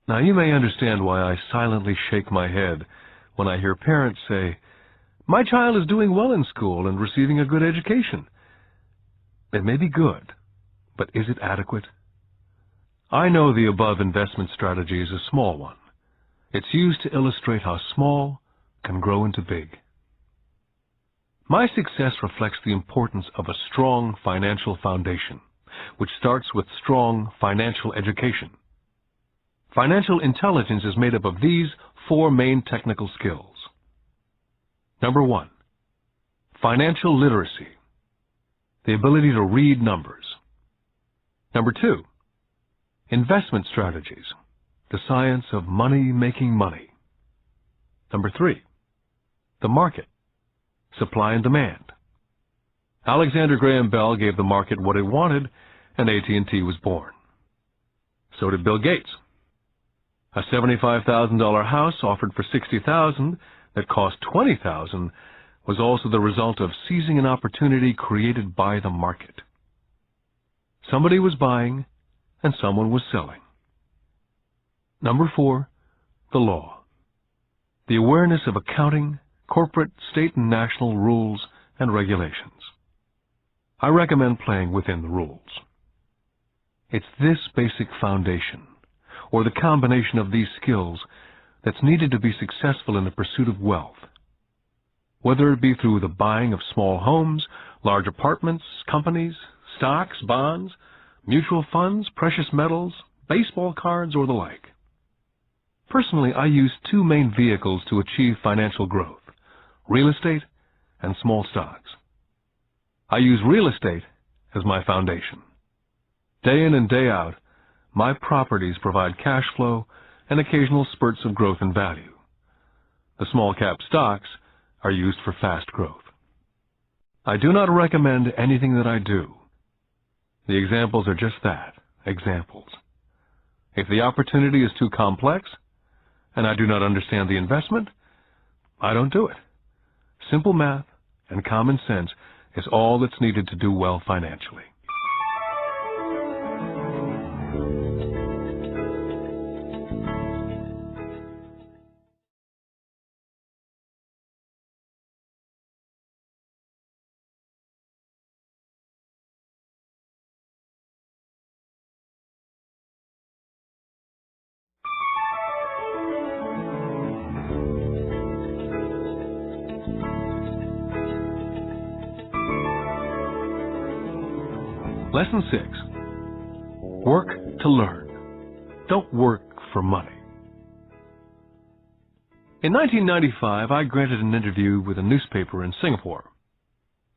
Now you may understand why I silently shake my head when I hear parents say, "My child is doing well in school and receiving a good education." It may be good, but is it adequate? I know the above investment strategy is a small one. It's used to illustrate how small can grow into big. My success reflects the importance of a strong financial foundation, which starts with strong financial education. Financial intelligence is made up of these 4 main technical skills. Number 1, financial literacy, the ability to read numbers. Number 2, investment strategies, the science of making money. Number 3, the market, supply and demand. Alexander Graham Bell gave the market what it wanted, and AT&T was born. So did Bill Gates. A $75,000 house offered for $60,000 that cost $20,000 was also the result of seizing an opportunity created by the market. Somebody was buying and someone was selling. Number 4, the law. The awareness of accounting, corporate, state, and national rules and regulations. I recommend playing within the rules. It's this basic foundation, or the combination of these skills, that's needed to be successful in the pursuit of wealth. Whether it be through the buying of small homes, large apartments, companies, stocks, bonds, mutual funds, precious metals, baseball cards, or the like. Personally, I use 2 main vehicles to achieve financial growth: real estate and small stocks. I use real estate as my foundation. Day in and day out, my properties provide cash flow and occasional spurts of growth in value. The small cap stocks are used for fast growth. I do not recommend anything that I do. The examples are just that, examples. If the opportunity is too complex, and I do not understand the investment, I don't do it. Simple math and common sense is all that's needed to do well financially. Lesson 6. Work to learn. Don't work for money. In 1995, I granted an interview with a newspaper in Singapore.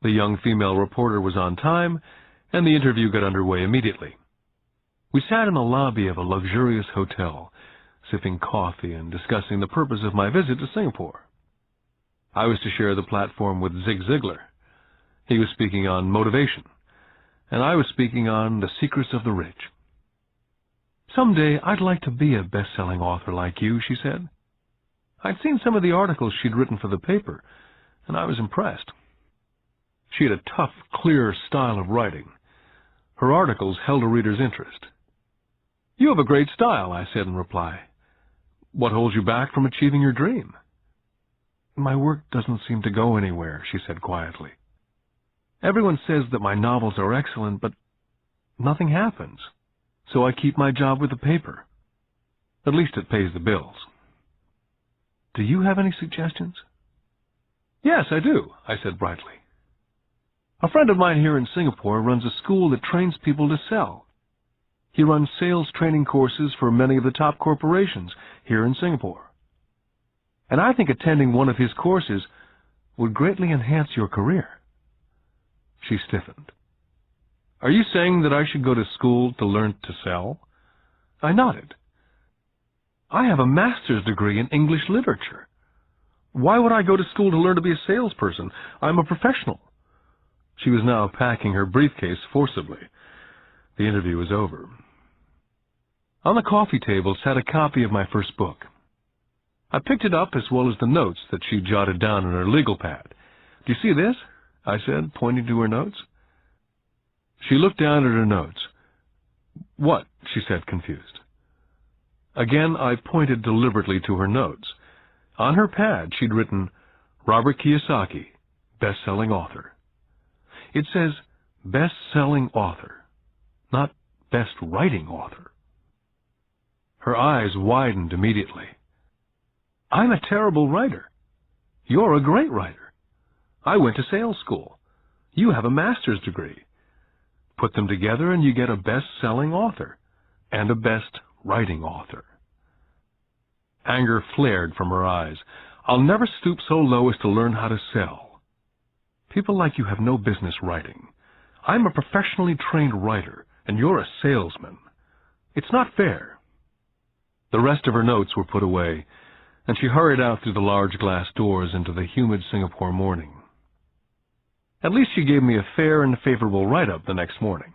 The young female reporter was on time, and the interview got underway immediately. We sat in the lobby of a luxurious hotel, sipping coffee and discussing the purpose of my visit to Singapore. I was to share the platform with Zig Ziglar. He was speaking on motivation, and I was speaking on the secrets of the rich. "Someday I'd like to be a best-selling author like you," she said. I'd seen some of the articles she'd written for the paper, and I was impressed. She had a tough, clear style of writing. Her articles held a reader's interest. "You have a great style," I said in reply. "What holds you back from achieving your dream?" "My work doesn't seem to go anywhere," she said quietly. "Everyone says that my novels are excellent, but nothing happens. So I keep my job with the paper. At least it pays the bills." "Do you have any suggestions?" "Yes, I do," I said brightly. "A friend of mine here in Singapore runs a school that trains people to sell. He runs sales training courses for many of the top corporations here in Singapore. And I think attending one of his courses would greatly enhance your career." She stiffened. "Are you saying that I should go to school to learn to sell?" I nodded. "I have a master's degree in English literature. Why would I go to school to learn to be a salesperson? I'm a professional." She was now packing her briefcase forcibly. The interview was over. On the coffee table sat a copy of my first book. I picked it up as well as the notes that she jotted down on her legal pad. "Do you see this?" I said, pointing to her notes. She looked down at her notes. "What?" she said, confused. Again, I pointed deliberately to her notes. On her pad, she'd written, "Robert Kiyosaki, best-selling author." It says best-selling author, not best-writing author. Her eyes widened immediately. "I'm a terrible writer. You're a great writer. I went to sales school. You have a master's degree. Put them together and you get a best-selling author and a best-writing author." Anger flared from her eyes. "I'll never stoop so low as to learn how to sell. People like you have no business writing. I'm a professionally trained writer, and you're a salesman. It's not fair." The rest of her notes were put away, and she hurried out through the large glass doors into the humid Singapore morning. At least she gave me a fair and favorable write-up the next morning.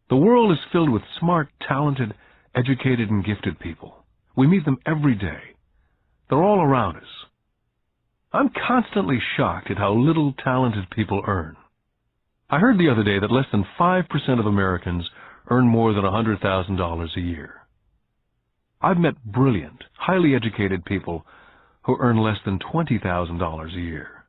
The world is filled with smart, talented, educated, and gifted people. We meet them every day. They're all around us. I'm constantly shocked at how little talented people earn. I heard the other day that less than 5% of Americans earn more than $100,000 a year. I've met brilliant, highly educated people who earn less than $20,000 a year.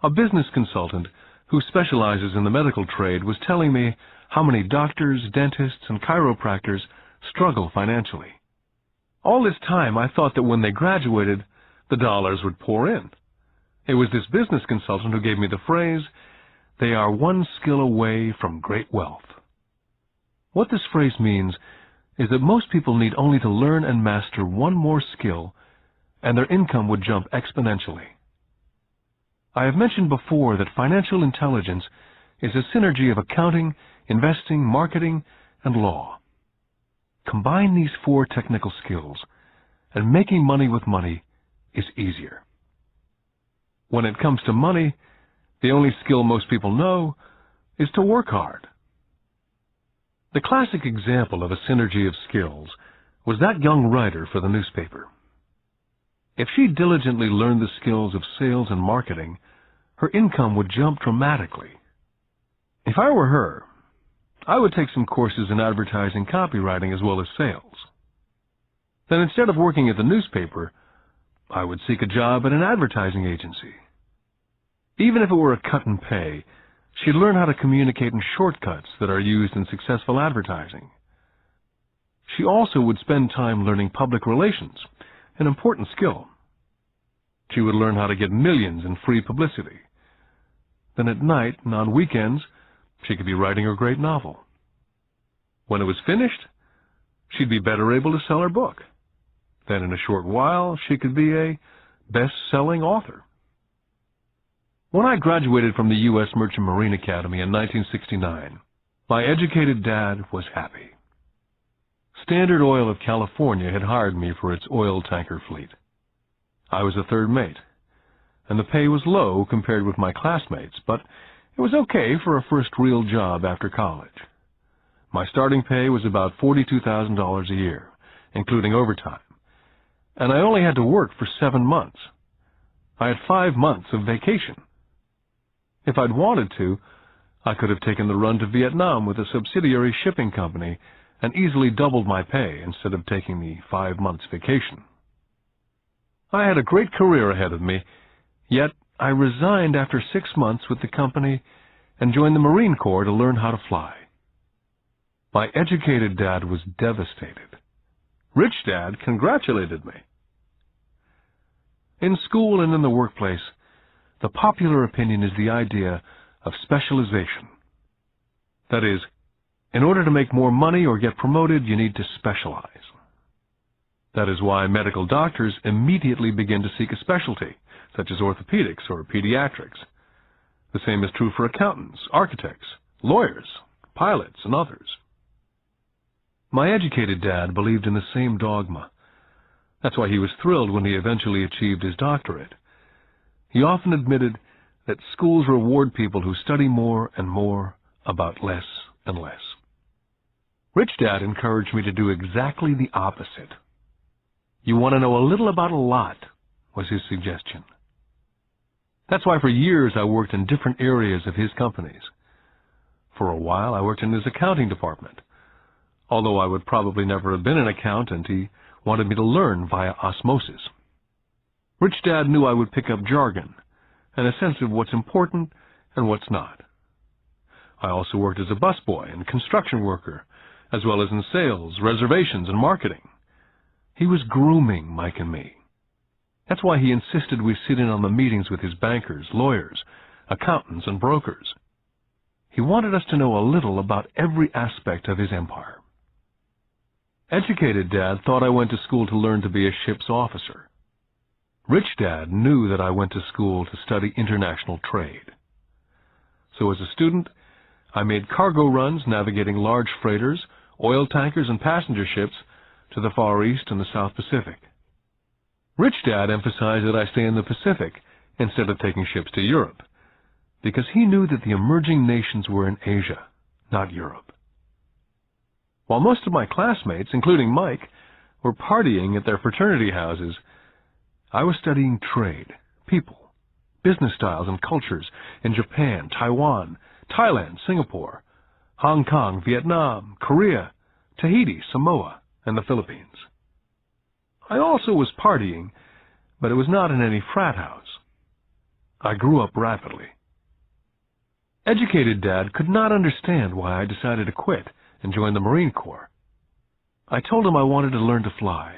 A business consultant who specializes in the medical trade was telling me how many doctors, dentists, and chiropractors struggle financially. All this time, I thought that when they graduated, the dollars would pour in. It was this business consultant who gave me the phrase, "They are one skill away from great wealth." What this phrase means is that most people need only to learn and master one more skill, and their income would jump exponentially. I have mentioned before that financial intelligence is a synergy of accounting, investing, marketing, and law. Combine these 4 technical skills, and making money with money is easier. When it comes to money, the only skill most people know is to work hard. The classic example of a synergy of skills was that young writer for the newspaper. If she diligently learned the skills of sales and marketing, her income would jump dramatically. If I were her, I would take some courses in advertising copywriting as well as sales. Then instead of working at the newspaper, I would seek a job at an advertising agency. Even if it were a cut in pay, she'd learn how to communicate in shortcuts that are used in successful advertising. She also would spend time learning public relations, an important skill. She would learn how to get millions in free publicity. Then at night and on weekends, she could be writing her great novel. When it was finished, she'd be better able to sell her book. Then in a short while, she could be a best-selling author. When I graduated from the U.S. Merchant Marine Academy in 1969, my educated dad was happy. Standard Oil of California had hired me for its oil tanker fleet. I was a third mate, and the pay was low compared with my classmates, but it was okay for a first real job after college. My starting pay was about $42,000 a year, including overtime, and I only had to work for 7 months. I had 5 months of vacation. If I'd wanted to, I could have taken the run to Vietnam with a subsidiary shipping company and easily doubled my pay instead of taking the 5 months vacation. I had a great career ahead of me, yet I resigned after 6 months with the company and joined the Marine Corps to learn how to fly. My educated dad was devastated. Rich Dad congratulated me. In school and in the workplace, the popular opinion is the idea of specialization. That is, in order to make more money or get promoted, you need to specialize. That is why medical doctors immediately begin to seek a specialty, such as orthopedics or pediatrics. The same is true for accountants, architects, lawyers, pilots, and others. My educated dad believed in the same dogma. That's why he was thrilled when he eventually achieved his doctorate. He often admitted that schools reward people who study more and more about less and less. Rich Dad encouraged me to do exactly the opposite. You want to know a little about a lot, was his suggestion. That's why for years I worked in different areas of his companies. For a while I worked in his accounting department. Although I would probably never have been an accountant, he wanted me to learn via osmosis. Rich Dad knew I would pick up jargon and a sense of what's important and what's not. I also worked as a busboy and construction worker, as well as in sales, reservations, and marketing. He was grooming Mike and me. That's why he insisted we sit in on the meetings with his bankers, lawyers, accountants, and brokers. He wanted us to know a little about every aspect of his empire. Educated Dad thought I went to school to learn to be a ship's officer. Rich Dad knew that I went to school to study international trade. So as a student, I made cargo runs navigating large freighters, oil tankers, and passenger ships to the Far East and the South Pacific. Rich Dad emphasized that I stay in the Pacific instead of taking ships to Europe, because he knew that the emerging nations were in Asia, not Europe. While most of my classmates, including Mike, were partying at their fraternity houses, I was studying trade, people, business styles and cultures in Japan, Taiwan, Thailand, Singapore, Hong Kong, Vietnam, Korea, Tahiti, Samoa, and the Philippines. I also was partying, but it was not in any frat house. I grew up rapidly. Educated Dad could not understand why I decided to quit and join the Marine Corps. I told him I wanted to learn to fly,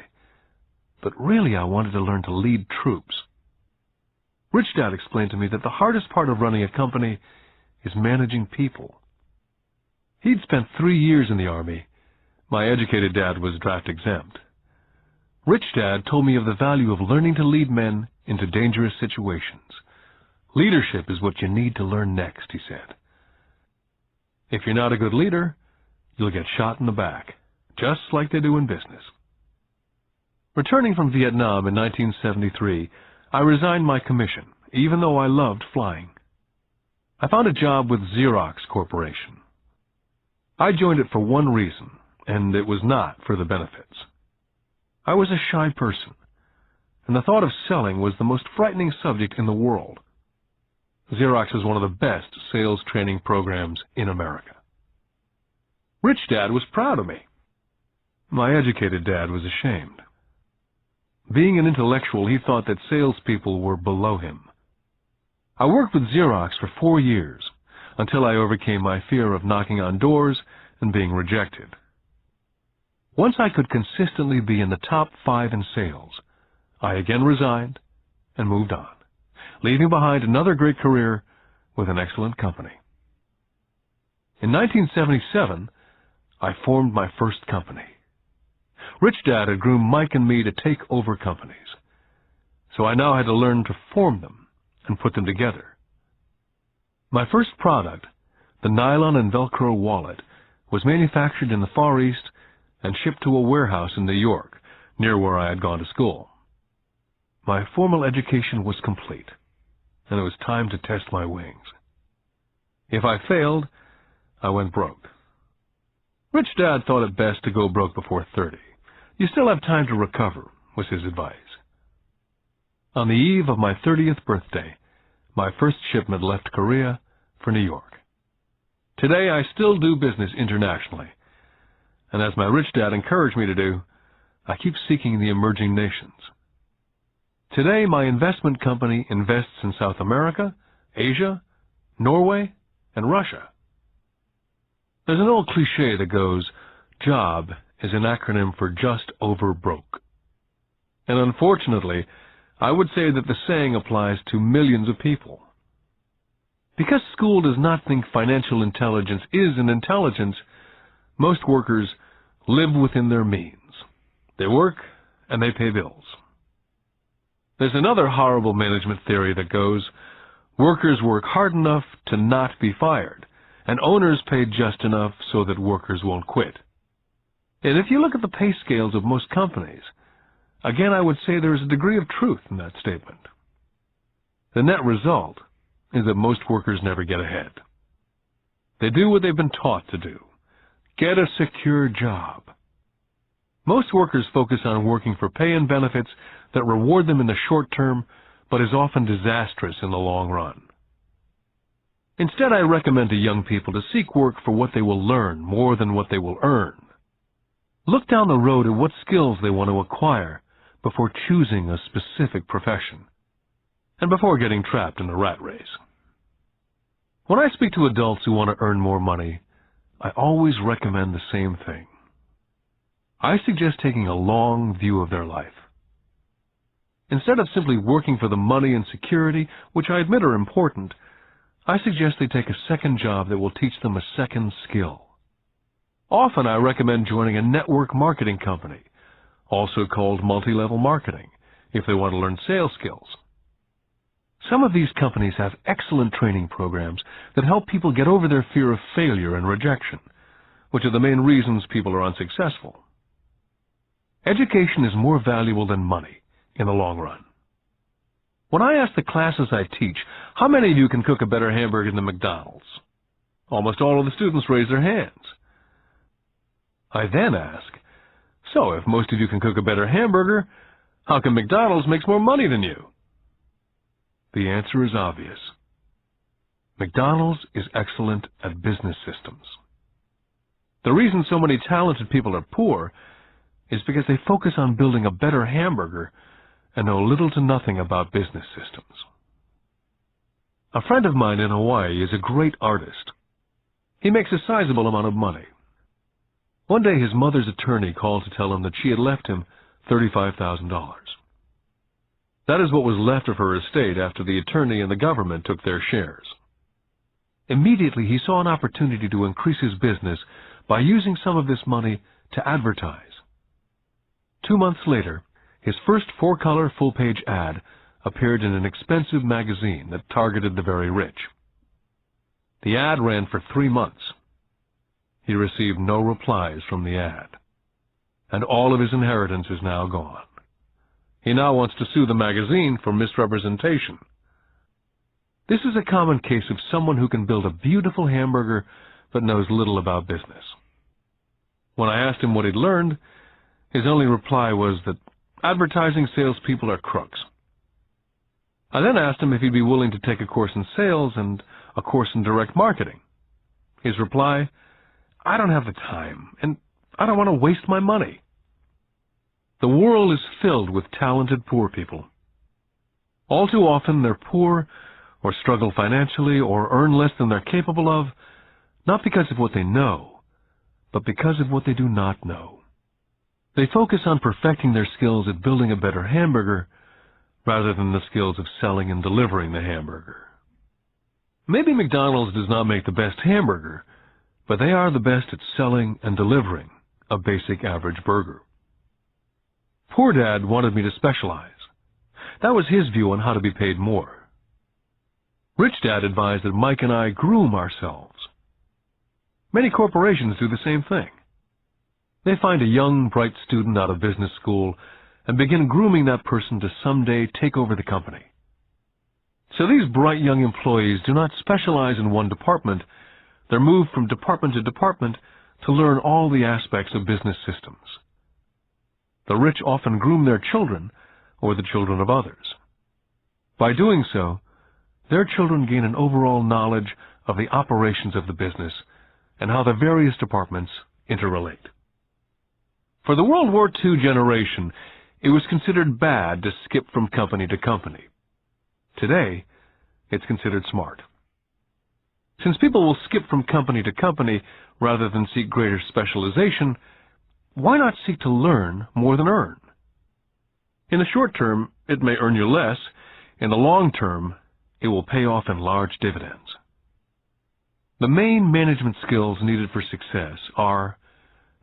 but really I wanted to learn to lead troops. Rich Dad explained to me that the hardest part of running a company is managing people. He'd spent 3 years in the Army. My educated dad was draft exempt. Rich Dad told me of the value of learning to lead men into dangerous situations. Leadership is what you need to learn next, he said. If you're not a good leader, you'll get shot in the back, just like they do in business. Returning from Vietnam in 1973, I resigned my commission, even though I loved flying. I found a job with Xerox Corporation. I joined it for one reason, and it was not for the benefits. I was a shy person, and the thought of selling was the most frightening subject in the world. Xerox was one of the best sales training programs in America. Rich Dad was proud of me. My educated dad was ashamed. Being an intellectual, he thought that salespeople were below him. I worked with Xerox for 4 years, until I overcame my fear of knocking on doors and being rejected. Once I could consistently be in the top 5 in sales, I again resigned and moved on, leaving behind another great career with an excellent company. In 1977, I formed my first company. Rich Dad had groomed Mike and me to take over companies, so I now had to learn to form them and put them together. My first product, the nylon and Velcro wallet, was manufactured in the Far East and shipped to a warehouse in New York, near where I had gone to school. My formal education was complete, and it was time to test my wings. If I failed, I went broke. Rich Dad thought it best to go broke before 30. You still have time to recover, was his advice. On the eve of my 30th birthday, my first shipment left Korea for New York. Today, I still do business internationally, and as my rich dad encouraged me to do, I keep seeking the emerging nations. Today, my investment company invests in South America, Asia, Norway, and Russia. There's an old cliché that goes, JOB is an acronym for just over broke. And unfortunately, I would say that the saying applies to millions of people. Because school does not think financial intelligence is an intelligence, most workers live within their means. They work and they pay bills. There's another horrible management theory that goes, workers work hard enough to not be fired, and owners pay just enough so that workers won't quit. And if you look at the pay scales of most companies, again I would say there is a degree of truth in that statement. The net result is that most workers never get ahead. They do what they've been taught to do. Get a secure job. Most workers focus on working for pay and benefits that reward them in the short term, but is often disastrous in the long run. Instead, I recommend to young people to seek work for what they will learn more than what they will earn. Look down the road at what skills they want to acquire before choosing a specific profession, and before getting trapped in a rat race. When I speak to adults who want to earn more money, I always recommend the same thing. I suggest taking a long view of their life. Instead of simply working for the money and security, which I admit are important, I suggest they take a second job that will teach them a second skill. Often I recommend joining a network marketing company, also called multi-level marketing, if they want to learn sales skills. Some of these companies have excellent training programs that help people get over their fear of failure and rejection, which are the main reasons people are unsuccessful. Education is more valuable than money in the long run. When I ask the classes I teach, how many of you can cook a better hamburger than McDonald's? Almost all of the students raise their hands. I then ask, so if most of you can cook a better hamburger, how come McDonald's makes more money than you? The answer is obvious. McDonald's is excellent at business systems. The reason so many talented people are poor is because they focus on building a better hamburger and know little to nothing about business systems. A friend of mine in Hawaii is a great artist. He makes a sizable amount of money. One day his mother's attorney called to tell him that she had left him $35,000. That is what was left of her estate after the attorney and the government took their shares. Immediately he saw an opportunity to increase his business by using some of this money to advertise. 2 months later, his first 4-color full-page ad appeared in an expensive magazine that targeted the very rich. The ad ran for 3 months. He received no replies from the ad, and all of his inheritance is now gone. He now wants to sue the magazine for misrepresentation. This is a common case of someone who can build a beautiful hamburger but knows little about business. When I asked him what he'd learned, his only reply was that advertising salespeople are crooks. I then asked him if he'd be willing to take a course in sales and a course in direct marketing. His reply, I don't have the time, and I don't want to waste my money. The world is filled with talented poor people. All too often they're poor or struggle financially or earn less than they're capable of, not because of what they know, but because of what they do not know. They focus on perfecting their skills at building a better hamburger rather than the skills of selling and delivering the hamburger. Maybe McDonald's does not make the best hamburger, but they are the best at selling and delivering a basic average burger. Poor Dad wanted me to specialize. That was his view on how to be paid more. Rich Dad advised that Mike and I groom ourselves. Many corporations do the same thing. They find a young, bright student out of business school and begin grooming that person to someday take over the company. So these bright young employees do not specialize in one department. They're moved from department to department to learn all the aspects of business systems. The rich often groom their children or the children of others. By doing so, their children gain an overall knowledge of the operations of the business and how the various departments interrelate. For the World War II generation, it was considered bad to skip from company to company. Today, it's considered smart. Since people will skip from company to company rather than seek greater specialization, why not seek to learn more than earn? In the short term, it may earn you less. In the long term, it will pay off in large dividends. The main management skills needed for success are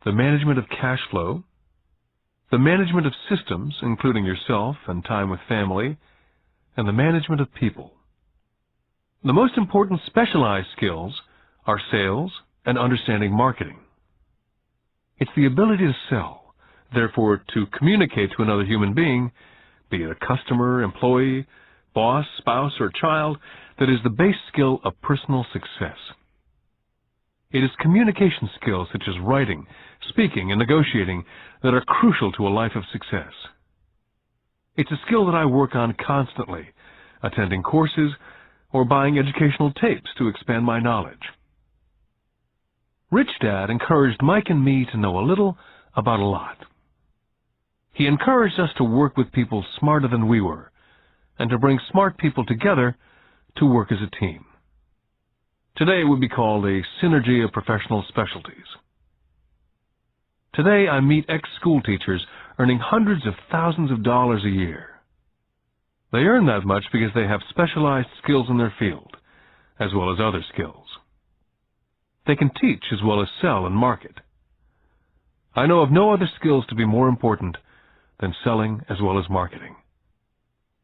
the management of cash flow, the management of systems, including yourself and time with family, and the management of people. The most important specialized skills are sales and understanding marketing. It's the ability to sell, therefore to communicate to another human being, be it a customer, employee, boss, spouse, or child, that is the base skill of personal success. It is communication skills such as writing, speaking, and negotiating that are crucial to a life of success. It's a skill that I work on constantly, attending courses or buying educational tapes to expand my knowledge. Rich Dad encouraged Mike and me to know a little about a lot. He encouraged us to work with people smarter than we were, and to bring smart people together to work as a team. Today it would be called a synergy of professional specialties. Today I meet ex-school teachers earning hundreds of thousands of dollars a year. They earn that much because they have specialized skills in their field, as well as other skills. They can teach as well as sell and market. I know of no other skills to be more important than selling as well as marketing.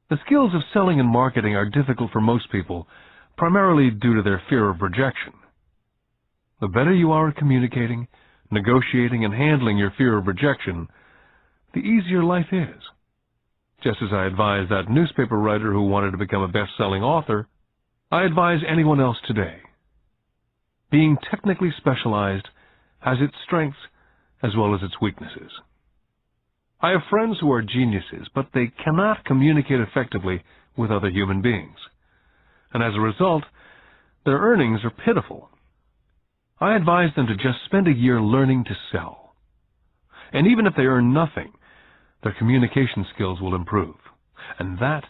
The skills of selling and marketing are difficult for most people, primarily due to their fear of rejection. The better you are at communicating, negotiating, and handling your fear of rejection, the easier life is. Just as I advise that newspaper writer who wanted to become a best-selling author, I advise anyone else today. Being technically specialized has its strengths as well as its weaknesses. I have friends who are geniuses, but they cannot communicate effectively with other human beings. And as a result, their earnings are pitiful. I advise them to just spend a year learning to sell. And even if they earn nothing, their communication skills will improve. And that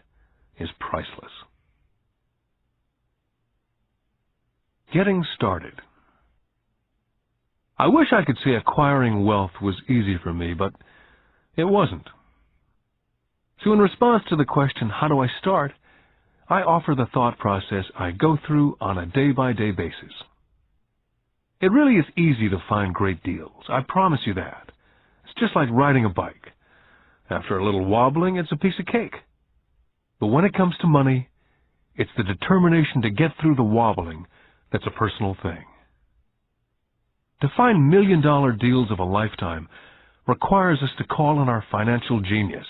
is priceless. Getting started. I wish I could say acquiring wealth was easy for me, but it wasn't. So in response to the question, how do I start, I offer the thought process I go through on a day-by-day basis. It really is easy to find great deals. I promise you that. It's just like riding a bike. After a little wobbling, it's a piece of cake. But when it comes to money, it's the determination to get through the wobbling that's a personal thing. To find million-dollar deals of a lifetime requires us to call on our financial genius.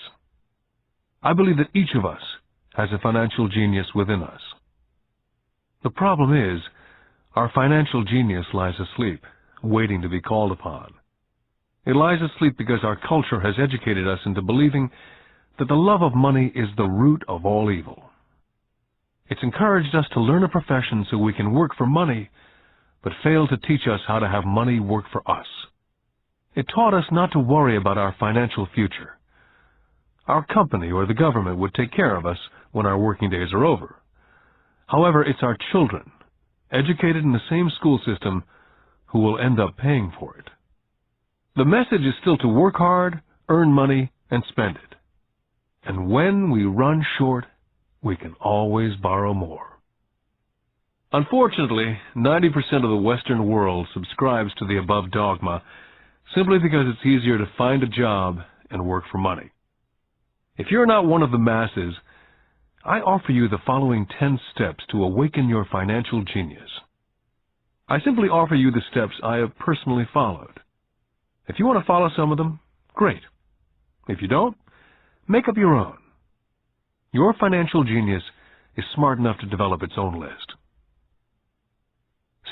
I believe that each of us has a financial genius within us. The problem is, our financial genius lies asleep, waiting to be called upon. It lies asleep because our culture has educated us into believing that the love of money is the root of all evil. It's encouraged us to learn a profession so we can work for money, but failed to teach us how to have money work for us. It taught us not to worry about our financial future. Our company or the government would take care of us when our working days are over. However, it's our children, educated in the same school system, who will end up paying for it. The message is still to work hard, earn money, and spend it. And when we run short, we can always borrow more. Unfortunately, 90% of the Western world subscribes to the above dogma simply because it's easier to find a job and work for money. If you're not one of the masses, I offer you the following 10 steps to awaken your financial genius. I simply offer you the steps I have personally followed. If you want to follow some of them, great. If you don't, make up your own. Your financial genius is smart enough to develop its own list.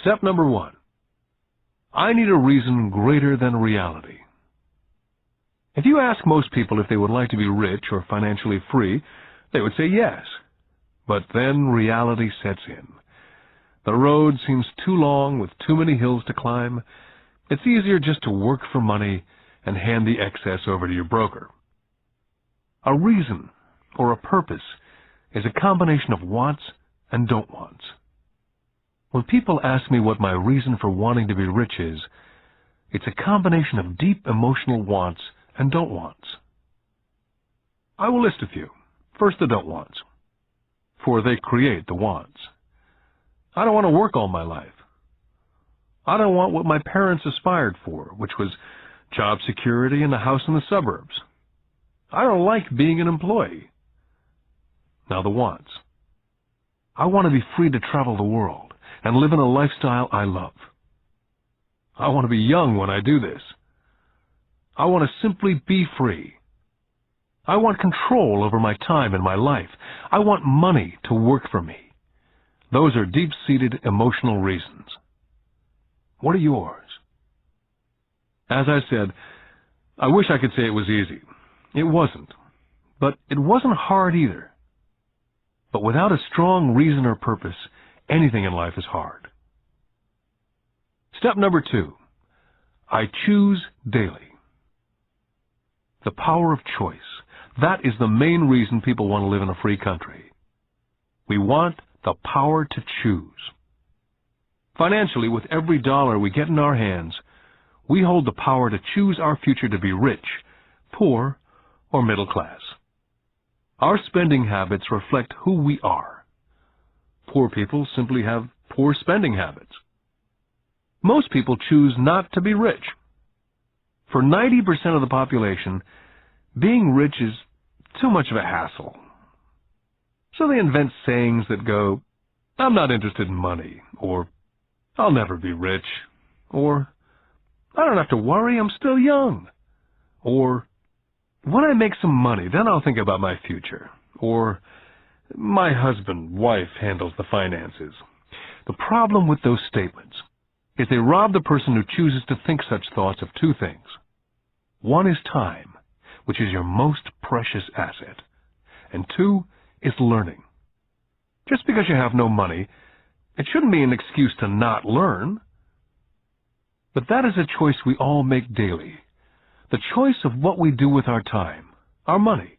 Step number 1. I need a reason greater than reality. If you ask most people if they would like to be rich or financially free, they would say yes. But then reality sets in. The road seems too long with too many hills to climb. It's easier just to work for money and hand the excess over to your broker. A reason or a purpose is a combination of wants and don't wants. When people ask me what my reason for wanting to be rich is, it's a combination of deep emotional wants and don't wants. I will list a few. First, the don't wants, for they create the wants. I don't want to work all my life. I don't want what my parents aspired for, which was job security and a house in the suburbs. I don't like being an employee. Now the wants. I want to be free to travel the world and live in a lifestyle I love. I want to be young when I do this. I want to simply be free. I want control over my time and my life. I want money to work for me. Those are deep-seated emotional reasons. What are yours? As I said, I wish I could say it was easy. It wasn't. But it wasn't hard either. But without a strong reason or purpose, anything in life is hard. Step number 2. I choose daily. The power of choice. That is the main reason people want to live in a free country. We want the power to choose. Financially, with every dollar we get in our hands, we hold the power to choose our future to be rich, poor, or middle class. Our spending habits reflect who we are. Poor people simply have poor spending habits. Most people choose not to be rich. For 90% of the population, being rich is too much of a hassle. So they invent sayings that go, "I'm not interested in money," or "I'll never be rich," or "I don't have to worry, I'm still young," or "When I make some money, then I'll think about my future," or "My husband, wife handles the finances." The problem with those statements is they rob the person who chooses to think such thoughts of two things. One is time, which is your most precious asset, and 2 is learning. Just because you have no money, it shouldn't be an excuse to not learn. But that is a choice we all make daily. The choice of what we do with our time, our money,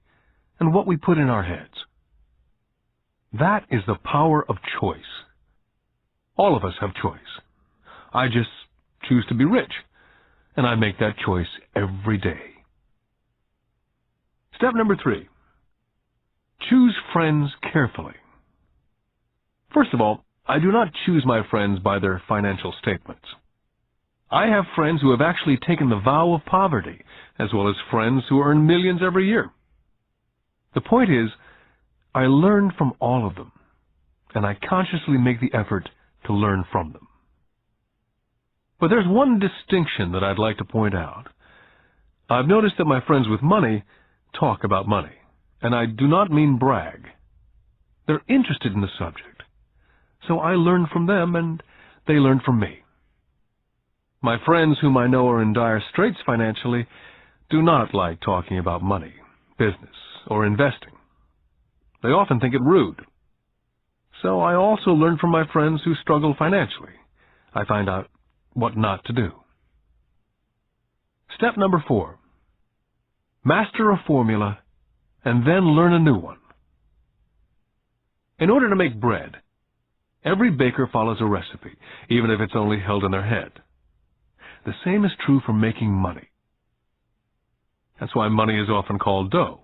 and what we put in our heads. That is the power of choice. All of us have choice. I just choose to be rich, and I make that choice every day. Step number 3. Choose friends carefully. First of all, I do not choose my friends by their financial statements. I have friends who have actually taken the vow of poverty, as well as friends who earn millions every year. The point is, I learn from all of them, and I consciously make the effort to learn from them. But there's one distinction that I'd like to point out. I've noticed that my friends with money talk about money, and I do not mean brag. They're interested in the subject, so I learn from them and they learn from me. My friends whom I know are in dire straits financially do not like talking about money, business, or investing. They often think it rude. So I also learn from my friends who struggle financially. I find out what not to do. Step number 4. Master a formula and then learn a new one. In order to make bread, every baker follows a recipe, even if it's only held in their head. The same is true for making money. That's why money is often called dough.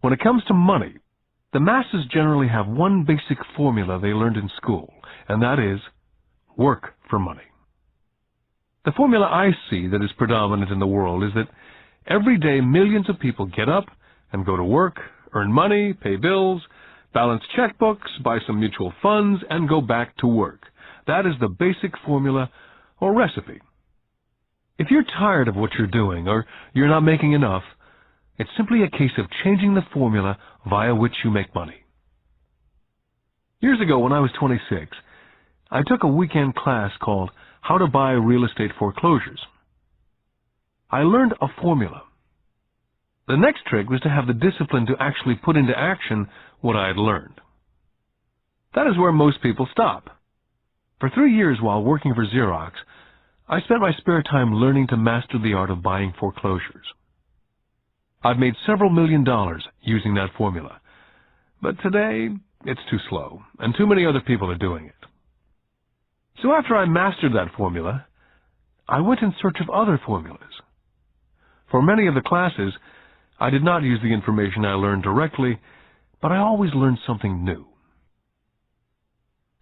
When it comes to money, the masses generally have one basic formula they learned in school, and that is work for money. The formula I see that is predominant in the world is that every day millions of people get up and go to work, earn money, pay bills, balance checkbooks, buy some mutual funds, and go back to work. That is the basic formula or recipe. If you're tired of what you're doing or you're not making enough, it's simply a case of changing the formula via which you make money. Years ago, when I was 26, I took a weekend class called How to Buy Real Estate Foreclosures. I learned a formula. The next trick was to have the discipline to actually put into action what I had learned. That is where most people stop. For 3 years while working for Xerox, I spent my spare time learning to master the art of buying foreclosures. I've made several $1 million using that formula, but today it's too slow, and too many other people are doing it. So after I mastered that formula, I went in search of other formulas. For many of the classes, I did not use the information I learned directly, but I always learned something new.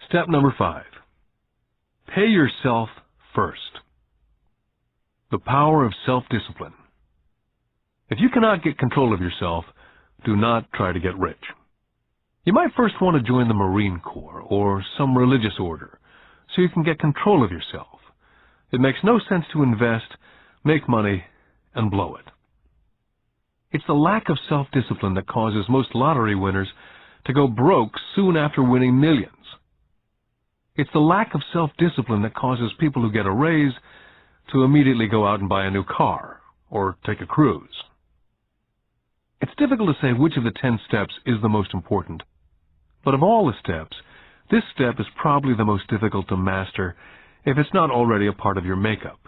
Step number 5. Pay yourself first. The power of self-discipline. If you cannot get control of yourself, do not try to get rich. You might first want to join the Marine Corps or some religious order so you can get control of yourself. It makes no sense to invest, make money, and blow it. It's the lack of self-discipline that causes most lottery winners to go broke soon after winning millions. It's the lack of self-discipline that causes people who get a raise to immediately go out and buy a new car or take a cruise. It's difficult to say which of the 10 steps is the most important, but of all the steps, this step is probably the most difficult to master if it's not already a part of your makeup.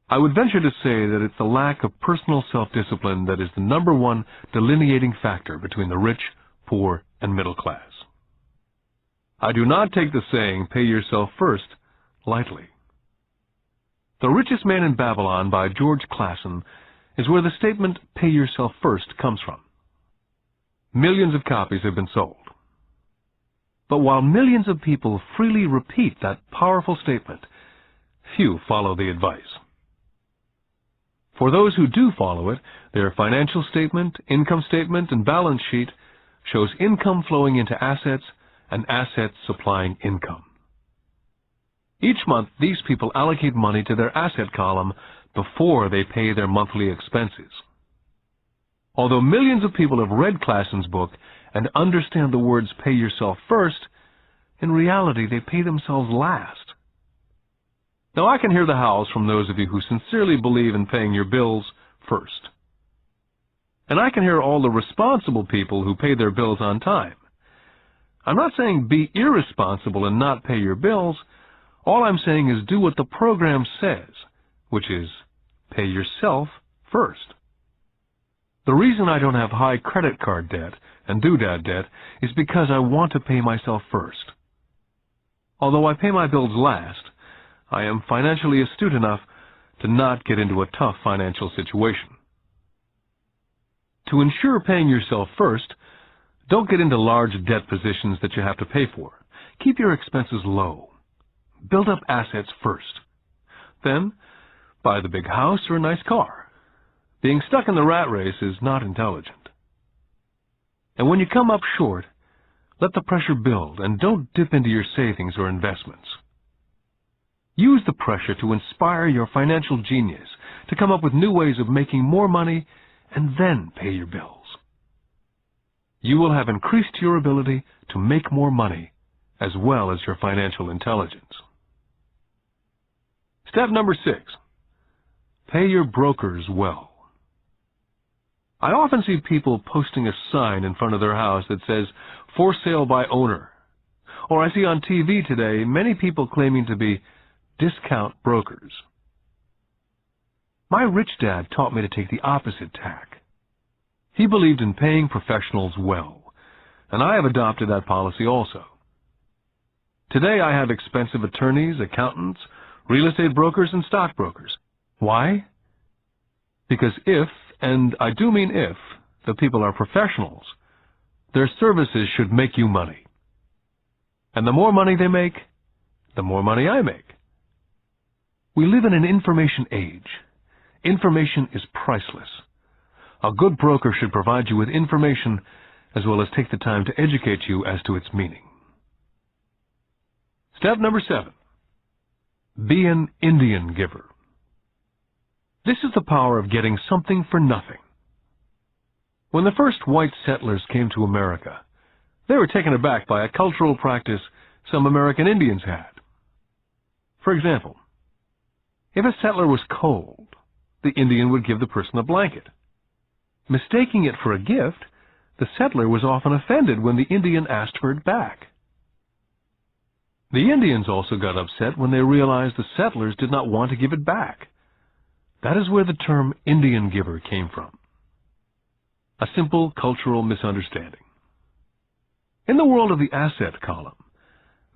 I would venture to say that it's the lack of personal self-discipline that is the #1 delineating factor between the rich, poor, and middle class. I do not take the saying, "pay yourself first," lightly. The Richest Man in Babylon by George Clason is where the statement, "pay yourself first," comes from. Millions of copies have been sold. But while millions of people freely repeat that powerful statement, few follow the advice. For those who do follow it, their financial statement, income statement, and balance sheet shows income flowing into assets and assets supplying income. Each month, these people allocate money to their asset column before they pay their monthly expenses. Although millions of people have read Clason's book and understand the words "pay yourself first," in reality they pay themselves last. Now I can hear the howls from those of you who sincerely believe in paying your bills first. And I can hear all the responsible people who pay their bills on time. I'm not saying be irresponsible and not pay your bills. All I'm saying is do what the program says, which is pay yourself first. The reason I don't have high credit card debt and doodad debt is because I want to pay myself first. Although I pay my bills last, I am financially astute enough to not get into a tough financial situation. To ensure paying yourself first, don't get into large debt positions that you have to pay for. Keep your expenses low. Build up assets first. Then, buy the big house or a nice car. Being stuck in the rat race is not intelligent. And when you come up short, let the pressure build and don't dip into your savings or investments. Use the pressure to inspire your financial genius to come up with new ways of making more money and then pay your bills. You will have increased your ability to make more money as well as your financial intelligence. Step number 6. Pay your brokers well. I often see people posting a sign in front of their house that says, "For sale by owner." Or I see on TV today many people claiming to be discount brokers. My rich dad taught me to take the opposite tack. He believed in paying professionals well, and I have adopted that policy also. Today I have expensive attorneys, accountants, real estate brokers, and stockbrokers. Why? Because if, and I do mean if, the people are professionals, their services should make you money. And the more money they make, the more money I make. We live in an information age. Information is priceless. A good broker should provide you with information as well as take the time to educate you as to its meaning. Step number 7. Be an Indian giver. This is the power of getting something for nothing. When the first white settlers came to America, they were taken aback by a cultural practice some American Indians had. For example, if a settler was cold, the Indian would give the person a blanket. Mistaking it for a gift, the settler was often offended when the Indian asked for it back. The Indians also got upset when they realized the settlers did not want to give it back. That is where the term Indian giver came from. A simple cultural misunderstanding. In the world of the asset column,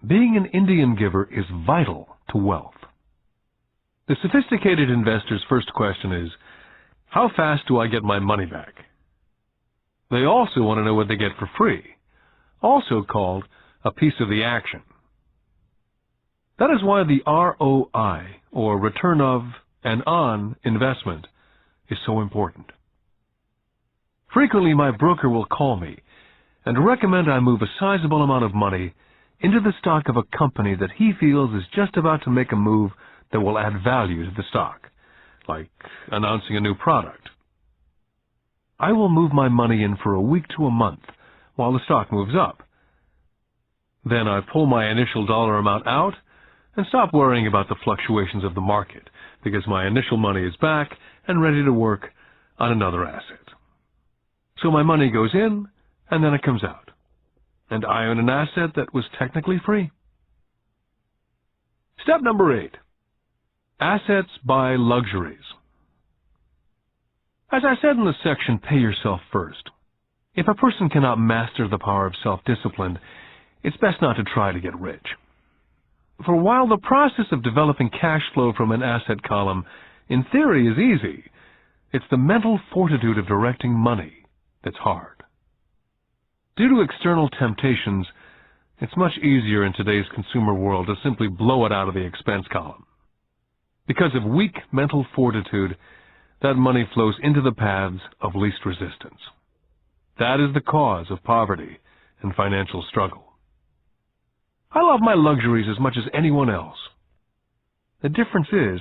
being an Indian giver is vital to wealth. The sophisticated investor's first question is, how fast do I get my money back? They also want to know what they get for free, also called a piece of the action. That is why the ROI, or return of and on investment, is so important. Frequently, my broker will call me and recommend I move a sizable amount of money into the stock of a company that he feels is just about to make a move that will add value to the stock, like announcing a new product. I will move my money in for a week to a month while the stock moves up. Then I pull my initial dollar amount out and stop worrying about the fluctuations of the market because my initial money is back and ready to work on another asset. So my money goes in and then it comes out, and I own an asset that was technically free. Step number 8. Assets buy luxuries. As I said in the section, pay yourself first. If a person cannot master the power of self-discipline, it's best not to try to get rich. For while the process of developing cash flow from an asset column in theory is easy, it's the mental fortitude of directing money that's hard. Due to external temptations, it's much easier in today's consumer world to simply blow it out of the expense column. Because of weak mental fortitude, that money flows into the paths of least resistance. That is the cause of poverty and financial struggle. I love my luxuries as much as anyone else. The difference is,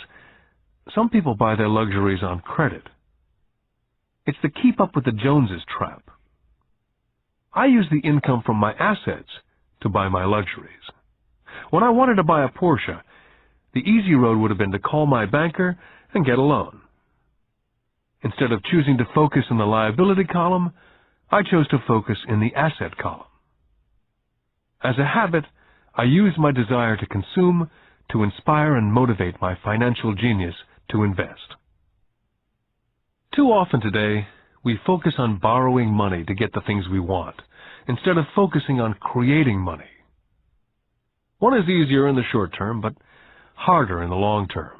some people buy their luxuries on credit. It's the keep up with the Joneses trap. I use the income from my assets to buy my luxuries. When I wanted to buy a Porsche, the easy road would have been to call my banker and get a loan. Instead of choosing to focus in the liability column, I chose to focus in the asset column. As a habit, I use my desire to consume to inspire and motivate my financial genius to invest. Too often today, we focus on borrowing money to get the things we want, instead of focusing on creating money. One is easier in the short term, but harder in the long term.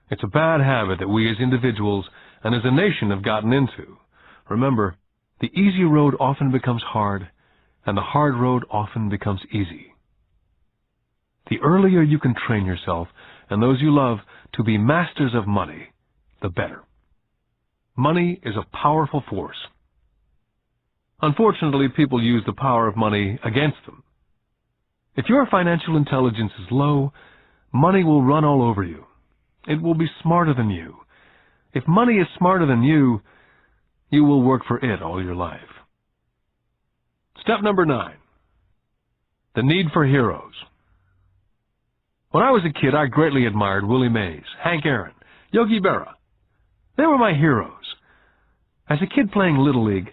It's a bad habit that we as individuals and as a nation have gotten into. Remember, the easy road often becomes hard, and the hard road often becomes easy. The earlier you can train yourself and those you love to be masters of money, the better. Money is a powerful force. Unfortunately, people use the power of money against them. If your financial intelligence is low, money will run all over you. It will be smarter than you. If money is smarter than you, you will work for it all your life. Step number 9. The need for heroes. When I was a kid, I greatly admired Willie Mays, Hank Aaron, Yogi Berra. They were my heroes. As a kid playing Little League,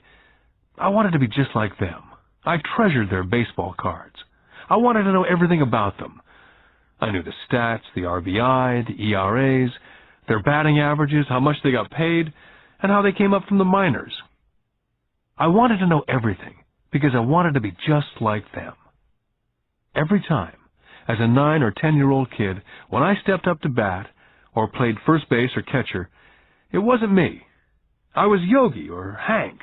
I wanted to be just like them. I treasured their baseball cards. I wanted to know everything about them. I knew the stats, the RBI, the ERAs, their batting averages, how much they got paid, and how they came up from the minors. I wanted to know everything because I wanted to be just like them. Every time, as a 9 or 10-year-old kid, when I stepped up to bat or played first base or catcher, it wasn't me. I was Yogi or Hank.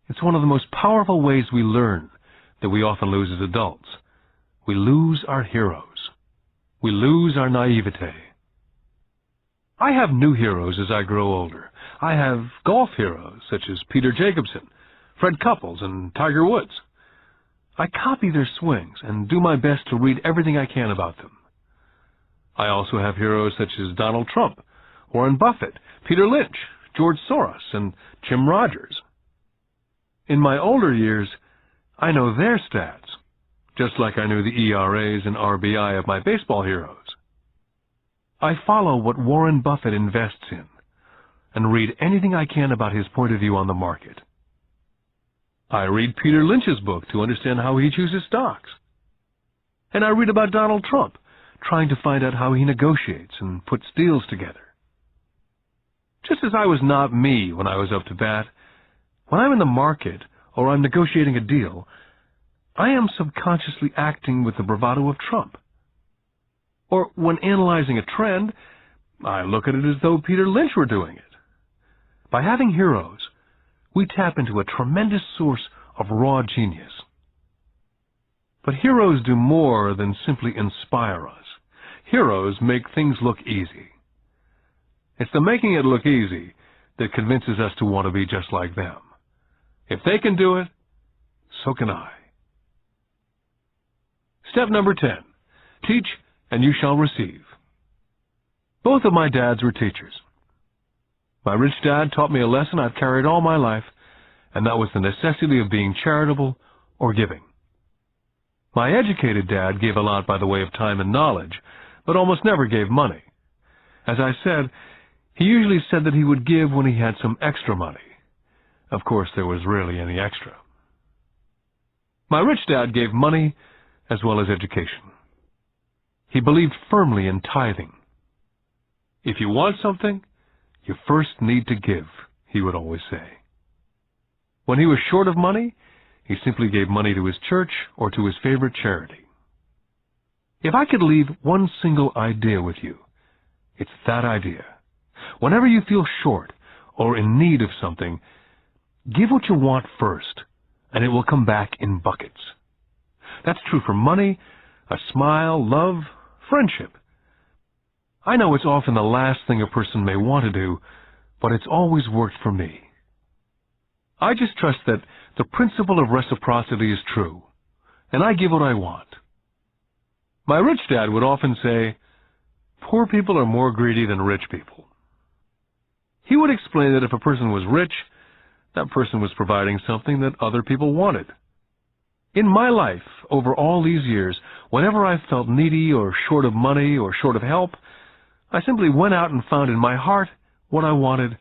It's one of the most powerful ways we learn that we often lose as adults. We lose our heroes. We lose our naivete. I have new heroes as I grow older. I have golf heroes such as Peter Jacobsen, Fred Couples, and Tiger Woods. I copy their swings and do my best to read everything I can about them. I also have heroes such as Donald Trump, Warren Buffett, Peter Lynch, George Soros, and Jim Rogers. In my older years, I know their stats, just like I knew the ERAs and RBI of my baseball heroes. I follow what Warren Buffett invests in, and read anything I can about his point of view on the market. I read Peter Lynch's book to understand how he chooses stocks. And I read about Donald Trump, trying to find out how he negotiates and puts deals together. Just as I was not me when I was up to bat, when I'm in the market or I'm negotiating a deal, I am subconsciously acting with the bravado of Trump. Or when analyzing a trend, I look at it as though Peter Lynch were doing it. By having heroes, we tap into a tremendous source of raw genius. But heroes do more than simply inspire us. Heroes make things look easy. It's the making it look easy that convinces us to want to be just like them. If they can do it, so can I. Step number 10. Teach and you shall receive. Both of my dads were teachers. My rich dad taught me a lesson I've carried all my life, and that was the necessity of being charitable or giving. My educated dad gave a lot by the way of time and knowledge, but almost never gave money. As I said, he usually said that he would give when he had some extra money. Of course, there was rarely any extra. My rich dad gave money as well as education. He believed firmly in tithing. If you want something, you first need to give, he would always say. When he was short of money, he simply gave money to his church or to his favorite charity. If I could leave one single idea with you, it's that idea. Whenever you feel short or in need of something, give what you want first, and it will come back in buckets. That's true for money, a smile, love, friendship. I know it's often the last thing a person may want to do, but it's always worked for me. I just trust that the principle of reciprocity is true, and I give what I want. My rich dad would often say, poor people are more greedy than rich people. He would explain that if a person was rich, that person was providing something that other people wanted. In my life, over all these years, whenever I felt needy or short of money or short of help, I simply went out and found in my heart what I wanted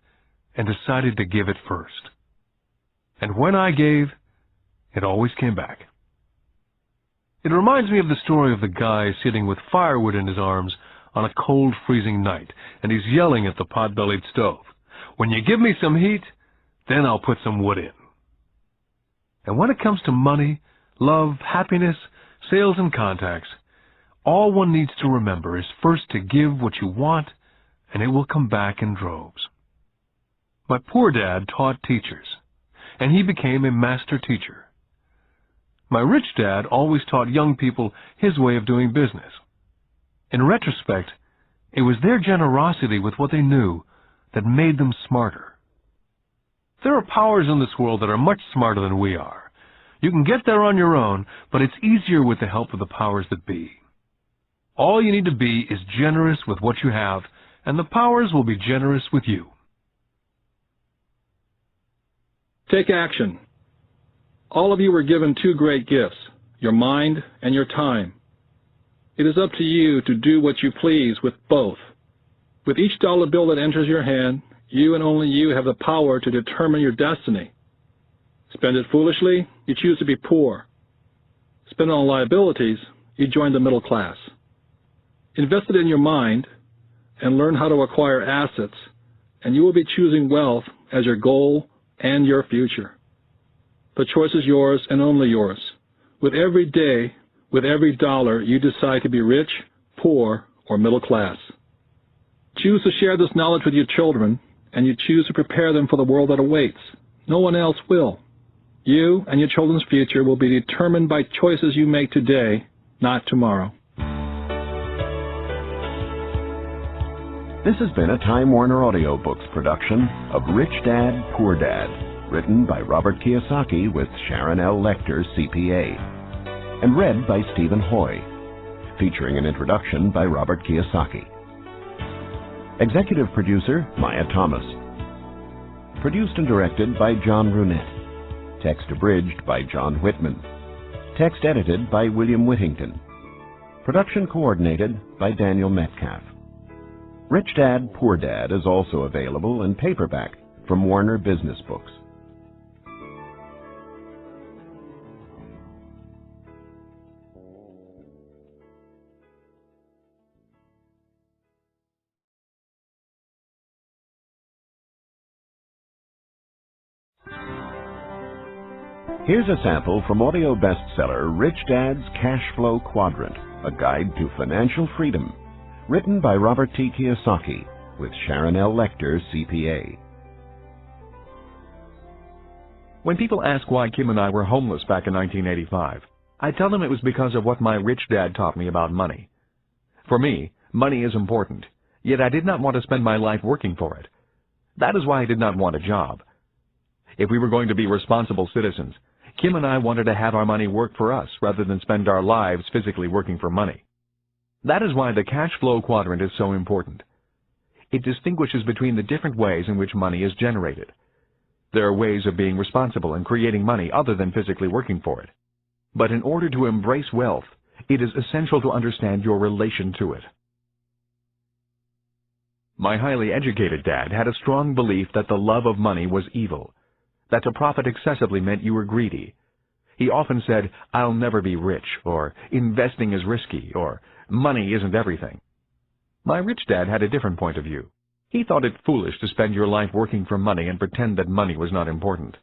and decided to give it first. And when I gave, it always came back. It reminds me of the story of the guy sitting with firewood in his arms on a cold, freezing night, and he's yelling at the pot-bellied stove, "When you give me some heat, then I'll put some wood in." And when it comes to money, love, happiness, sales, and contacts, all one needs to remember is first to give what you want, and it will come back in droves. My poor dad taught teachers, and he became a master teacher. My rich dad always taught young people his way of doing business. In retrospect, it was their generosity with what they knew that made them smarter. There are powers in this world that are much smarter than we are. You can get there on your own, but it's easier with the help of the powers that be. All you need to be is generous with what you have, and the powers will be generous with you. Take action. All of you were given two great gifts, your mind and your time. It is up to you to do what you please with both. With each dollar bill that enters your hand, you and only you have the power to determine your destiny. Spend it foolishly, you choose to be poor. Spend it on liabilities, you join the middle class. Invest it in your mind and learn how to acquire assets, and you will be choosing wealth as your goal and your future. The choice is yours and only yours. With every day, with every dollar, you decide to be rich, poor, or middle class. Choose to share this knowledge with your children, and you choose to prepare them for the world that awaits. No one else will. You and your children's future will be determined by choices you make today, not tomorrow. This has been a Time Warner Audiobooks production of Rich Dad, Poor Dad, written by Robert Kiyosaki with Sharon L. Lecter, CPA, and read by Stephen Hoy, featuring an introduction by Robert Kiyosaki. Executive producer, Maya Thomas. Produced and directed by John Brunette. Text abridged by John Whitman. Text edited by William Whittington. Production coordinated by Daniel Metcalf. Rich Dad, Poor Dad is also available in paperback from Warner Business Books. Here's a sample from audio bestseller Rich Dad's Cash Flow Quadrant, a guide to financial freedom, written by Robert T. Kiyosaki, with Sharon L. Lecter, CPA. When people ask why Kim and I were homeless back in 1985, I tell them it was because of what my rich dad taught me about money. For me, money is important, yet I did not want to spend my life working for it. That is why I did not want a job. If we were going to be responsible citizens, Kim and I wanted to have our money work for us rather than spend our lives physically working for money. That is why the cash flow quadrant is so important. It distinguishes between the different ways in which money is generated. There are ways of being responsible and creating money other than physically working for it. But in order to embrace wealth, it is essential to understand your relation to it. My highly educated dad had a strong belief that the love of money was evil, that to profit excessively meant you were greedy. He often said, "I'll never be rich," or "investing is risky," or "money isn't everything." My rich dad had a different point of view. He thought it foolish to spend your life working for money and pretend that money was not important.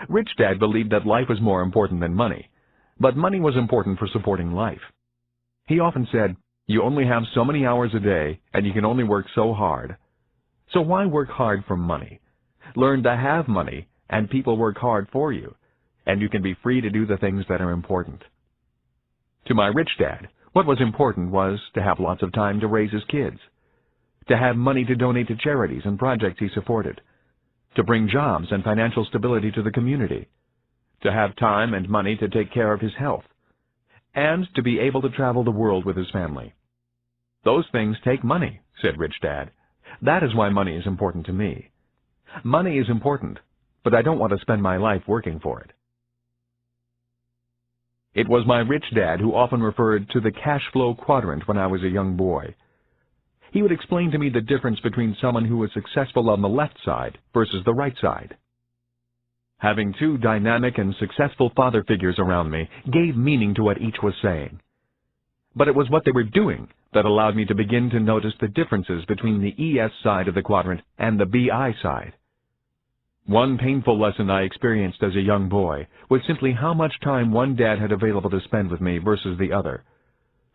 Rich Dad believed that life was more important than money, but money was important for supporting life. He often said, "You only have so many hours a day, and you can only work so hard. So why work hard for money? Learn to have money, and people work hard for you, and you can be free to do the things that are important." To my rich dad, what was important was to have lots of time to raise his kids, to have money to donate to charities and projects he supported, to bring jobs and financial stability to the community, to have time and money to take care of his health, and to be able to travel the world with his family. "Those things take money," said Rich Dad. "That is why money is important to me. Money is important, but I don't want to spend my life working for it." It was my rich dad who often referred to the cash flow quadrant when I was a young boy. He would explain to me the difference between someone who was successful on the left side versus the right side. Having two dynamic and successful father figures around me gave meaning to what each was saying. But it was what they were doing that allowed me to begin to notice the differences between the ES side of the quadrant and the BI side. One painful lesson I experienced as a young boy was simply how much time one dad had available to spend with me versus the other.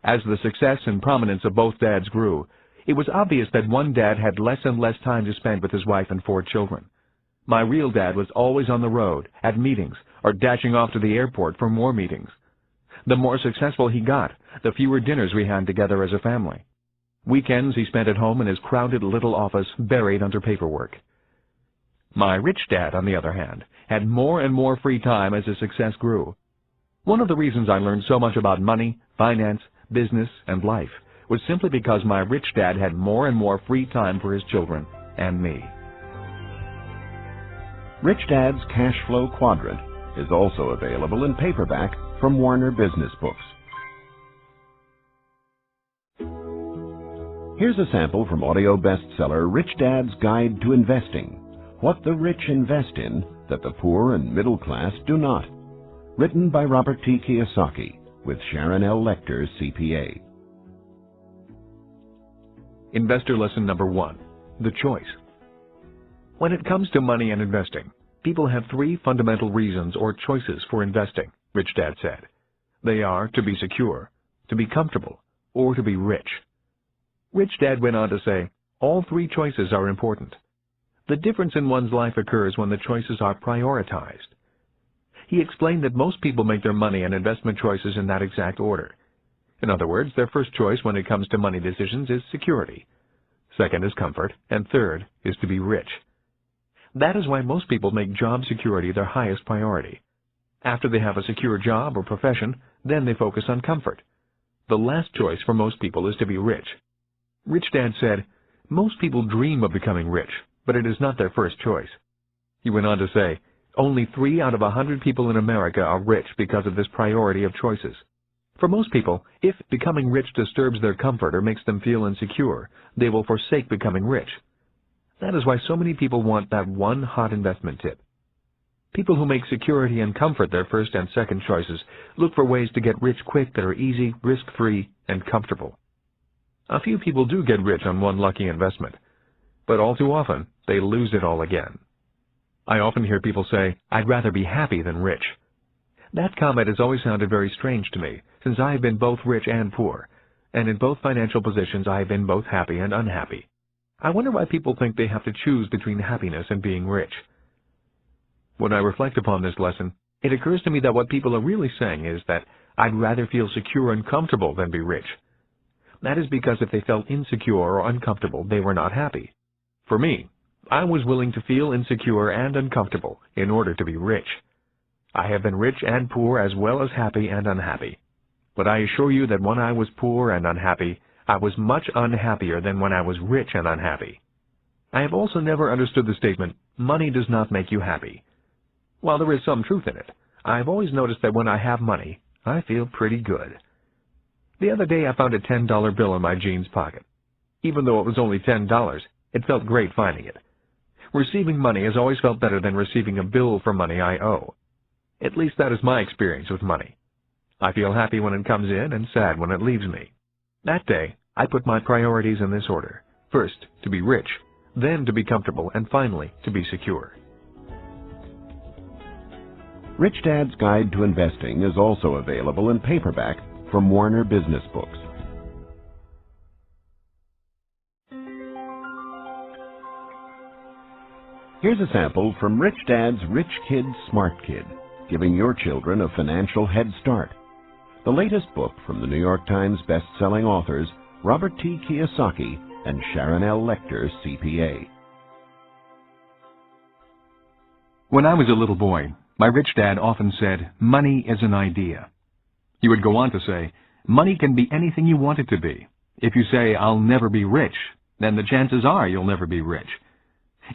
As the success and prominence of both dads grew, it was obvious that one dad had less and less time to spend with his wife and 4 children. My real dad was always on the road, at meetings, or dashing off to the airport for more meetings. The more successful he got, the fewer dinners we had together as a family. Weekends he spent at home in his crowded little office buried under paperwork. My rich dad, on the other hand, had more and more free time as his success grew. One of the reasons I learned so much about money, finance, business, and life was simply because my rich dad had more and more free time for his children and me. Rich Dad's Cash Flow Quadrant is also available in paperback from Warner Business Books. Here's a sample from audio bestseller Rich Dad's Guide to Investing: What the Rich Invest in That the Poor and Middle Class Do Not, written by Robert T. Kiyosaki, with Sharon L. Lecter, CPA. Investor lesson number 1, the choice. When it comes to money and investing, people have 3 fundamental reasons or choices for investing, Rich Dad said. They are to be secure, to be comfortable, or to be rich. Rich Dad went on to say, all 3 choices are important. The difference in one's life occurs when the choices are prioritized. He explained that most people make their money and investment choices in that exact order. In other words, their first choice when it comes to money decisions is security. Second is comfort, and third is to be rich. That is why most people make job security their highest priority. After they have a secure job or profession, then they focus on comfort. The last choice for most people is to be rich. Rich Dad said, most people dream of becoming rich, but it is not their first choice. He went on to say, only 3 out of 100 people in America are rich because of this priority of choices. For most people, if becoming rich disturbs their comfort or makes them feel insecure, they will forsake becoming rich. That is why so many people want that one hot investment tip. People who make security and comfort their first and second choices look for ways to get rich quick that are easy, risk-free, and comfortable. A few people do get rich on one lucky investment, but all too often they lose it all again. I often hear people say, "I'd rather be happy than rich." That comment has always sounded very strange to me, since I have been both rich and poor, and in both financial positions I have been both happy and unhappy. I wonder why people think they have to choose between happiness and being rich. When I reflect upon this lesson, it occurs to me that what people are really saying is that I'd rather feel secure and comfortable than be rich. That is because if they felt insecure or uncomfortable, they were not happy. For me, I was willing to feel insecure and uncomfortable in order to be rich. I have been rich and poor as well as happy and unhappy. But I assure you that when I was poor and unhappy, I was much unhappier than when I was rich and unhappy. I have also never understood the statement, "Money does not make you happy." While there is some truth in it, I have always noticed that when I have money, I feel pretty good. The other day I found a $10 bill in my jeans pocket. Even though it was only $10, it felt great finding it. Receiving money has always felt better than receiving a bill for money I owe. At least that is my experience with money. I feel happy when it comes in and sad when it leaves me. That day, I put my priorities in this order. First, to be rich, then to be comfortable, and finally, to be secure. Rich Dad's Guide to Investing is also available in paperback from Warner Business Books. Here's a sample from Rich Dad's Rich Kid, Smart Kid, giving your children a financial head start. The latest book from the New York Times best-selling authors Robert T. Kiyosaki and Sharon L. Lecter, CPA. When I was a little boy, my rich dad often said, "Money is an idea." He would go on to say, "Money can be anything you want it to be. If you say, 'I'll never be rich,' then the chances are you'll never be rich.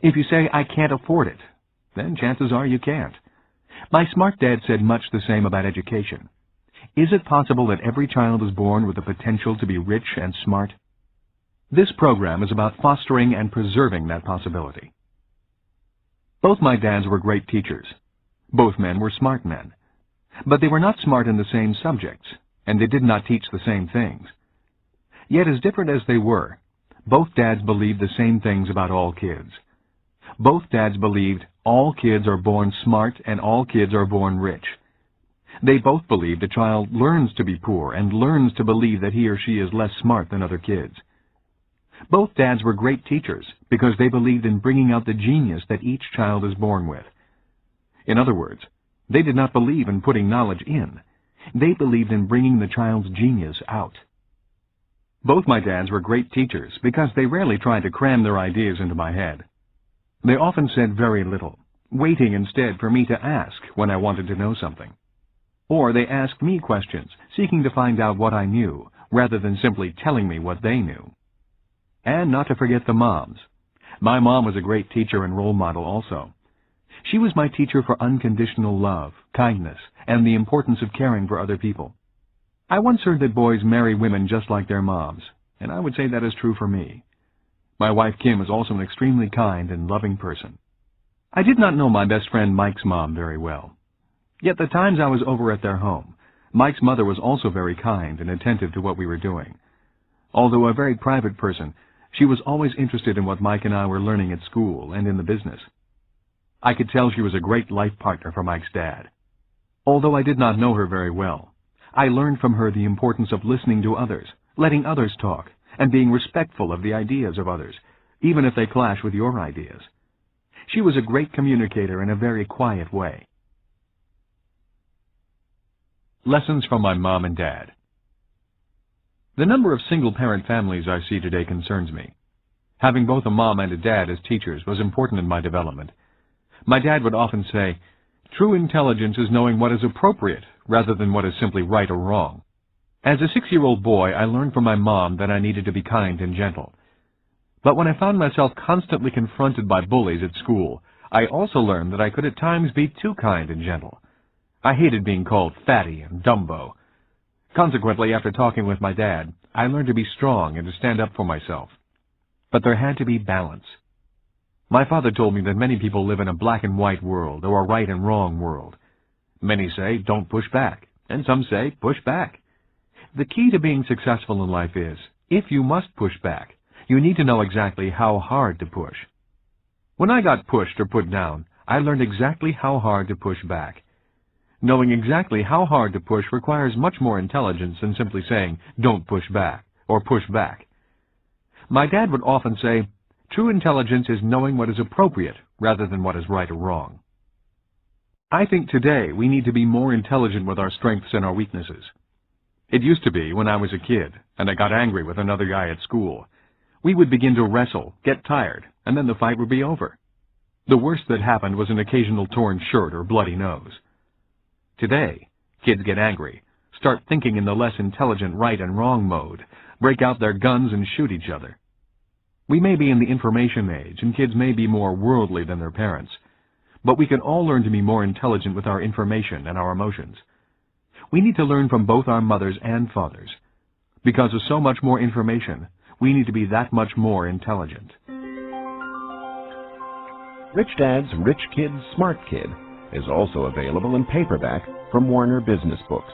If you say, 'I can't afford it,' then chances are you can't." My smart dad said much the same about education. Is it possible that every child is born with the potential to be rich and smart? This program is about fostering and preserving that possibility. Both my dads were great teachers. Both men were smart men. But they were not smart in the same subjects, and they did not teach the same things. Yet as different as they were, both dads believed the same things about all kids. Both dads believed all kids are born smart and all kids are born rich. They both believed a child learns to be poor and learns to believe that he or she is less smart than other kids. Both dads were great teachers because they believed in bringing out the genius that each child is born with. In other words, they did not believe in putting knowledge in. They believed in bringing the child's genius out. Both my dads were great teachers because they rarely tried to cram their ideas into my head. They often said very little, waiting instead for me to ask when I wanted to know something. Or they asked me questions, seeking to find out what I knew, rather than simply telling me what they knew. And not to forget the moms. My mom was a great teacher and role model also. She was my teacher for unconditional love, kindness, and the importance of caring for other people. I once heard that boys marry women just like their moms, and I would say that is true for me. My wife Kim is also an extremely kind and loving person. I did not know my best friend Mike's mom very well. Yet the times I was over at their home, Mike's mother was also very kind and attentive to what we were doing. Although a very private person, she was always interested in what Mike and I were learning at school and in the business. I could tell she was a great life partner for Mike's dad. Although I did not know her very well, I learned from her the importance of listening to others, letting others talk, and being respectful of the ideas of others, even if they clash with your ideas. She was a great communicator in a very quiet way. Lessons from my mom and dad. The number of single-parent families I see today concerns me. Having both a mom and a dad as teachers was important in my development. My dad would often say, "True intelligence is knowing what is appropriate rather than what is simply right or wrong." As a 6-year-old boy, I learned from my mom that I needed to be kind and gentle. But when I found myself constantly confronted by bullies at school, I also learned that I could at times be too kind and gentle. I hated being called fatty and Dumbo. Consequently, after talking with my dad, I learned to be strong and to stand up for myself. But there had to be balance. My father told me that many people live in a black and white world, or a right and wrong world. Many say, don't push back, and some say, push back. The key to being successful in life is, if you must push back, you need to know exactly how hard to push. When I got pushed or put down, I learned exactly how hard to push back. Knowing exactly how hard to push requires much more intelligence than simply saying, don't push back, or push back. My dad would often say, true intelligence is knowing what is appropriate rather than what is right or wrong. I think today we need to be more intelligent with our strengths and our weaknesses. It used to be when I was a kid and I got angry with another guy at school. We would begin to wrestle, get tired, and then the fight would be over. The worst that happened was an occasional torn shirt or bloody nose. Today, kids get angry, start thinking in the less intelligent right and wrong mode, break out their guns and shoot each other. We may be in the information age, and kids may be more worldly than their parents, but we can all learn to be more intelligent with our information and our emotions. We need to learn from both our mothers and fathers. Because of so much more information, we need to be that much more intelligent. Rich Dad's Rich Kid, Smart Kid is also available in paperback from Warner Business Books.